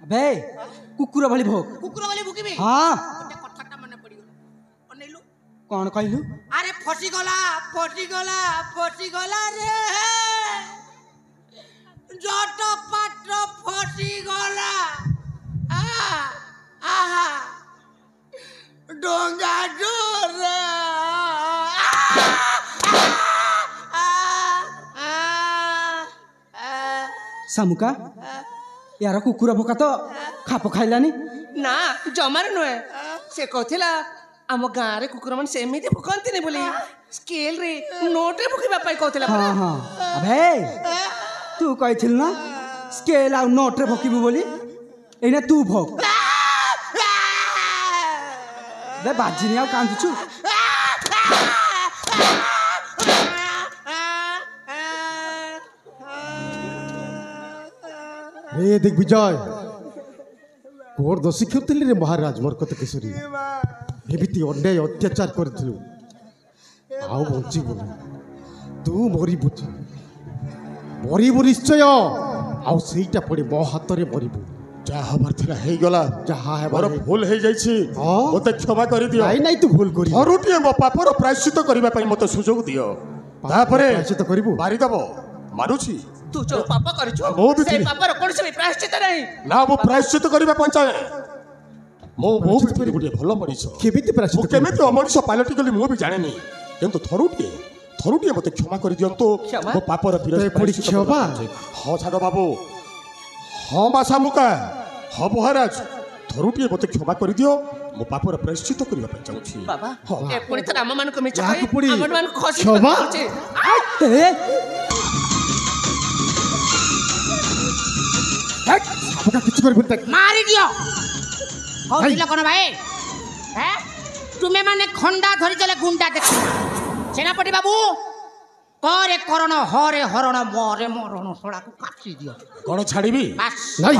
Speaker 3: ବେ କୁକୁର ଭଳି ଭୋଗ
Speaker 4: କୁକୁର ଭଳି ଭୁକିବି
Speaker 3: ହଁ
Speaker 4: କଥାଟା ମନେ ପଡ଼ିଗଲା ଅନେଇଲୁ
Speaker 3: କ'ଣ କହିଲୁ
Speaker 4: ଆରେ ଫସିଗଲା ରେ ଜଟ ପାଟ ଫସିଗଲା ଆହା ଡଙ୍ଗା ଜୋରେ
Speaker 3: ଶାମୁକା यार कुकुर भोका तो खाप खाइलानी
Speaker 2: ନା ଜମାରୁ ନୁହେଁ ସେ କହୁଥିଲା ଆମ ଗାଁରେ କୁକୁର ମାନେ ସେମିତି ଭୁକନ୍ତିନି ବୋଲି ସ୍କେଲରେ ନୋଟରେ ଭୁକିବା ପାଇଁ କହୁଥିଲା
Speaker 3: हाँ हाँ अबे तू कहथिल ना स्केल आ नोट रे भोकिबू बोली एने तू भोक बे बाजिनी आ कांदुछु
Speaker 6: रे दिग्विजय कोर दोषी खेलुथिली रे महाराज मरकत केसरी एमिति अन्याय अत्याचार करथिलु आउ बंचिबु तू मरिबु निश्चय आउ सेईटा पड़ी मो हाथ रे मरिबु
Speaker 5: जा हमार थिला हे गला
Speaker 6: जहा है
Speaker 5: मोर भूल हे जाईछि मते क्षमा करि दियो
Speaker 6: नहीं नहीं तू भूल करी
Speaker 5: हरुटिए मो पापर प्रायश्चित करबा पई मते सुजोग दियो तापरे
Speaker 6: प्रायश्चित करिबु
Speaker 5: मारि दबो मानुछि
Speaker 2: ତୁ ଯୋଉ ପାପ କରିଛୁ
Speaker 5: ମୁଁ ବି
Speaker 2: ସେଇ
Speaker 5: ଥିଲି।
Speaker 2: ପାପର କୌଣସି ବି ପ୍ରାୟଶ୍ଚିତ ନାହିଁ
Speaker 5: ନା ମୁଁ ପ୍ରାୟଶ୍ଚିତ କରିବା ପାଇଁ ଚାହେଁ ମୁଁ ବି ଗୋଟେ ଭଲ ମଣିଷ
Speaker 6: केमिति
Speaker 5: ମୁଁ
Speaker 6: प्रायश्चित
Speaker 5: କେମିତି ଅମଣିଷ ପାଲଟି ଗଲି ମୁଁ ବି ଜାଣିନି କିନ୍ତୁ ଥରୁଟିଏ ଥରୁଟିଏ ମୋତେ କ୍ଷମା କରିଦିଅନ୍ତୁ ମୋ ପାପର
Speaker 6: କ୍ଷମା?
Speaker 5: ହଁ ସାନ ବାବୁ ହଁ ମା ଶାମୁକା ହଁ ମହାରାଜ ଥରୁଟିଏ ମୋତେ କ୍ଷମା କରିଦିଅ ମୋ ପାପର ପ୍ରାୟଶ୍ଚିତ କରିବା ପାଇଁ ଚାହୁଁଛି
Speaker 4: ବାବା ଏପରି ତ ଆମମାନଙ୍କୁ ମିଛ
Speaker 6: ଯାହାକୁ ପୁଣି
Speaker 4: ଆମମାନଙ୍କୁ ଖସି
Speaker 6: କ୍ଷମା? କିଛି କରିବୁନି ତାକୁ।
Speaker 4: ମାରି ଦିଅ କହୁଥିଲ କ'ଣ ଭାଇ ତୁମେ ମାନେ ଖଣ୍ଡା ଧରି ଚାଲେ ଗୁଣ୍ଡା ଦେଖ ସେନାପତି ବାବୁ करे करण हरे हरण मरे मरण सोड़ाକୁ କାଟି ଦିଅ
Speaker 5: କ'ଣ ଛାଡ଼ିବି
Speaker 6: ନାଇଁ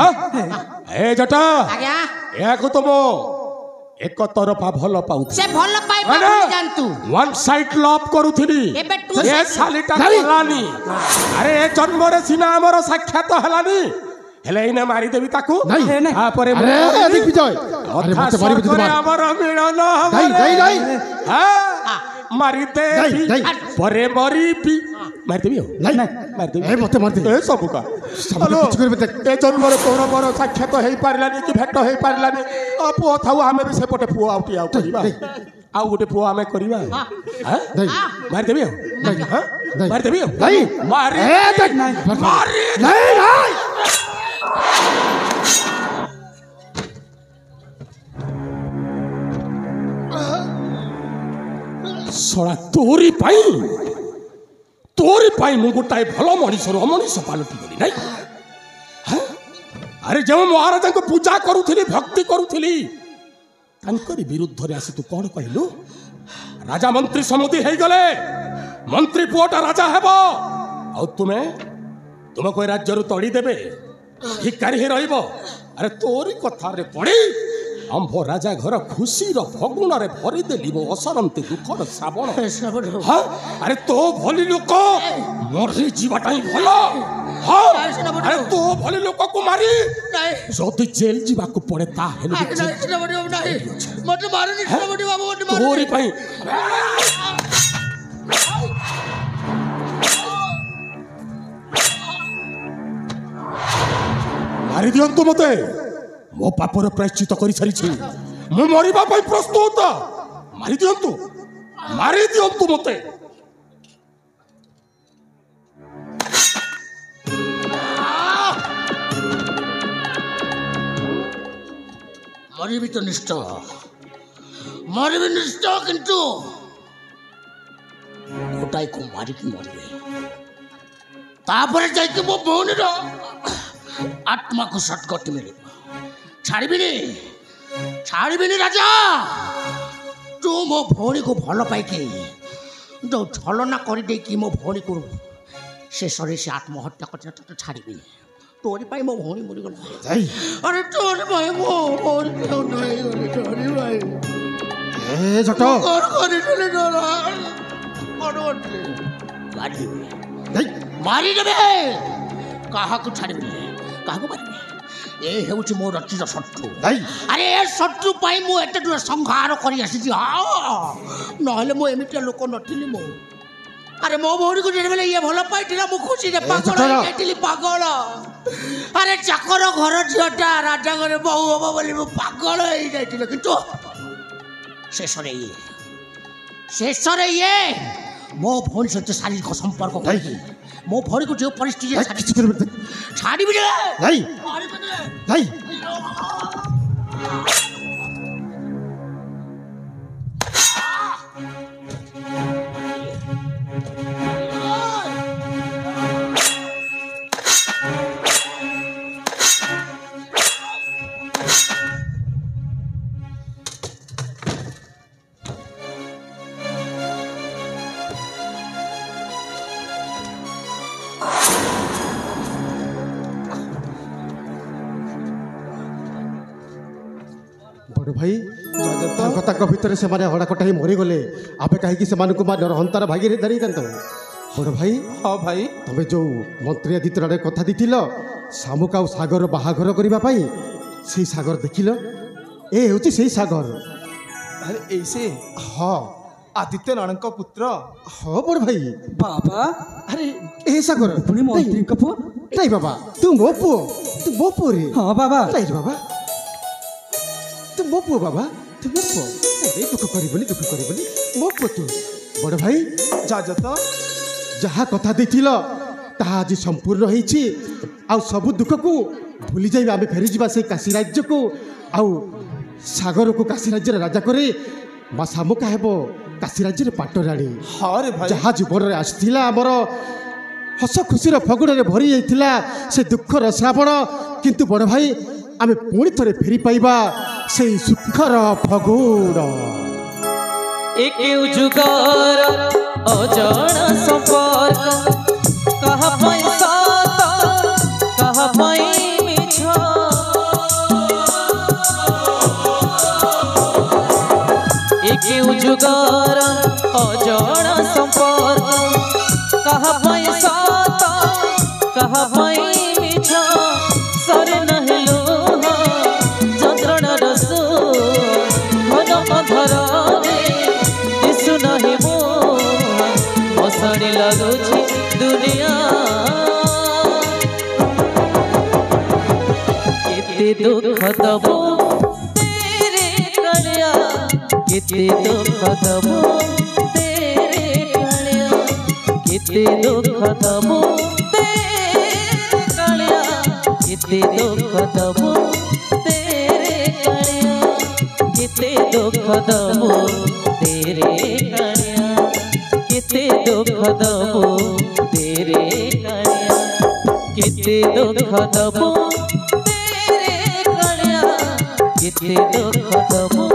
Speaker 5: ଏ ଜଟା
Speaker 4: ଆଜ୍ଞା
Speaker 5: ଏହାକୁ ତ ମୁଁ ଏକ ତରଫା ଭଲ ପାଉଥିଲି
Speaker 4: ସେ ଭଲ ପାଇବା ଜାଣନ୍ତୁ
Speaker 5: ୱାନ୍ ସାଇଡ୍ ଲଭ୍ କରୁଥିଲି
Speaker 4: ଏବେ ଟୁ
Speaker 5: ଏ ଶାଲିଟା କଲାନି ଆରେ ଏ ଜନ୍ମରେ ସିନା ଆମର ସାକ୍ଷାତ ହେଲାନି ହେଲେ ଏଇନେ ମାରିଦେବି ତାକୁ ତାପରେ ଆମର ମିଳନ ମାରିଦେବି ପରେ ମରିବି ମାରିଦେବି ଆଉ ମାରିଦେବି
Speaker 6: ମତେ ମାରିଦେବି
Speaker 5: ଏ ସବୁ କା ଏ ଜନ୍ମରେ ତୋର ମୋର ସାକ୍ଷାତ ହେଇପାରିଲାନି କି ଭେଟ ହେଇପାରିଲାନି ପୁଅ ଥାଉ ଆମେ ବି ସେପଟେ ପୁଅ ଆଉ ଟିକେ ଆଉ କରିବା ଆଉ ଗୋଟେ ପୁଅ ଆମେ କରିବା ମାରିଦେବି ଆଉ ମାରିଦେବି ଆଉ ଶଳା ତୋରି ପାଇଁ ମୁଁ ଗୋଟାଏ ଭଲ ମଣିଷରୁ ଅମଣିଷ ପାଲଟି ଗଲି ନାଇଁ ଆରେ ଯେଉଁ ମହାରାଜାଙ୍କୁ ପୂଜା କରୁଥିଲି ଭକ୍ତି କରୁଥିଲି ତାଙ୍କରି ବିରୁଦ୍ଧରେ ଆସି ତୁ କ'ଣ କହିଲୁ ରାଜା ମନ୍ତ୍ରୀ ସମୁଦି ହେଇଗଲେ ମନ୍ତ୍ରୀ ପୁଅଟା ରାଜା ହେବ ଆଉ ତୁମକୁ ଏ ରାଜ୍ୟରୁ ତଡ଼ିଦେବେ ଭିକାରୀ ହେଇ ରହିବ ଆରେ ତୋରି କଥାରେ ପଡ଼ି ଆମ୍ଭ ରାଜା ଘର ଖୁସିର ଫଗୁଣରେ ଭରିଦେଲି ମୋ ଅସରନ୍ତି ଦୁଃଖର ଶ୍ରାବଣ ଆରେ ତୋ ଭଳି ଲୋକ ମରି ଯିବାଟା ହିଁ ଭଲ ଆରେ ତୋ ଭଳି ଲୋକକୁ ମାରି ଯଦି ଜେଲ ଯିବାକୁ ପଡ଼େ ତାହେଲେ ତୋରି ପାଇଁ ମାରି ଦିଅନ୍ତୁ ମୋତେ ମୋ ପାପର ପ୍ରାୟଶ୍ଚିତ କରିସାରିଛି ମୁଁ ମରିବା ପାଇଁ ପ୍ରସ୍ତୁତ ମାରିଦିଅନ୍ତୁ ମୋତେ
Speaker 4: ମରିବି ତ ନିଶ୍ଚୟ କିନ୍ତୁ ଗୋଟାଏକୁ ମାରିକି ମରିବେ ତାପରେ ଯାଇକି ମୋ ଭଉଣୀର ଆତ୍ମାକୁ ସଦ୍ଗତି ମିଳିବ ଛାଡ଼ିବିନି ରାଜା ତୁ ମୋ ଭଉଣୀକୁ ଭଲ ପାଇକି ଯେଉଁ ଛଳନା କରିଦେଇକି ମୋ ଭଉଣୀକୁ ଶେଷରେ ସେ ଆତ୍ମହତ୍ୟା କରିଥିଲା ତୋତେ ଛାଡ଼ିବିନି ତୋରି ପାଇଁ ମୋ ଭଉଣୀ ମରିଗଲା ଆରେ ତୋରି ପାଇଁ ମୋ ଭଉଣୀ ମାରିଦେବେ କାହାକୁ ଛାଡ଼ିବିନି କାହାକୁ ମାରିବି ଏ ହେଉଛି ମୋ ରଚିତ ଶତ୍ରୁ ଆରେ ଏ ଶତ୍ରୁ ପାଇଁ ମୁଁ ଏତେ ଦୂର ସଂହାର କରି ଆସିଛି ନହେଲେ ମୁଁ ଏମିତିଆ ଲୋକ ନଥିଲି ମୁଁ ଆରେ ମୋ ଭଉଣୀକୁ ଯେତେବେଳେ ଇଏ ଭଲ ପାଇଥିଲା ମୁଁ ଖୁସିରେ ପାଗଳ ହେଇଯାଇଥିଲି ପାଗଳ ଆରେ ଚାକର ଘର ଝିଅଟା ରାଜା ଘରେ ବୋହୂ ହବ ବୋଲି ମୁଁ ପାଗଳ ହେଇଯାଇଥିଲି କିନ୍ତୁ ଶେଷରେ ଇଏ ମୋ ଭଉଣୀ ସହିତ ଶାରୀରିକ ସମ୍ପର୍କ କରିକି ମୋ ଭଉଣୀକୁ ଯେଉଁ ପରିସ୍ଥିତିରେ ଛାଡ଼ିବି
Speaker 6: ବଡ଼ ଭାଇ ତାଙ୍କ ଭିତରେ ସେମାନେ ହଡ଼ାକଟା ହେଇ ମରିଗଲେ ଆମେ କାହିଁକି ସେମାନଙ୍କୁ ହନ୍ତାର ଭାଗିରେ ଧରିଥାନ୍ତ ବଡ଼ ଭାଇ
Speaker 2: ହଁ ଭାଇ
Speaker 6: ତମେ ଯେଉଁ ମନ୍ତ୍ରୀ ଆଦିତ୍ୟରେ କଥା ଦେଇଥିଲ ଶାମୁକା ଆଉ ସାଗର ବାହାଘର କରିବା ପାଇଁ ସେଇ ସାଗର ଦେଖିଲ ଏ ହେଉଛି ସେଇ ସାଗର
Speaker 2: ଆରେ ଏଇ ସେ
Speaker 6: ହଁ
Speaker 2: ଆଦିତ୍ୟ ନାରାୟଣଙ୍କ ପୁତ୍ର
Speaker 6: ହଁ ବଡ଼ ଭାଇ
Speaker 2: ବାବା
Speaker 6: ଆରେ ଏ ସାଗର
Speaker 2: ପୁଣି ମନ୍ତ୍ରୀଙ୍କ ପୁଅ
Speaker 6: ନାଇଁ ବାବା ତୁ ମୋ ପୁଅ ରେ
Speaker 2: ହଁ ବାବା
Speaker 6: ନାଇଁ ବାବା ତୁ ମୋ ପୁଅ ବାବା ତୁ ମୋ ପୁଅ ଦୁଃଖ କରିବନି ମୋ ପୁଅ ତୁ बड़ भाई
Speaker 2: ଯାଜତ
Speaker 6: जहाँ कथा देथिल ताहा आज संपूर्ण होईछि आउ सब दुख को भूली जाई आमे फेरी जिबा से काशी राज्य को आउ सागर को काशी राज्य राजा करे मा सामुका हेबो काशी राज्य पाटराणी
Speaker 2: ହଁ ରେ ଭାଇ
Speaker 6: जहाँ जीवन रे आसथिला हमर हस खुशीर फगुण रे भरी जाइथिला से दुखर श्रावण किंतु बड़ भाई आमे पुणी थरे फेरी पाइबा से सुखर फगुण
Speaker 1: एक जुगार अजान संपर्क कहा पैसा कहा पाई मिछ एक जुगार अजान संपर्क कहा पैसा कहा पाई मिछ सर नहलो चंद्रण रसो घन अधर नहीं मो मसाणी लगुछि दुनिया केते दुख दबो तेरे कलिया केते दुख दबो तेरे कलिया केते दुख दबो तेरे कलिया केते दुख दबो तेरे कलिया केते दुख दबो तेरे कलिया किते दुख दबो तेरे कलिया किते दुख दबो तेरे कलिया किते दुख दबो